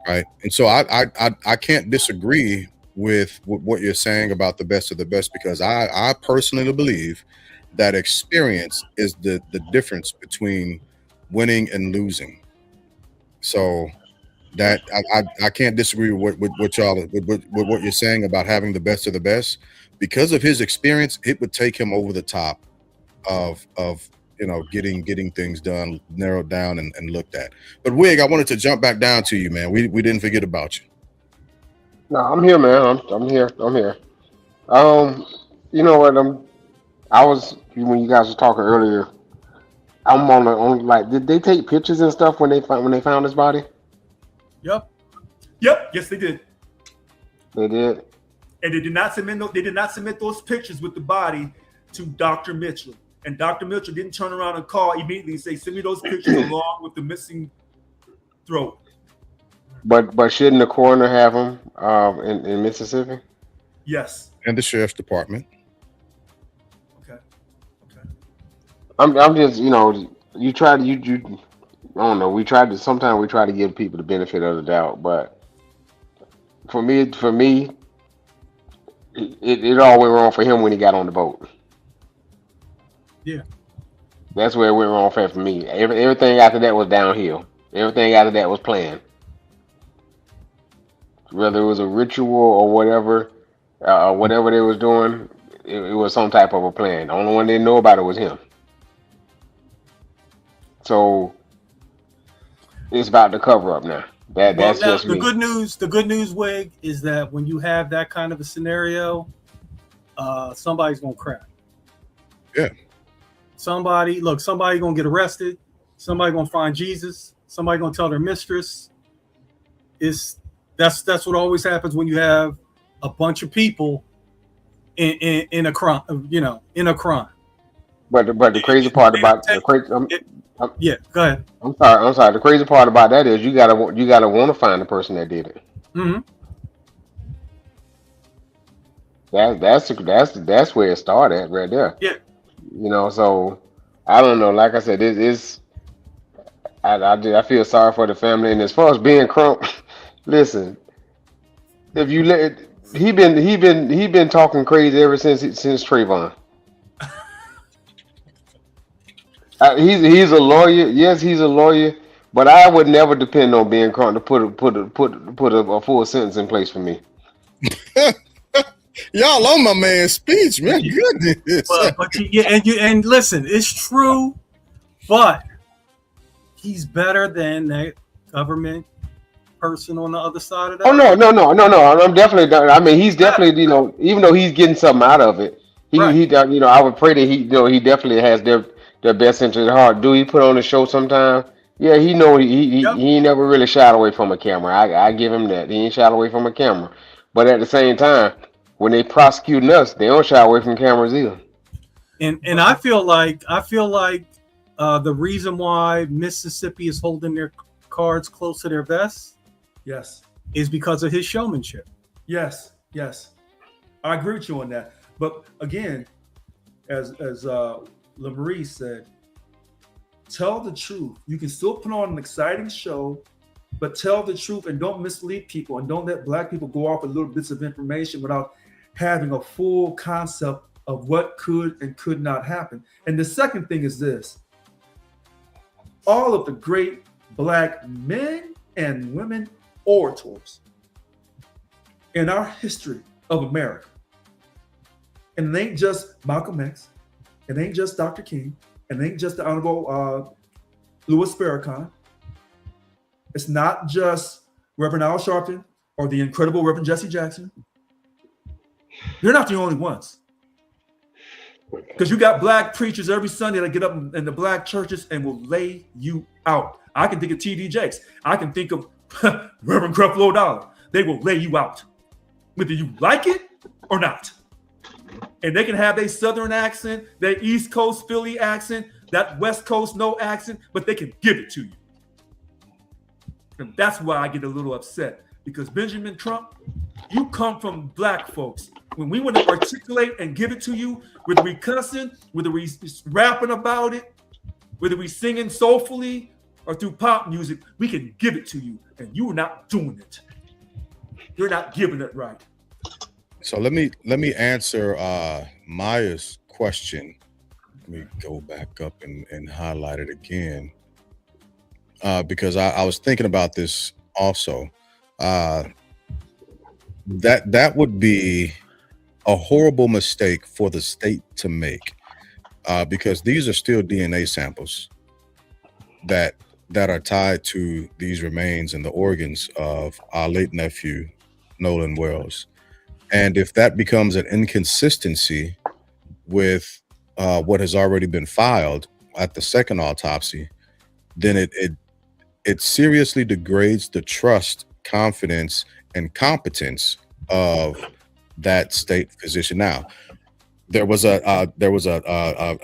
right? And so I can't disagree with what you're saying about the best of the best, because I personally believe that experience is the difference between winning and losing. So that I can't disagree with what you're saying about having the best of the best. Because of his experience, it would take him over the top of getting things done, narrowed down and looked at. But Wig, I wanted to jump back down to you, man. We didn't forget about you. No, I'm here, man. I'm here. You know what? When you guys were talking earlier, I'm on like, did they take pictures and stuff when they found his body? Yep. Yep. Yes, they did. They did. And they did not submit those pictures with the body to Dr. Mitchell. And Dr. Mitchell didn't turn around and call immediately and say, send me those pictures along with the missing throat. But shouldn't the coroner have them in Mississippi? Yes. And the sheriff's department. Okay. I'm just, you know, you try to you I don't know. Sometimes we try to give people the benefit of the doubt, but for me, it all went wrong for him when he got on the boat. Yeah. That's where it went wrong for me. Everything after that was downhill. Everything after that was planned. Whether it was a ritual or whatever they was doing, it was some type of a plan. The only one that didn't know about it was him. So it's about the cover up now. That's now, just the me. good news, Wig, is that when you have that kind of a scenario, somebody's gonna crack. Yeah. Somebody gonna get arrested. Somebody gonna find Jesus. Somebody gonna tell their mistress. That's what always happens when you have a bunch of people in a crime. You know, in a crime. But the crazy part about the crazy. Yeah, go ahead. I'm sorry. The crazy part about that is you gotta want to find the person that did it. Mm-hmm. That's where it started right there. Yeah. You know, so I don't know. Like I said, I feel sorry for the family. And as far as being Crump, listen, if you let he been talking crazy ever since Trayvon. He's a lawyer. Yes, he's a lawyer. But I would never depend on being Crump to put a full sentence in place for me. Y'all on my man's speech, man. Goodness. And listen, it's true, but he's better than that government person on the other side of that. Oh no. I'm definitely. I mean, he's definitely. You know, even though he's getting something out of it, he. You know, I would pray that he definitely has their best interest at heart. Do he put on the show sometime? Yeah, he never really shied away from a camera. I give him that. He ain't shied away from a camera. But at the same time, when they prosecuting us, they don't shy away from cameras either. And I feel like the reason why Mississippi is holding their cards close to their vests, yes, is because of his showmanship. Yes, I agree with you on that. But again, as LaMarie said, tell the truth. You can still put on an exciting show, but tell the truth and don't mislead people and don't let black people go off with little bits of information without having a full concept of what could and could not happen. And the second thing is this: all of the great black men and women orators in our history of America, and it ain't just Malcolm X, it ain't just Dr. King, and it ain't just the Honorable Louis Farrakhan. It's not just Reverend Al Sharpton or the incredible Reverend Jesse Jackson. They're not the only ones. Because you got black preachers every Sunday that get up in the black churches and will lay you out. I can think of T.D. Jakes. I can think of Reverend Creflo Dollar. They will lay you out, whether you like it or not. And they can have their Southern accent, their East Coast Philly accent, that West Coast no accent, but they can give it to you. And that's why I get a little upset, because Benjamin Trump, you come from black folks. When we want to articulate and give it to you, whether we cussing, whether we rapping about it, whether we singing soulfully or through pop music, we can give it to you, and you are not doing it. You're not giving it right. So let me answer Maya's question. Let me go back up and highlight it again. Because I was thinking about this also. That would be a horrible mistake for the state to make, because these are still DNA samples that are tied to these remains and the organs of our late nephew, Nolan Wells. And if that becomes an inconsistency with what has already been filed at the second autopsy, then it seriously degrades the trust, confidence, and competence of that state physician. Now, there was a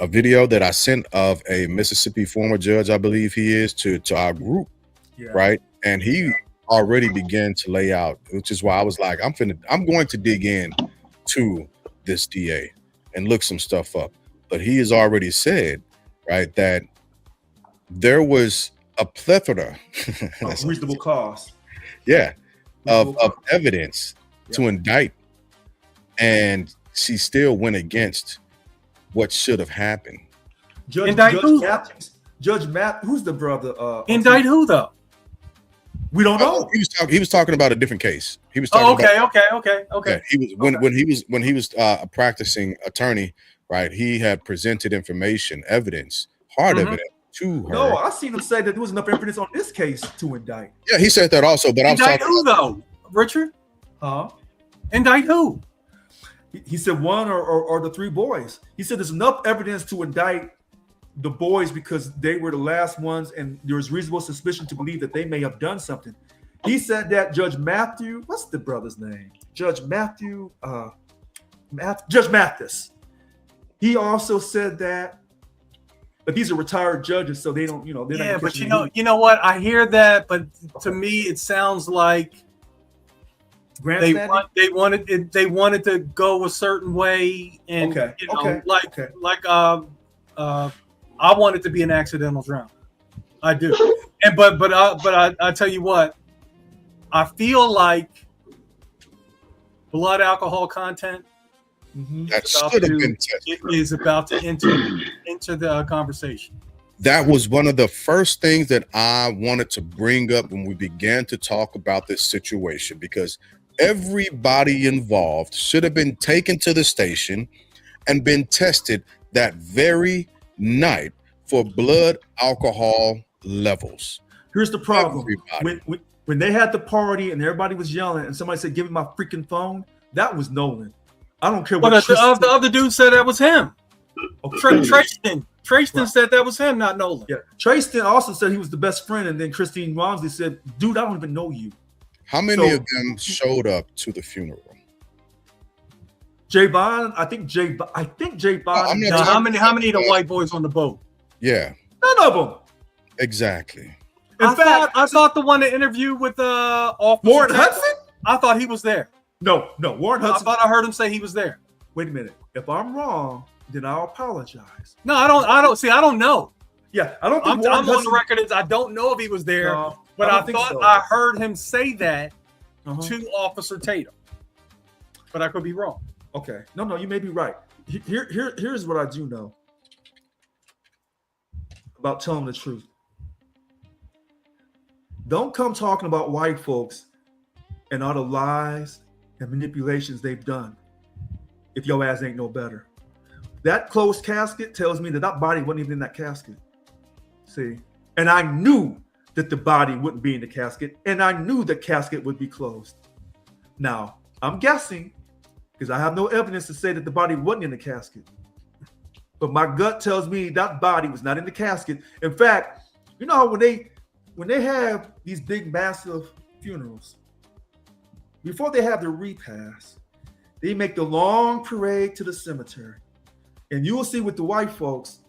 video that I sent of a Mississippi former judge, I believe he is, to our group, Yeah. right? And he already began to lay out, which is why I was like, I'm going to dig in to this DA and look some stuff up. But he has already said, right, that there was a plethora Of reasonable cause. yeah, Reasonable of cause. evidence to indict, and she still went against what should have happened. Indict who? Judge Matt, who's the brother? Indict who though? We don't know. He was talking about a different case. He was Oh, talking okay. Yeah, he was when he was a practicing attorney, right? He had presented information, evidence, hard evidence to her. No, I seen him say that there was enough evidence on this case to indict. Yeah, he said that also, but Indict who though, Richard? Huh? Indict who? He said one or the three boys. He said there's enough evidence to indict the boys because they were the last ones, and there was reasonable suspicion to believe that they may have done something. He said that Judge Matthew, what's the brother's name? Judge Matthew, Judge Mathis. He also said that, but these are retired judges, so they don't, they're Yeah, not but you know what? I hear that, but to me, it sounds like they wanted to go a certain way, and I want it to be an accidental drown. I do, and but I tell you what, I feel like blood alcohol content that should have been is about to enter the conversation. That was one of the first things that I wanted to bring up when we began to talk about this situation, because everybody involved should have been taken to the station and been tested that very night for blood alcohol levels. Here's the problem. When they had the party and everybody was yelling and somebody said, "Give me my freaking phone," that was Nolan. I don't care what the other dude said that was him. Tristan said that was him, not Nolan. Yeah, Tristan also said he was the best friend, and then Christine Walmsley said, "Dude, I don't even know you." How many of them showed up to the funeral? Jay Bond, I think Jay Bond. How many of the white boys on the boat? Yeah, none of them. Exactly. I thought the one that interviewed with Warren Hudson. I thought he was there. No, Warren Hudson. I thought I heard him say he was there. Wait a minute. If I'm wrong, then I'll apologize. No, I don't. See, I don't know. Yeah, I don't think I'm on the record as I don't know if he was there, but I thought I heard him say that to Officer Tatum. But I could be wrong. Okay. No, you may be right. Here's what I do know about telling the truth. Don't come talking about white folks and all the lies and manipulations they've done if your ass ain't no better. That closed casket tells me that body wasn't even in that casket. See? And I knew that the body wouldn't be in the casket, and I knew the casket would be closed. Now, I'm guessing, because I have no evidence to say that the body wasn't in the casket. But my gut tells me that body was not in the casket. In fact, you know how when they have these big, massive funerals, before they have the repast, they make the long parade to the cemetery. And you will see with the white folks,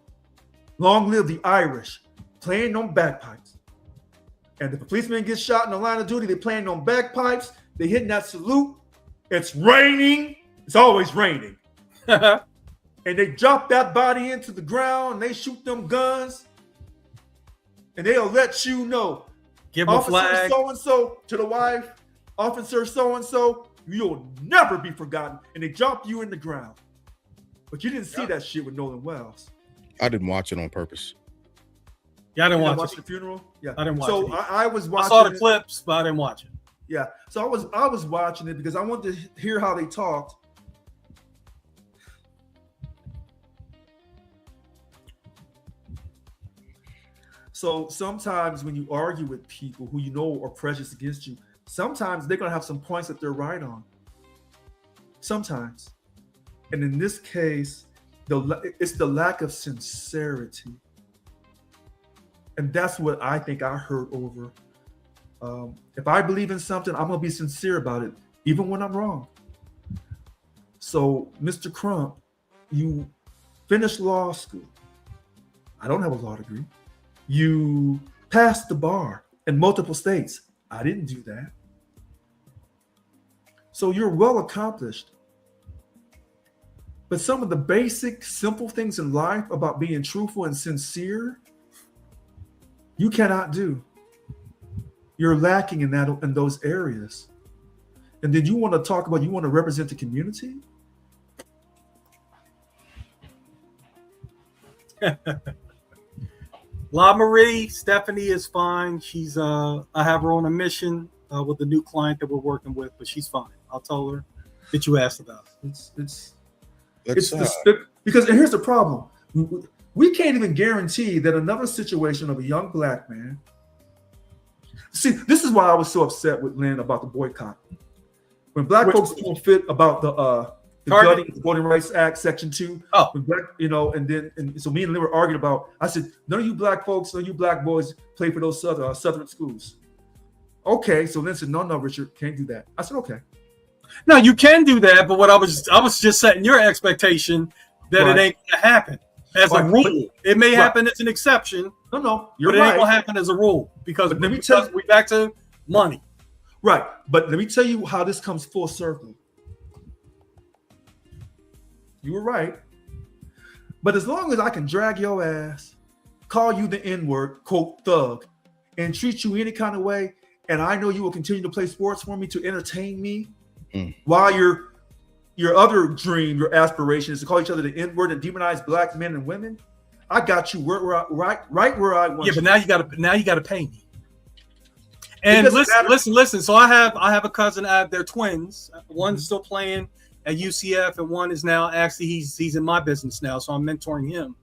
long live the Irish, playing on bagpipes. And if a policeman gets shot in the line of duty, they're playing on bagpipes, they're hitting that salute. It's raining. It's always raining. And they drop that body into the ground and they shoot them guns. And they'll let you know. Give a flag. So-and-so to the wife, Officer so-and-so, you'll never be forgotten. And they drop you in the ground. But you didn't see that shit with Nolan Wells. I didn't watch it on purpose. Yeah, I didn't watch the funeral. Yeah, I didn't watch it. So I was watching. I saw the clips, but I didn't watch it. Yeah, so I was watching it because I wanted to hear how they talked. So sometimes when you argue with people who you know are prejudiced against you, sometimes they're gonna have some points that they're right on. Sometimes. And in this case, it's the lack of sincerity. And that's what I think I heard over. If I believe in something, I'm going to be sincere about it, even when I'm wrong. So, Mr. Crump, you finished law school. I don't have a law degree. You passed the bar in multiple states. I didn't do that. So you're well accomplished. But some of the basic, simple things in life about being truthful and sincere, you cannot do. You're lacking in those areas. And then you want to talk about, you want to represent the community? La Marie, Stephanie is fine. She's I have her on a mission with the new client that we're working with, but she's fine. I'll tell her that you asked about it. Because and here's the problem. We can't even guarantee that another situation of a young black man. See, this is why I was so upset with Lynn about the boycott. When black folks don't fit about the Voting Rights Act, Section 2. Oh, and so me and Lynn were arguing about. I said, none of you black folks, none of you black boys play for those southern schools. Okay, so Lynn said, no, Richard, can't do that. I said, okay. No, you can do that, but what I was just setting your expectation that it ain't gonna happen as a rule. It may happen as an exception. No, but it ain't gonna happen as a rule because we back to money. Right, but let me tell you how this comes full circle. You were right, but as long as I can drag your ass, call you the N-word, quote thug, and treat you any kind of way, and I know you will continue to play sports for me to entertain me, while your other dream, your aspiration is to call each other the N-word and demonize black men and women, I got you right where I want. Yeah, but now you gotta pay me. And listen. So I have a cousin. They're twins. One's still playing at UCF, and one is now actually he's in my business now. So I'm mentoring him,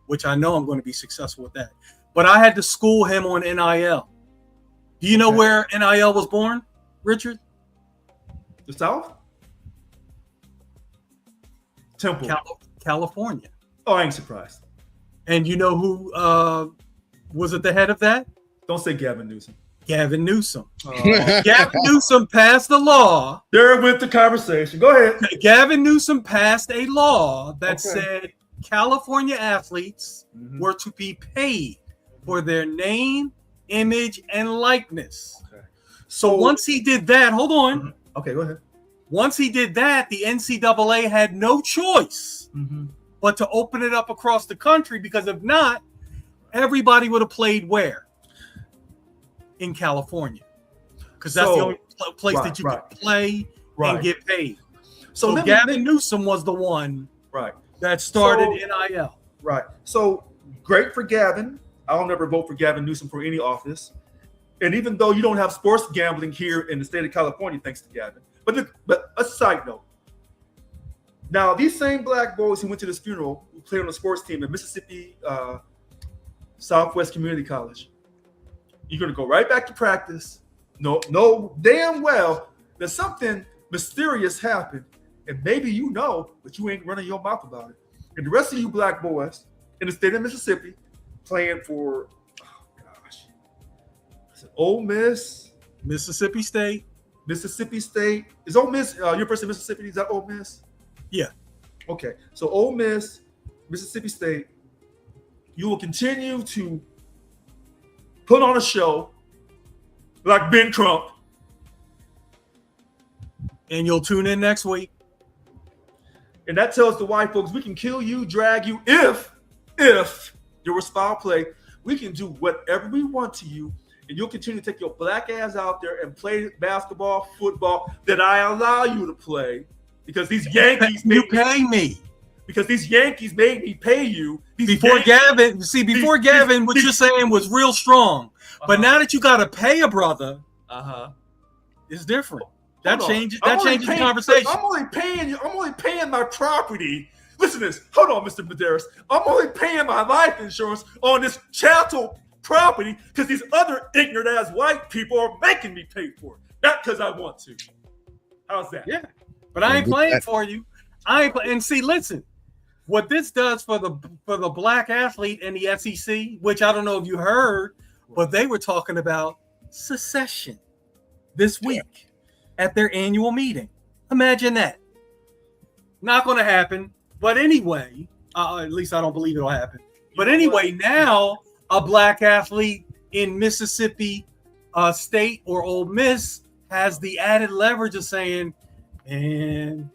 which I know I'm going to be successful with that. But I had to school him on NIL. Do you know where NIL was born, Richard? The South? Temple. California. Oh, I ain't surprised. And you know who was at the head of that? Don't say Gavin Newsom. Gavin Newsom. Gavin Newsom passed the law. There went the conversation. Go ahead. Gavin Newsom passed a law that said California athletes were to be paid for their name, image, and likeness. Okay. So once he did that, hold on. Okay, go ahead. Once he did that, the NCAA had no choice but to open it up across the country, because if not, everybody would have played where? In California, because that's the only place that you can play and get paid. So Gavin Newsom was the one that started NIL. Right. So great for Gavin. I'll never vote for Gavin Newsom for any office. And even though you don't have sports gambling here in the state of California, thanks to Gavin. But a side note. Now, these same black boys who went to this funeral, who played on the sports team at Mississippi Southwest Community College, you're going to go right back to practice. No, damn well that something mysterious happened. And maybe you know, but you ain't running your mouth about it. And the rest of you black boys in the state of Mississippi playing for, Ole Miss. Mississippi State. Is Ole Miss, University of Mississippi, is that Ole Miss? Yeah. Okay. So Ole Miss, Mississippi State, you will continue to put on a show like Ben Crump. And you'll tune in next week. And that tells the white folks, we can kill you, drag you, if there was foul play, we can do whatever we want to you, and you'll continue to take your black ass out there and play basketball, football that I allow you to play, because these Yankees Because these Yankees made me pay you. Before Gavin, what you're saying was real strong. But now that you got to pay a brother, it's different. That changes the conversation. I'm only paying my property. Listen to this. Hold on, Mr. Medeiros. I'm only paying my life insurance on this chattel property because these other ignorant ass white people are making me pay for it. Not because I want to. How's that? Yeah. But I ain't playing for you. And see, listen. what this does for the black athlete and the SEC, which I don't know if you heard, but they were talking about secession this week at their annual meeting. Imagine that. Not going to happen. But anyway, at least I don't believe it'll happen. But anyway, now a black athlete in Mississippi State or Ole Miss has the added leverage of saying, and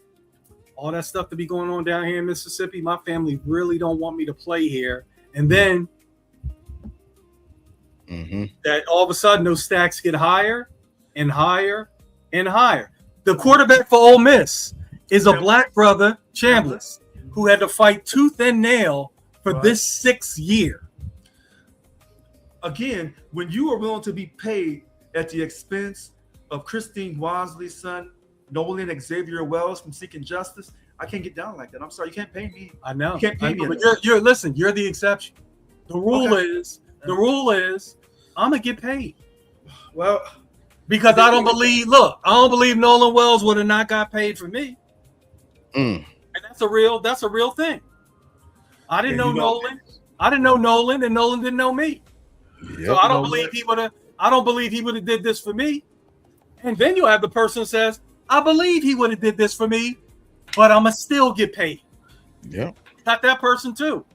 all that stuff to be going on down here in Mississippi, my family really don't want me to play here. And then that all of a sudden those stacks get higher and higher and higher. The quarterback for Ole Miss is a black brother, Chambliss, who had to fight tooth and nail for this 6th year. Again, when you are willing to be paid at the expense of Christine Wansley's son, Nolan Xavier Wells, from Seeking Justice, I can't get down like that. I'm sorry, you can't pay me. I know. You can't pay me. But you're the exception. The rule is I'm gonna get paid. Well, because I don't believe Nolan Wells would have not got paid for me. And that's a real thing. I didn't know Nolan. I didn't know Nolan, and Nolan didn't know me. Yep. So I don't believe he would have did this for me. And then you have the person who says, I believe he would have did this for me, but I'ma still get paid. Yeah. Got that person too.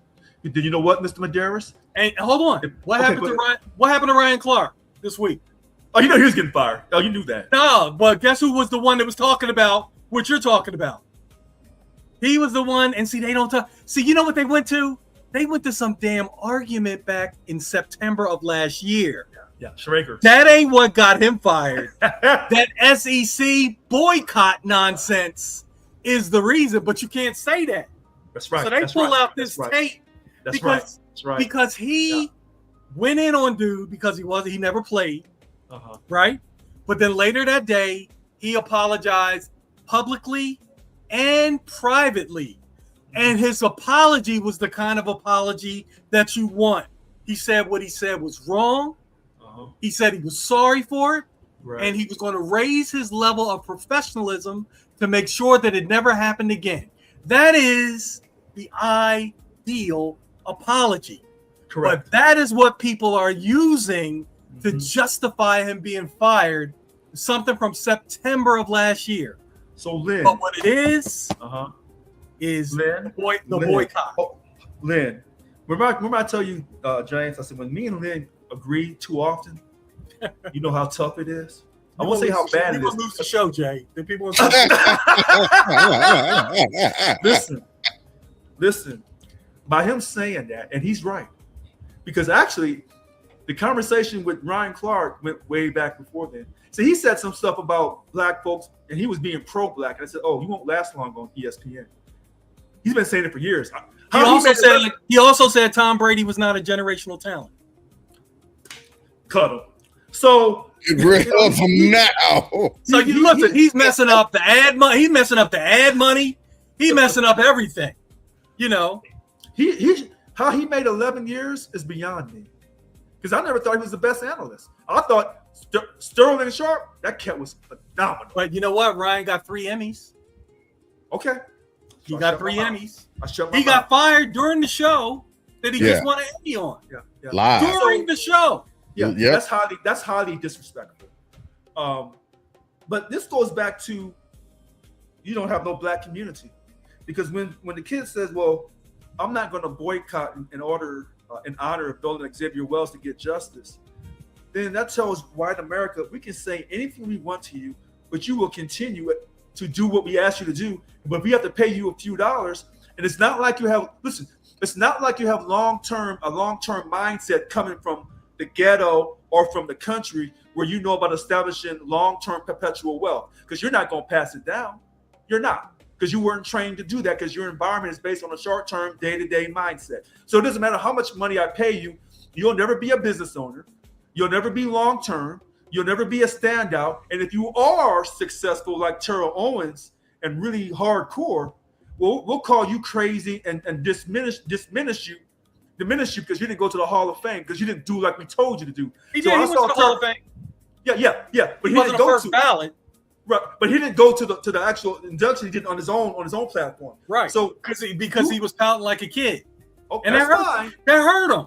Did you know what, Mr. Medeiros? And hold on. What happened to Ryan Clark this week? Oh, you know he was getting fired. Oh, you knew that. No, but guess who was the one that was talking about what you're talking about? He was the one, and see, they don't talk. See, you know what they went to? They went to some damn argument back in September of last year. Yeah, Schrager. That ain't what got him fired. That SEC boycott nonsense is the reason, but you can't say that. That's right. So they pull out this tape because he went in on dude because he never played, right? But then later that day, he apologized publicly and privately. And his apology was the kind of apology that you want. He said what he said was wrong. He said he was sorry for it. Right. And he was going to raise his level of professionalism to make sure that it never happened again. That is the ideal apology. Correct. But that is what people are using to justify him being fired. Something from September of last year. So Lynn. But what it is Lynn, the boycott. Oh, Lynn, remember I tell you, James, I said, when me and Lynn agree too often, you know how tough it is? I won't say how bad it is. People lose the show, Jay. The people Listen. By him saying that, and he's right, because actually, the conversation with Ryan Clark went way back before then. So he said some stuff about black folks, and he was being pro-black. And I said, "Oh, you won't last long on ESPN." He's been saying it for years. He also said Tom Brady was not a generational talent. Cut him. So get rid of him now. So he's messing up the ad money. He's messing up the ad money. He's messing up everything. You know, he how he made 11 years is beyond me. Because I never thought he was the best analyst. I thought Sterling Sharp, that cat was phenomenal. But you know what? Ryan got 3 Emmys. Okay. He got 3 Emmys. He got fired during the show that he just won an Emmy on. Yeah. Live. During the show. Yeah. That's highly disrespectful. But this goes back to you don't have no black community. Because when the kid says, well, I'm not going to boycott in honor of Nolan Xavier Wells to get justice, then that tells white America we can say anything we want to you, but you will continue to do what we ask you to do. But we have to pay you a few dollars, and it's not like you have a long-term mindset coming from the ghetto or from the country where you know about establishing long-term perpetual wealth, because you're not going to pass it down. You're not. Because you weren't trained to do that, because your environment is based on a short-term, day-to-day mindset. So it doesn't matter how much money I pay you, you'll never be a business owner. You'll never be long-term. You'll never be a standout. And if you are successful like Terrell Owens and really hardcore, we'll call you crazy and diminish you because you didn't go to the Hall of Fame, because you didn't do like we told you to do. He went to the Hall of Fame. Yeah. But he wasn't a first ballot. Right, but he didn't go to the actual induction. He did it on his own platform. Right. So because he was pouting like a kid. Oh, And that's fine. That hurt him.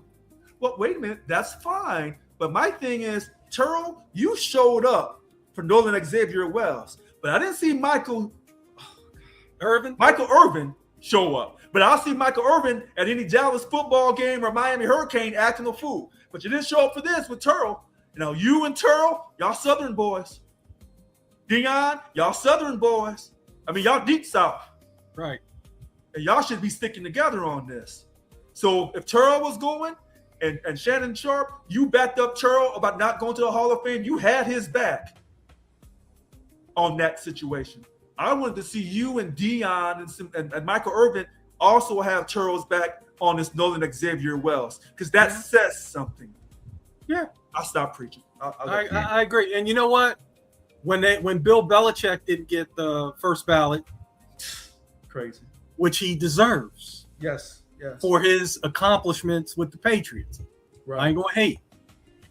Well, wait a minute. That's fine. But my thing is, Terrell, you showed up for Nolan Xavier Wells, but I didn't see Michael Irvin show up. But I'll see Michael Irvin at any Dallas football game or Miami Hurricane acting a fool. But you didn't show up for this with Terrell. You know, you and Terrell, y'all Southern boys. Dion, y'all Southern boys. I mean, y'all deep South. Right. And y'all should be sticking together on this. So if Terrell was going and Shannon Sharp, you backed up Terrell about not going to the Hall of Fame. You had his back on that situation. I wanted to see you and Dion and Michael Irvin also have Terrell's back on this Nolan Xavier Wells, because that says something. Yeah. I'll stop preaching. I agree. And you know what? When Bill Belichick didn't get the first ballot, crazy, which he deserves. Yes. For his accomplishments with the Patriots. Right. I ain't gonna hate.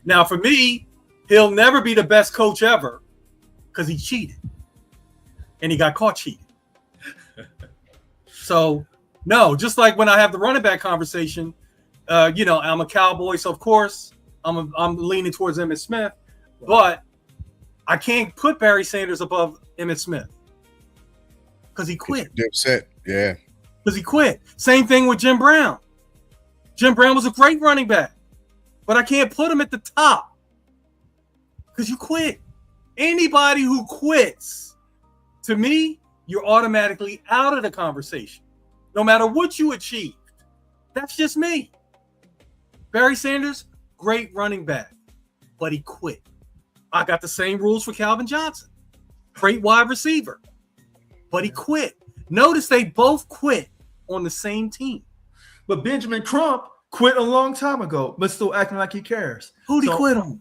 Now, for me, he'll never be the best coach ever because he cheated. And he got caught cheating. So, no, just like when I have the running back conversation, I'm a Cowboy, so of course I'm leaning towards Emmitt Smith, but I can't put Barry Sanders above Emmitt Smith because he quit. Dipset, yeah. Because he quit. Same thing with Jim Brown. Jim Brown was a great running back, but I can't put him at the top because you quit. Anybody who quits, to me, you're automatically out of the conversation, no matter what you achieved. That's just me. Barry Sanders, great running back, but he quit. I got the same rules for Calvin Johnson. Great wide receiver, but he quit. Notice they both quit on the same team. But Benjamin Crump quit a long time ago, but still acting like he cares. Who'd he quit on?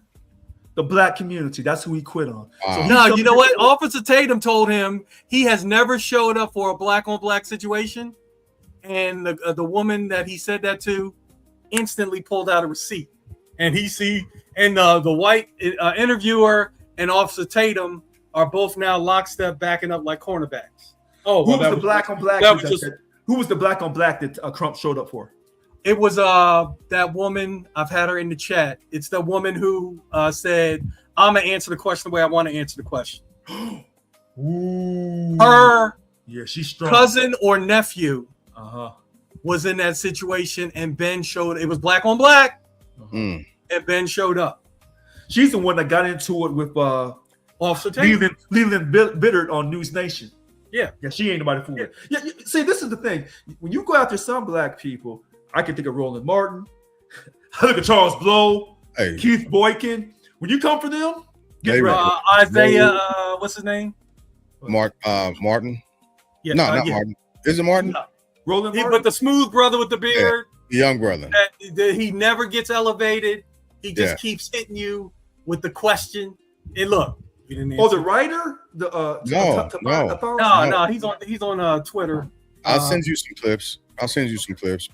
The black community. That's who he quit on. So no, you know what? Officer Tatum told him he has never showed up for a black-on-black situation, and the woman that he said that to instantly pulled out a receipt. And the white interviewer and Officer Tatum are both now lockstep backing up like cornerbacks. Oh, who was the black on black? Who was the black on black that Crump showed up for? It was that woman. I've had her in the chat. It's the woman who said, "I'm gonna answer the question the way I want to answer the question." Ooh. Her, she's strong. Cousin or nephew, was in that situation, and Ben showed. It was black on black, and Ben showed up. She's the one that got into it with Officer Tatum. Leland Bittert on News Nation. Yeah, she ain't nobody fool. Yeah, see, this is the thing. When you go after some black people, I can think of Roland Martin. I look at Charles Blow, Keith Boykin. When you come for them, get ready. Isaiah, what's his name? Martin. Yeah, not Martin. Is it Martin? No. Roland Martin. But the smooth brother with the beard, the young brother. He never gets elevated. He just keeps hitting you with the question. And look. The writer? No, he's on Twitter. I'll send you some clips.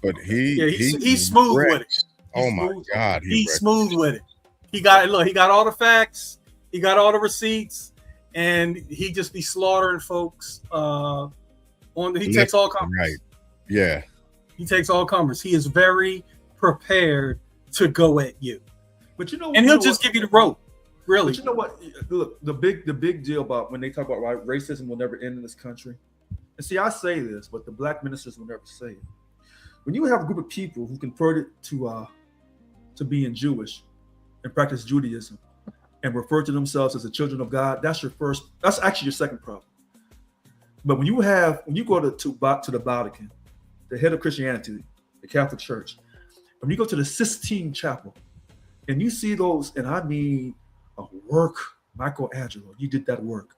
But he's smooth with it. Oh my God, he's smooth with it. He got all the facts, he got all the receipts, and he just be slaughtering folks. He takes all comers. Right. Yeah. He takes all comers. He is very prepared to go at you. But and he'll just give you the rope. Really? But you know what? Look, the big deal about when they talk about racism will never end in this country. And see, I say this, but the black ministers will never say it. When you have a group of people who converted to being Jewish and practice Judaism and refer to themselves as the children of God, that's actually your second problem. But when you go to the Vatican, the head of Christianity, the Catholic Church, when you go to the Sistine Chapel, and you see those, and I mean a work, Michelangelo, you did that work.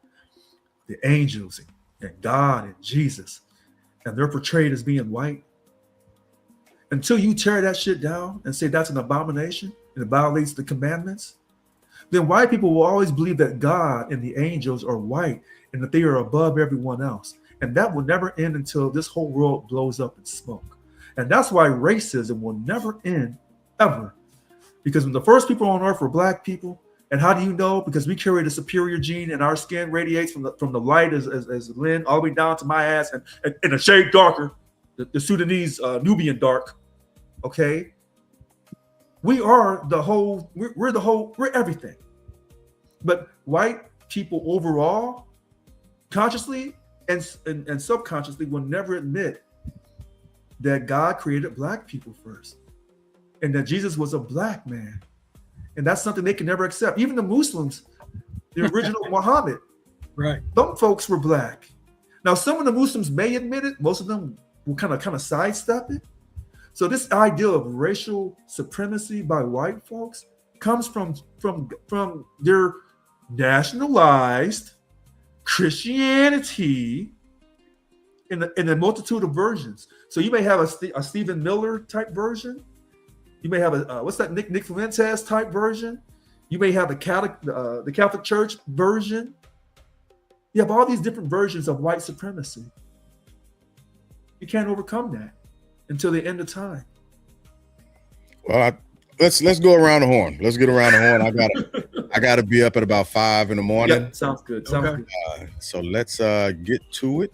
The angels and God and Jesus, and they're portrayed as being white. Until you tear that shit down and say that's an abomination and it violates the commandments, then white people will always believe that God and the angels are white and that they are above everyone else. And that will never end until this whole world blows up in smoke. And that's why racism will never end, ever. Because when the first people on earth were black people, And how do you know? Because we carry the superior gene, and our skin radiates from the light as Lynn all the way down to my ass, and a shade darker, the Sudanese Nubian dark. Okay, we are the whole. We're the whole. We're everything. But white people overall, consciously and subconsciously, will never admit that God created black people first, and that Jesus was a black man. And that's something they can never accept. Even the Muslims, the original Muhammad, Right. some folks were black. Now, some of the Muslims may admit it. Most of them will kind of sidestep it. So this idea of racial supremacy by white folks comes from their nationalized Christianity in a multitude of versions. So you may have a Stephen Miller type version. You may have a what's that Nick Fuentes type version. You may have the Catholic Church version. You have all these different versions of white supremacy. You can't overcome that until the end of time. Well, let's go around the horn. Let's get around the horn. I gotta be up at about 5 in the morning. Yeah, sounds good. Sounds good. So let's get to it.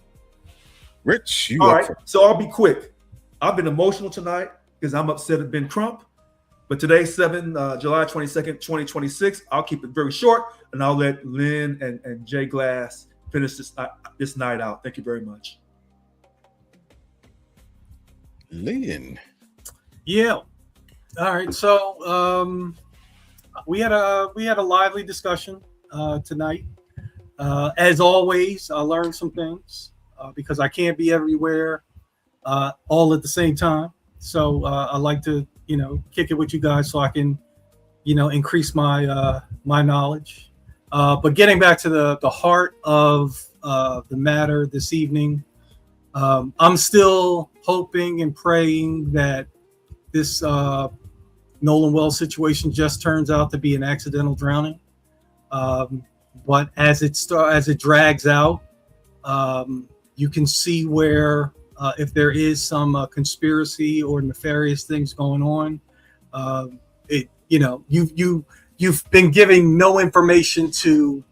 Rich, you all up right? first. So I'll be quick. I've been emotional tonight because I'm upset at Ben Crump. But today's July 22nd, 2026. I'll keep it very short, and I'll let Lynn and Jay Glass finish this night out. Thank you very much. Lynn. Yeah. All right. So we had a lively discussion tonight. As always, I learned some things because I can't be everywhere all at the same time. So I like to, kick it with you guys so I can, increase my my knowledge. But getting back to the heart of the matter this evening, I'm still hoping and praying that this Nolan Wells situation just turns out to be an accidental drowning. But as it drags out, you can see where if there is some conspiracy or nefarious things going on, you've been giving no information to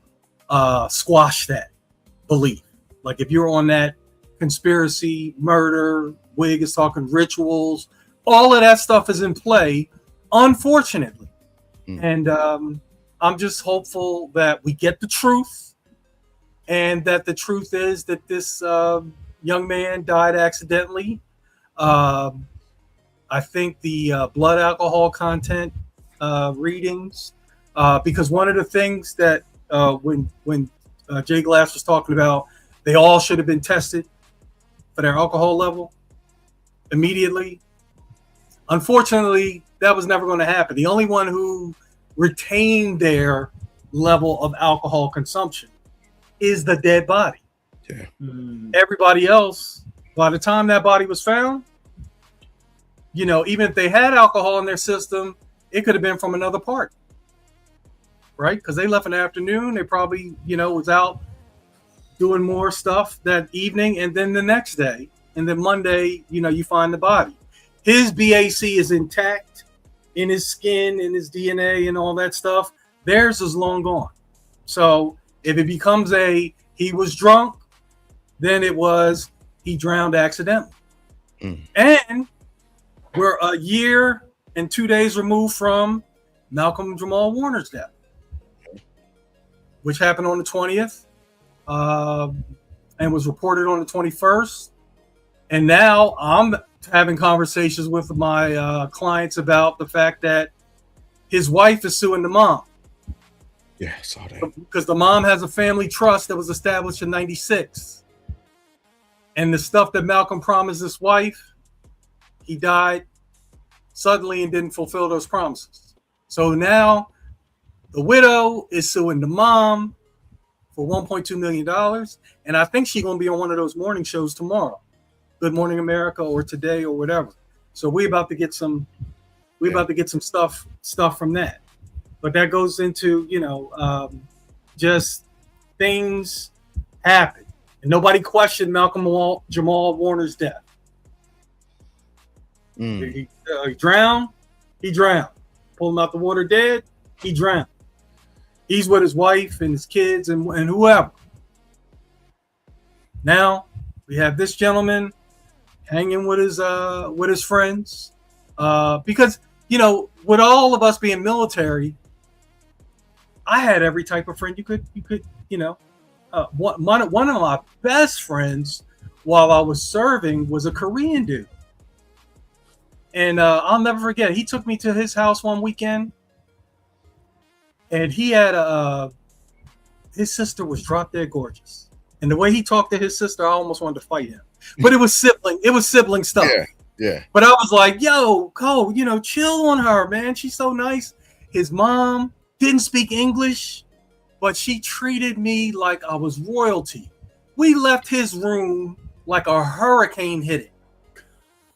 squash that belief. Like if you're on that conspiracy, murder, Wig is talking rituals, all of that stuff is in play, unfortunately. And I'm just hopeful that we get the truth, and that the truth is that this young man died accidentally. I think the blood alcohol content readings, because one of the things that when Jay Glass was talking about, they all should have been tested for their alcohol level immediately. Unfortunately, that was never going to happen. The only one who retained their level of alcohol consumption is the dead body. Yeah. Everybody else, by the time that body was found, even if they had alcohol in their system, it could have been from another part, right? Because they left in the afternoon. They probably, was out doing more stuff that evening, and then the next day, and then Monday, you find the body. His BAC is intact in his skin, in his DNA, and all that stuff. Theirs is long gone. So if it becomes he was drunk, then it was he drowned accidentally. And we're a year and 2 days removed from Malcolm Jamal Warner's death, which happened on the 20th and was reported on the 21st. And now I'm having conversations with my clients about the fact that his wife is suing the mom. Yeah, I saw that. Because the mom has a family trust that was established in 96. And the stuff that Malcolm promised his wife, he died suddenly and didn't fulfill those promises. So now the widow is suing the mom for $1.2 million. And I think she's going to be on one of those morning shows tomorrow. Good Morning America or Today or whatever. So we're about to get some stuff from that. But that goes into, just things happen. And nobody questioned Malcolm Jamal Warner's death. He drowned. Pull him out the water dead. He drowned. He's with his wife and his kids and whoever. Now we have this gentleman hanging with his friends, because with all of us being military, I had every type of friend you could one of my best friends while I was serving was a Korean dude, and I'll never forget. He took me to his house one weekend, and he had his sister was drop dead gorgeous, and the way he talked to his sister, I almost wanted to fight him. But it was sibling stuff. Yeah. But I was like, yo, Cole, chill on her, man. She's so nice. His mom didn't speak English, but she treated me like I was royalty. We left his room like a hurricane hit it.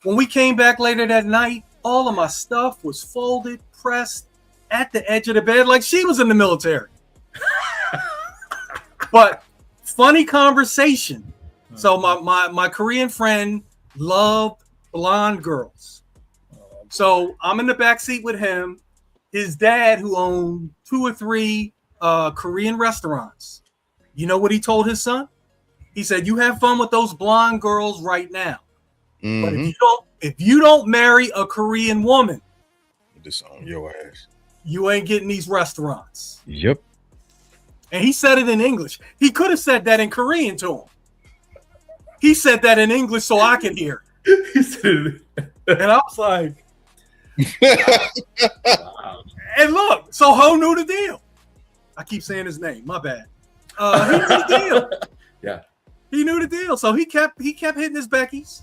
When we came back later that night, all of my stuff was folded, pressed at the edge of the bed like she was in the military. But funny conversation. So my Korean friend loved blonde girls. So I'm in the back seat with him. His dad, who owned 2 or 3 Korean restaurants. You know what he told his son? He said, "You have fun with those blonde girls right now. Mm-hmm. But if you don't marry a Korean woman, this on your ass. You ain't getting these restaurants." Yep. And he said it in English. He could have said that in Korean to him. He said that in English so I could hear it. He said it. And I was like, and look, so Ho knew the deal. I keep saying his name. My bad. He knew the deal. Yeah. He knew the deal. So he kept hitting his Beckies.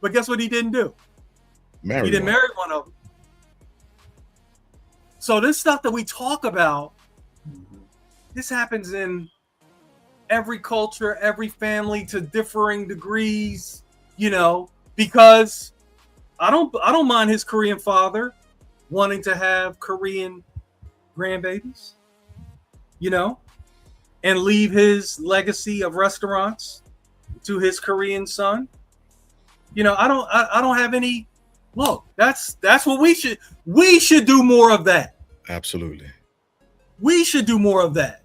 But guess what he didn't do? He didn't marry one of them. So this stuff that we talk about, this happens in every culture, every family to differing degrees, because I don't mind his Korean father wanting to have Korean grandbabies, and leave his legacy of restaurants to his Korean son. I don't have any. Look, that's what we should do more of that. Absolutely. We should do more of that.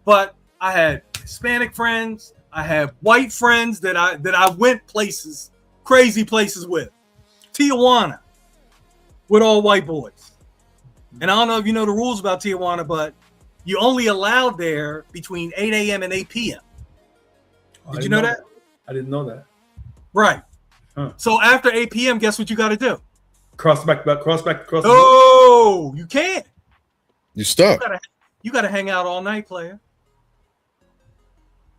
But I had Hispanic friends, I have white friends that I went places, crazy places with. Tijuana with all white boys. And I don't know if you know the rules about Tijuana, but you only allowed there between 8 a.m. and 8 p.m. Did you know that? I didn't know that. Right. Huh. So after 8 p.m., guess what you got to do? Cross back. Oh, you can't. You stuck. You got to hang out all night, player.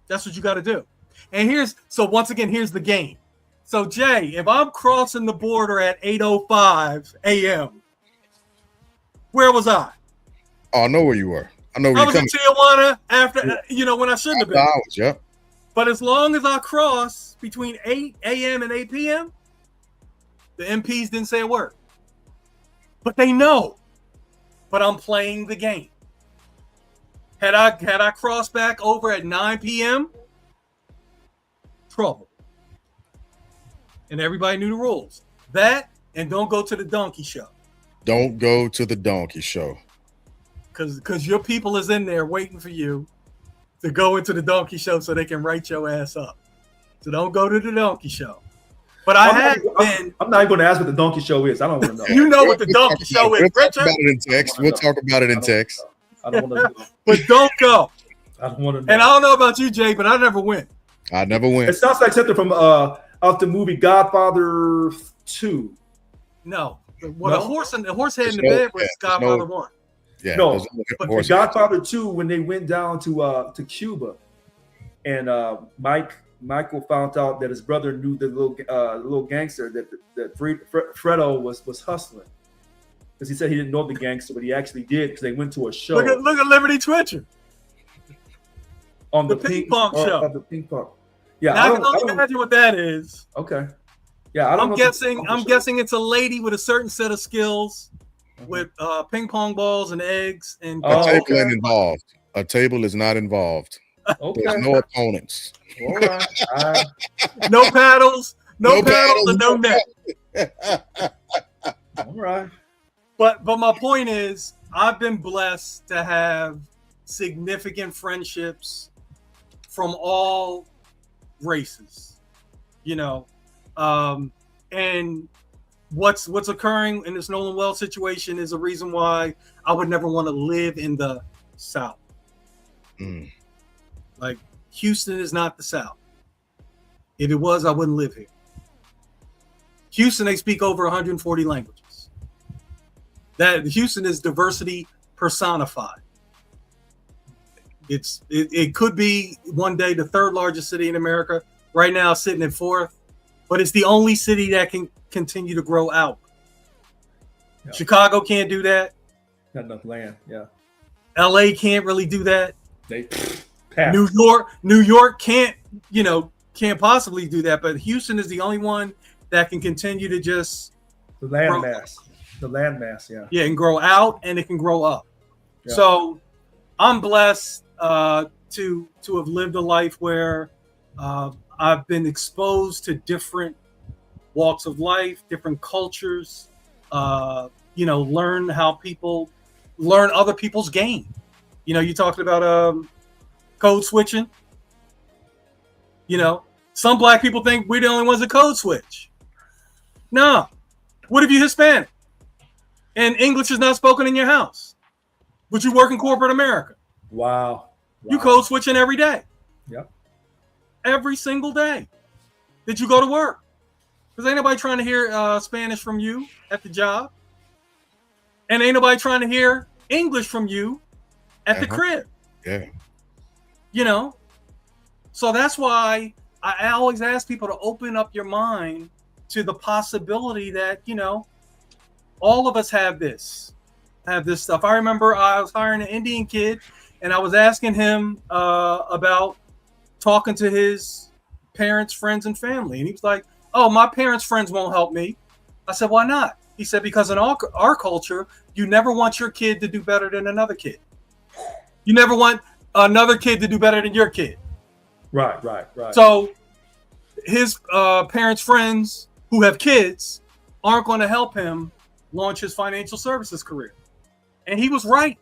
That's what you got to do. And once again, here's the game. So Jay, if I'm crossing the border at 8:05 a.m., where was I? Oh, I know where you were. I know where I was in Tijuana after, when I shouldn't have been. Hours, yep. But as long as I cross between 8 a.m. and 8 p.m., the MPs didn't say a word. But they know. But I'm playing the game. Had I crossed back over at 9 p.m., trouble. And everybody knew the rules. That and don't go to the donkey show. Don't go to the donkey show. Because your people is in there waiting for you to go into the donkey show so they can write your ass up. So don't go to the donkey show. But I'm not even going to ask what the donkey show is. I don't want to know. You know what the donkey show is, Richard? We'll talk about it in text. I don't want to know. But don't go. I don't want to know. And I don't know about you, Jay, but I never went. I never went. It sounds like something from of the movie Godfather 2. No. What, a horse head in the bed was Godfather 1. Yeah, no, but the Godfather 2, when they went down to Cuba, and Michael found out that his brother knew the little gangster that Fredo was hustling, because he said he didn't know the gangster, but he actually did because they went to a show. Look at Liberty Twitcher on the ping pong show. The ping pong. Yeah, now I can only imagine what that is. Okay. Yeah, I'm guessing it's a lady with a certain set of skills. With ping pong balls and eggs and a table ain't involved. A table is not involved. Okay. There's no opponents. All right. No paddles, no paddles, and no net. All right. But my point is, I've been blessed to have significant friendships from all races, you know, and what's occurring in this Nolan Wells situation is a reason why I would never want to live in the South. Like, Houston is not the South. If it was, I wouldn't live here. Houston, they speak over 140 languages. That Houston is diversity personified. It could be one day the third largest city in America. Right now, sitting at fourth, but it's the only city that can continue to grow out. Yeah. Chicago can't do that. Not enough land. Yeah. LA can't really do that. They New York can't possibly do that. But Houston is the only one that can continue to just the landmass. Yeah. Yeah, and grow out, and it can grow up. Yeah. So I'm blessed to have lived a life where I've been exposed to different walks of life, different cultures. Learn other people's game. You talked about code switching. Some black people think we're the only ones that code switch. No. What if you're Hispanic and English is not spoken in your house, but you work in corporate America? Wow. You code switching every day. Yep. Every single day that you go to work. Because ain't nobody trying to hear Spanish from you at the job. And ain't nobody trying to hear English from you at the crib. Yeah. So that's why I always ask people to open up your mind to the possibility that, all of us have this stuff. I remember I was hiring an Indian kid and I was asking him about talking to his parents, friends, and family. And he was like, oh, my parents' friends won't help me. I said, why not? He said, because in our culture, you never want your kid to do better than another kid. You never want another kid to do better than your kid. Right. So his parents' friends who have kids aren't going to help him launch his financial services career. And he was right.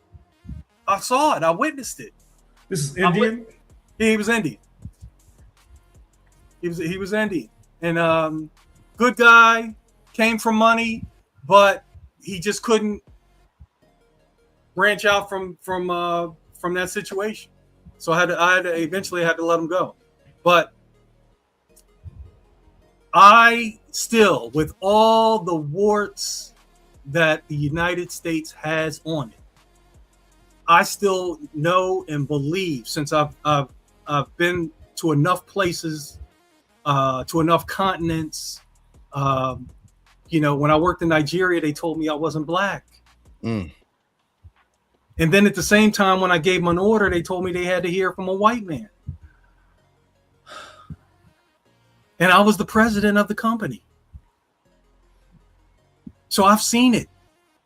I saw it. I witnessed it. This is Indian? He was Indian. He was Indian. And good guy, came from money, but he just couldn't branch out from that situation. So I had to eventually let him go. But I still, with all the warts that the United States has on it, I still know and believe, since I've been to enough places, to enough continents. When I worked in Nigeria, they told me I wasn't black. And then at the same time, when I gave them an order, they told me they had to hear from a white man. And I was the president of the company. So I've seen it.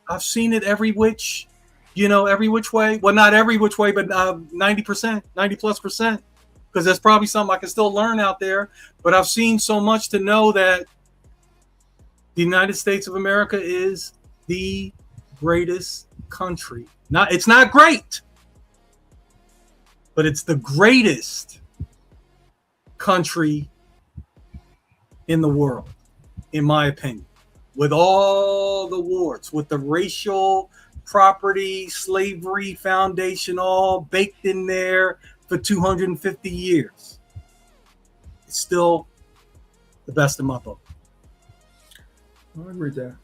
I've seen it every which way. Well, not every which way, but 90%, 90+%. Because there's probably something I can still learn out there. But I've seen so much to know that the United States of America is the greatest country. It's not great, but it's the greatest country in the world, in my opinion. With all the warts, with the racial property, slavery foundation all baked in there for 250 years. It's still the best in my book. I agree with that.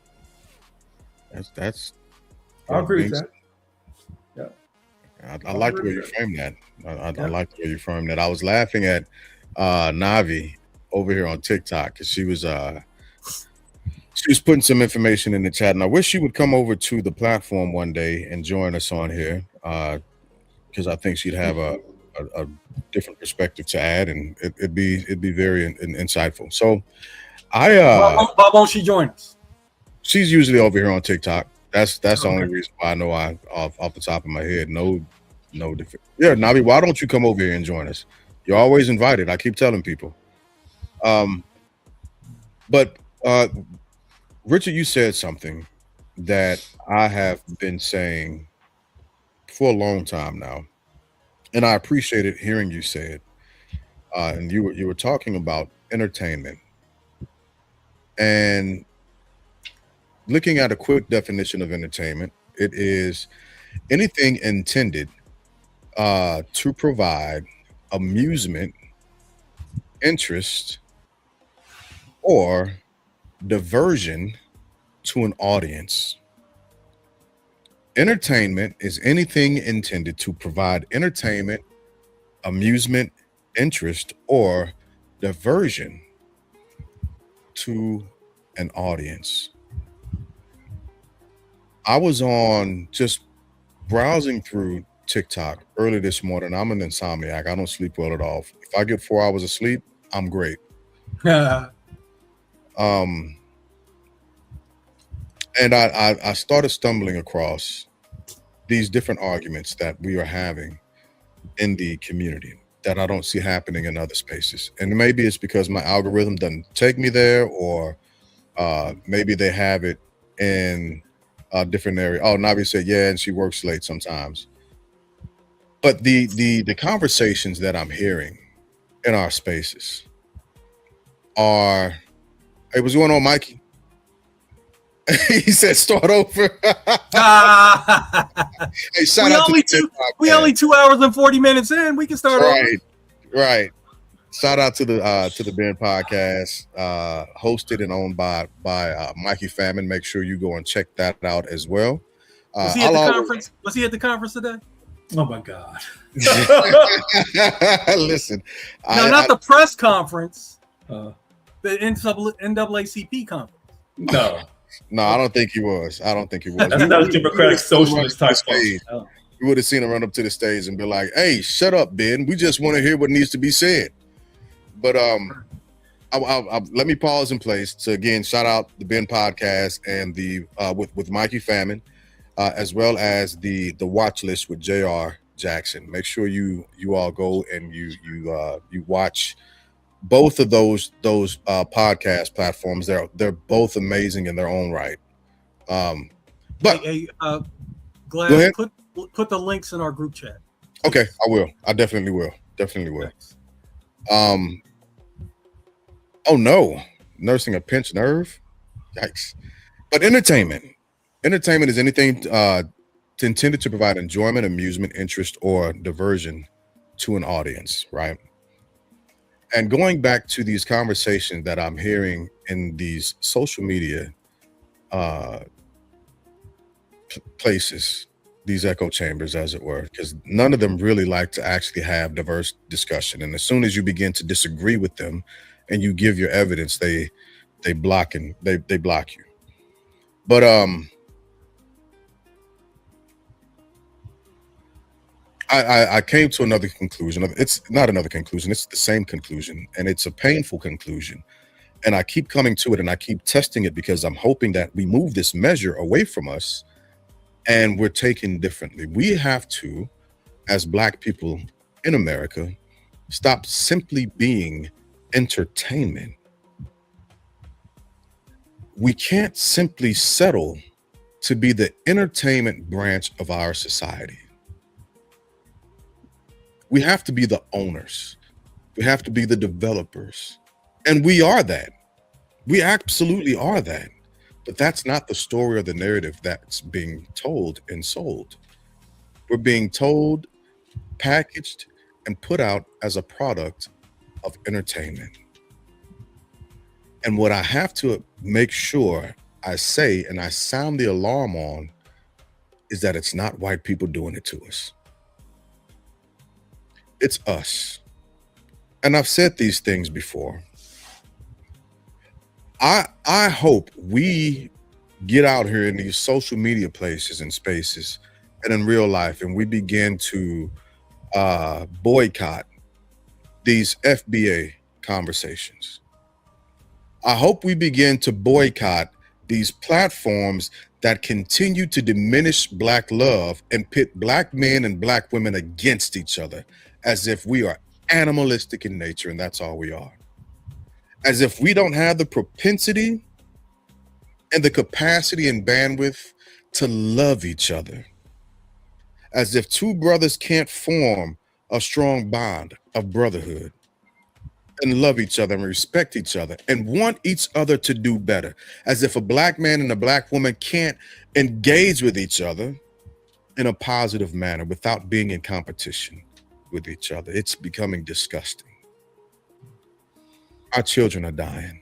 I agree with that. Yeah. I like the way you frame that. I like the way you frame that. I was laughing at Navi over here on TikTok because she was putting some information in the chat, and I wish she would come over to the platform one day and join us on here because I think she'd have a different perspective to add, and it'd be very insightful. So why won't she join us? She's usually over here on TikTok. That's the only reason why I know off the top of my head. No different. Yeah, Navi, why don't you come over here and join us? You're always invited. I keep telling people. But Richard, you said something that I have been saying for a long time now, And I appreciated hearing you say it. And you were talking about entertainment and looking at a quick definition of entertainment. It is anything intended to provide amusement, interest, or diversion to an audience. Entertainment is anything intended to provide entertainment, amusement, interest, or diversion to an audience. I was on just browsing through TikTok early this morning. I'm an insomniac. I don't sleep well at all. If I get 4 hours of sleep, I'm great. Um, and I started stumbling across these different arguments that we are having in the community that I don't see happening in other spaces. And maybe it's because my algorithm doesn't take me there, or maybe they have it in a different area. Oh, Navi said, yeah, and she works late sometimes. But the conversations that I'm hearing in our spaces are, hey, what's going on, Mikey? He said start over. Hey, shout we out only to we only 2 hours and 40 minutes in. We can start right, over. right. Shout out to the Ben podcast, hosted and owned by Mikey Famine. Make sure you go and check that out as well. Was he at the conference? Was he at the conference today? Oh my God! Listen, no, not the press conference. The NAACP conference. No, I don't think he was. I don't think he was. That's not a Democratic socialist type stage. We would have seen him run up to the stage and be like, "Hey, shut up, Ben. We just want to hear what needs to be said." But let me pause in place to again shout out the Ben podcast and the with Mikey Famine, as well as the watch list with J.R. Jackson. Make sure you all go and you watch both of those podcast platforms. They're both amazing in their own right. But Glad put the links in our group chat. Okay, I will. I definitely will. Thanks. Oh no, nursing a pinched nerve. Yikes. But entertainment is anything intended to provide enjoyment, amusement, interest, or diversion to an audience, right? And going back to these conversations that I'm hearing in these social media places, these echo chambers, as it were, because none of them really like to actually have diverse discussion. And as soon as you begin to disagree with them and you give your evidence, they block you. But I came to another conclusion. It's not another conclusion. It's the same conclusion, and it's a painful conclusion. And I keep coming to it, and I keep testing it because I'm hoping that we move this measure away from us, and we're taken differently. We have to, as Black people in America, stop simply being entertainment. We can't simply settle to be the entertainment branch of our society. We have to be the owners. We have to be the developers. And we are that. We absolutely are that. But that's not the story or the narrative that's being told and sold. We're being told, packaged, and put out as a product of entertainment. And what I have to make sure I say and I sound the alarm on is that it's not white people doing it to us. It's us. And I've said these things before. I hope we get out here in these social media places and spaces and in real life, and we begin to boycott these FBA conversations. I hope we begin to boycott these platforms that continue to diminish Black love and pit Black men and Black women against each other as if we are animalistic in nature and that's all we are. As if we don't have the propensity and the capacity and bandwidth to love each other. As if two brothers can't form a strong bond of brotherhood and love each other and respect each other and want each other to do better. As if a black man and a black woman can't engage with each other in a positive manner without being in competition with each other. It's becoming disgusting. Our children are dying.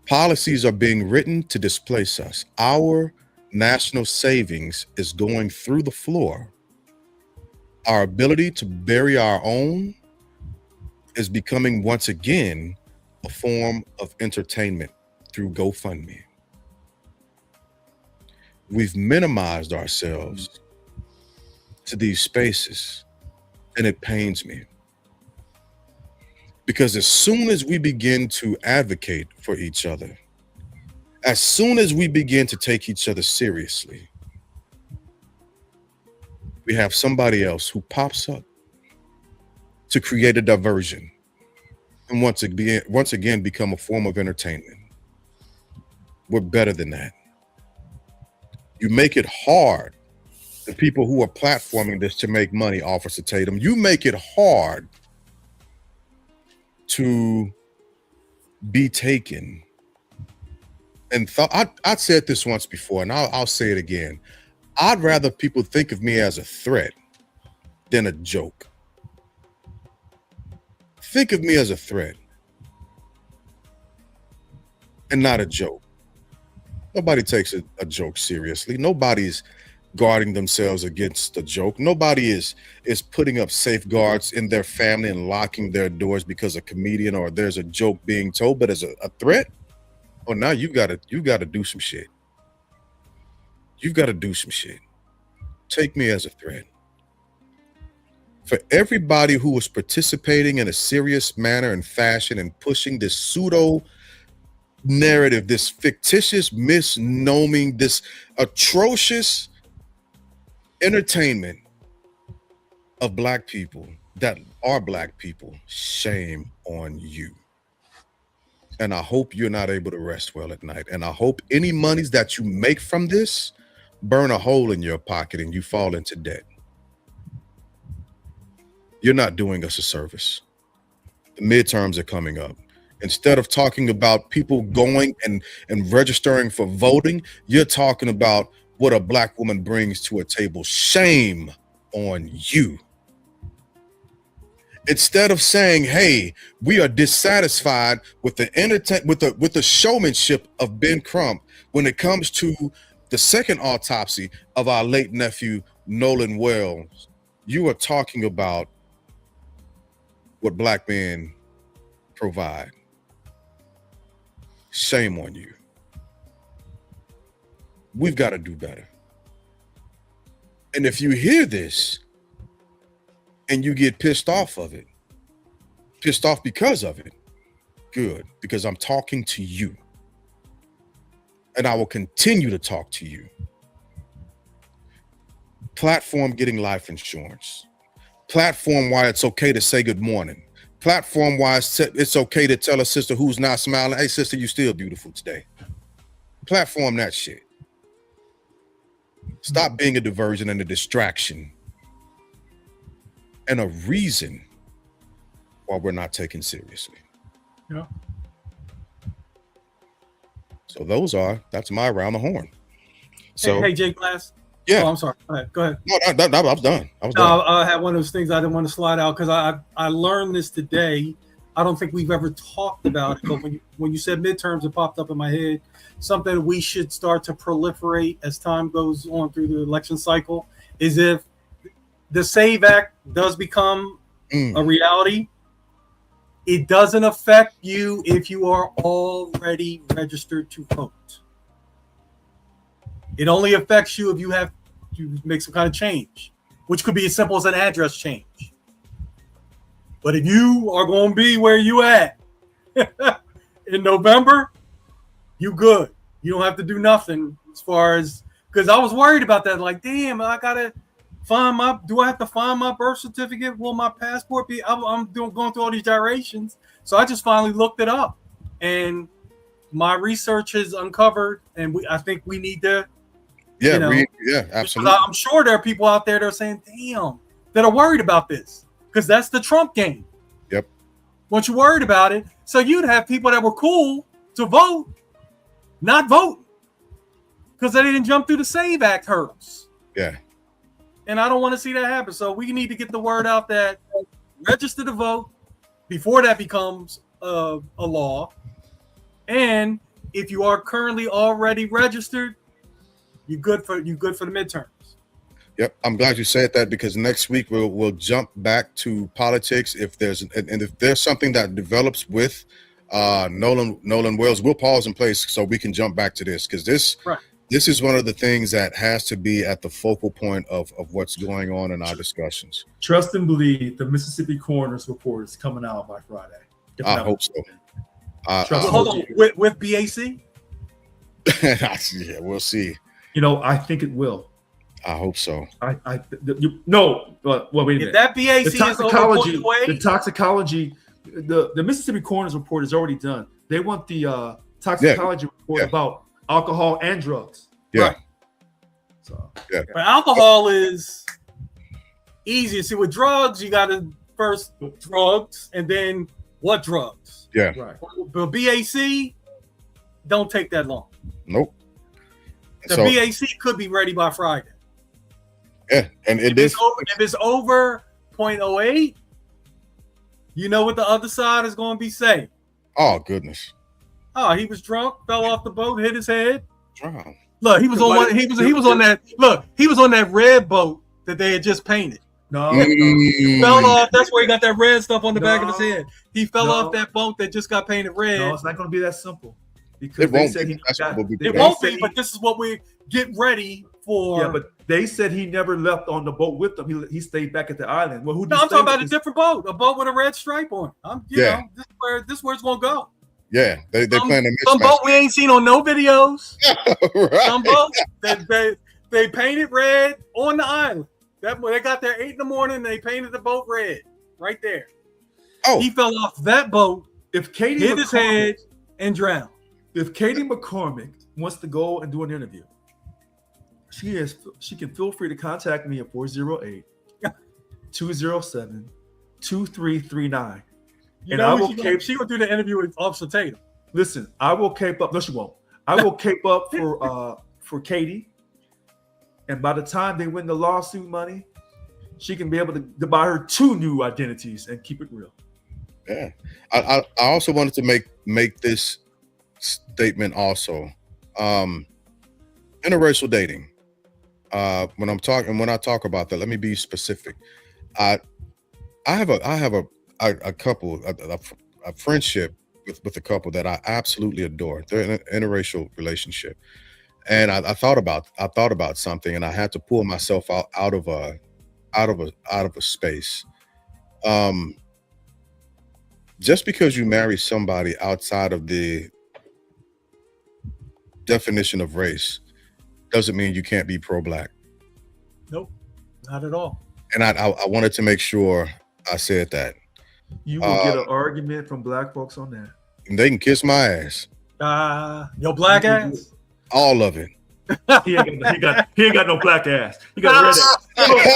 Policies are being written to displace us. Our national savings is going through the floor. Our ability to bury our own is becoming once again a form of entertainment through GoFundMe. We've minimized ourselves to these spaces, and it pains me. Because as soon as we begin to advocate for each other, as soon as we begin to take each other seriously, we have somebody else who pops up to create a diversion and once again become a form of entertainment. We're better than that. You make it hard, the people who are platforming this to make money, Officer Tatum. You make it hard to be taken. And I said this once before, and I'll say it again. I'd rather people think of me as a threat than a joke. Think of me as a threat and not a joke. Nobody takes a joke seriously. Nobody's guarding themselves against a joke. Nobody is putting up safeguards in their family and locking their doors because a comedian or there's a joke being told. But as a threat, oh, now you gotta do some shit. You've got to do some shit. Take me as a threat. For everybody who was participating in a serious manner and fashion and pushing this pseudo narrative, this fictitious misnoming, this atrocious entertainment of black people that are black people, shame on you. And I hope you're not able to rest well at night. And I hope any monies that you make from this burn a hole in your pocket and you fall into debt. You're not doing us a service. The midterms are coming up. Instead of talking about people going and registering for voting, you're talking about what a black woman brings to a table. Shame on you. Instead of saying, hey, we are dissatisfied with the showmanship of Ben Crump when it comes to the second autopsy of our late nephew, Nolan Wells, you are talking about what black men provide. Shame on you. We've got to do better. And if you hear this and you get pissed off because of it, good, because I'm talking to you. And I will continue to talk to you. Platform getting life insurance. Platform why it's okay to say good morning. Platform why it's okay to tell a sister who's not smiling, hey sister, you still beautiful today. Platform that shit. Stop being a diversion and a distraction and a reason why we're not taken seriously. Yeah. So that's my around the horn. So hey Jay Glass. Yeah. Oh, I'm sorry. Go ahead. No, I was done. I had one of those things I didn't want to slide out because I learned this today. I don't think we've ever talked about it, but when you said midterms, it popped up in my head. Something that we should start to proliferate as time goes on through the election cycle is if the SAVE Act does become a reality, it doesn't affect you if you are already registered to vote. It only affects you if you make some kind of change, which could be as simple as an address change. But if you are going to be where you at in November, you good. You don't have to do nothing as far as, because I was worried about that. Like, damn, I got to do I have to find my birth certificate? Will my passport be, I'm going through all these gyrations. So I just finally looked it up and my research has uncovered, and I think we need to, absolutely. I'm sure there are people out there that are saying, damn, that are worried about this, because that's the Trump game. Yep. Once you're worried about it, so you'd have people that were cool to vote, not vote, because they didn't jump through the SAVE Act hurdles. Yeah. And I don't want to see that happen. So we need to get the word out that register to vote before that becomes a law. And if you are currently already registered, you're good for the midterms. Yep, I'm glad you said that, because next week we'll jump back to politics. If there's something that develops with Nolan Wells, we'll pause and place so we can jump back to this, because this is one of the things that has to be at the focal point of what's going on in our discussions. Trust and believe the Mississippi coroner's report is coming out by Friday. I hope so. Hold on, with BAC? Yeah, we'll see. I think it will. I hope so. Wait a minute. If that BAC is the toxicology, the Mississippi coroner's report is already done. They want the toxicology report about alcohol and drugs. Yeah. Right. So, But alcohol is easy. See, with drugs, you got to first drugs and then what drugs. Yeah. Right. But BAC, don't take that long. Nope. The BAC could be ready by Friday. Yeah, and if it's over 0.08, you know what the other side is going to be saying. Oh goodness. Oh, he was drunk, fell off the boat, hit his head. Drowned. Look, he was on one. He was on that. Look, he was on that red boat that they had just painted. No, he fell off. That's where he got that red stuff on the back of his head. He fell off that boat that just got painted red. No, it's not going to be that simple. Because it won't be. But this is what we get ready for. Yeah, but they said he never left on the boat with them. He stayed back at the island. Well, I'm talking about a different boat, a boat with a red stripe on it. This is where it's going to go. Yeah, they plan to some boat we ain't seen on no videos. Right. Some boats they painted red on the island. They got there 8 a.m. and they painted the boat red right there. Oh, he fell off that boat. If Katie hit his head and drowned. If Katie McCormick wants to go and do an interview, she can feel free to contact me at 408-207-2339. And I will she will do the interview with Officer Tatum. Listen, I will cape up. No, she won't. I will cape up for Katie. And by the time they win the lawsuit money, she can be able to buy her 2 new identities and keep it real. Yeah. I also wanted to make this statement also. Interracial dating. When I talk about that, let me be specific. I have a couple, a friendship with a couple that I absolutely adore. They're in an interracial relationship, and I thought about something, and I had to pull myself out of a space. Just because you marry somebody outside of the definition of race doesn't mean you can't be pro-Black. Nope, not at all. And I wanted to make sure I said that. You will get an argument from Black folks on that. And they can kiss my ass. Your black ass? All of it. He ain't got no black ass. He got red ass.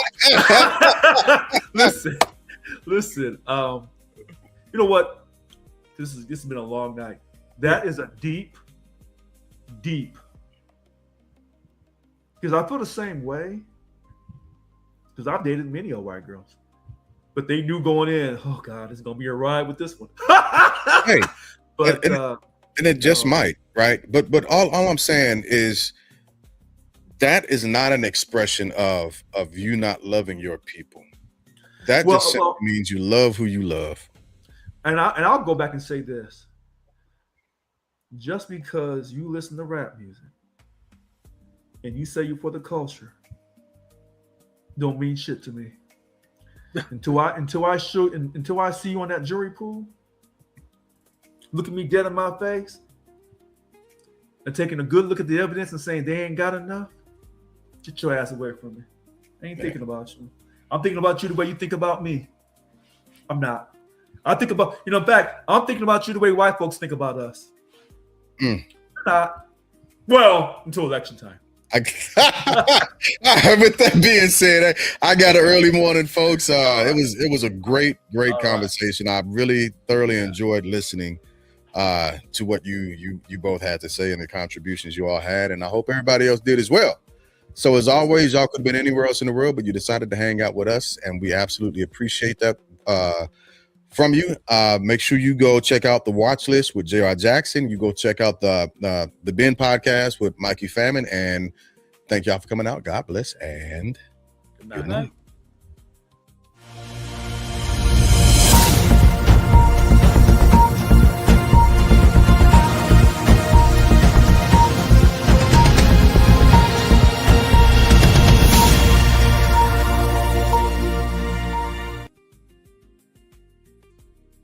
Listen. You know what? This has been a long night. That is a deep. Because I feel the same way. Because I've dated many old white girls. But they knew going in, oh God, it's gonna be a ride with this one. Hey, but and it just might, right? But all I'm saying is that is not an expression of you not loving your people. That just simply means you love who you love. And I'll go back and say this. Just because you listen to rap music and you say you're for the culture, don't mean shit to me. Until I see you on that jury pool, looking me dead in my face, and taking a good look at the evidence and saying they ain't got enough, get your ass away from me. I ain't thinking about you. I'm thinking about you the way you think about me. I'm not. I think about, in fact, I'm thinking about you the way white folks think about us. Not. Well, until election time. With that being said, I got an early morning, folks. It was a great conversation. I really thoroughly enjoyed listening to what you both had to say and the contributions you all had, and I hope everybody else did as well. So as always, y'all could have been anywhere else in the world, but you decided to hang out with us, and we absolutely appreciate that from you. Make sure you go check out the watch list with J.R. Jackson. You go check out the Ben podcast with Mikey Famine, and thank y'all for coming out. God bless and Good night. good night.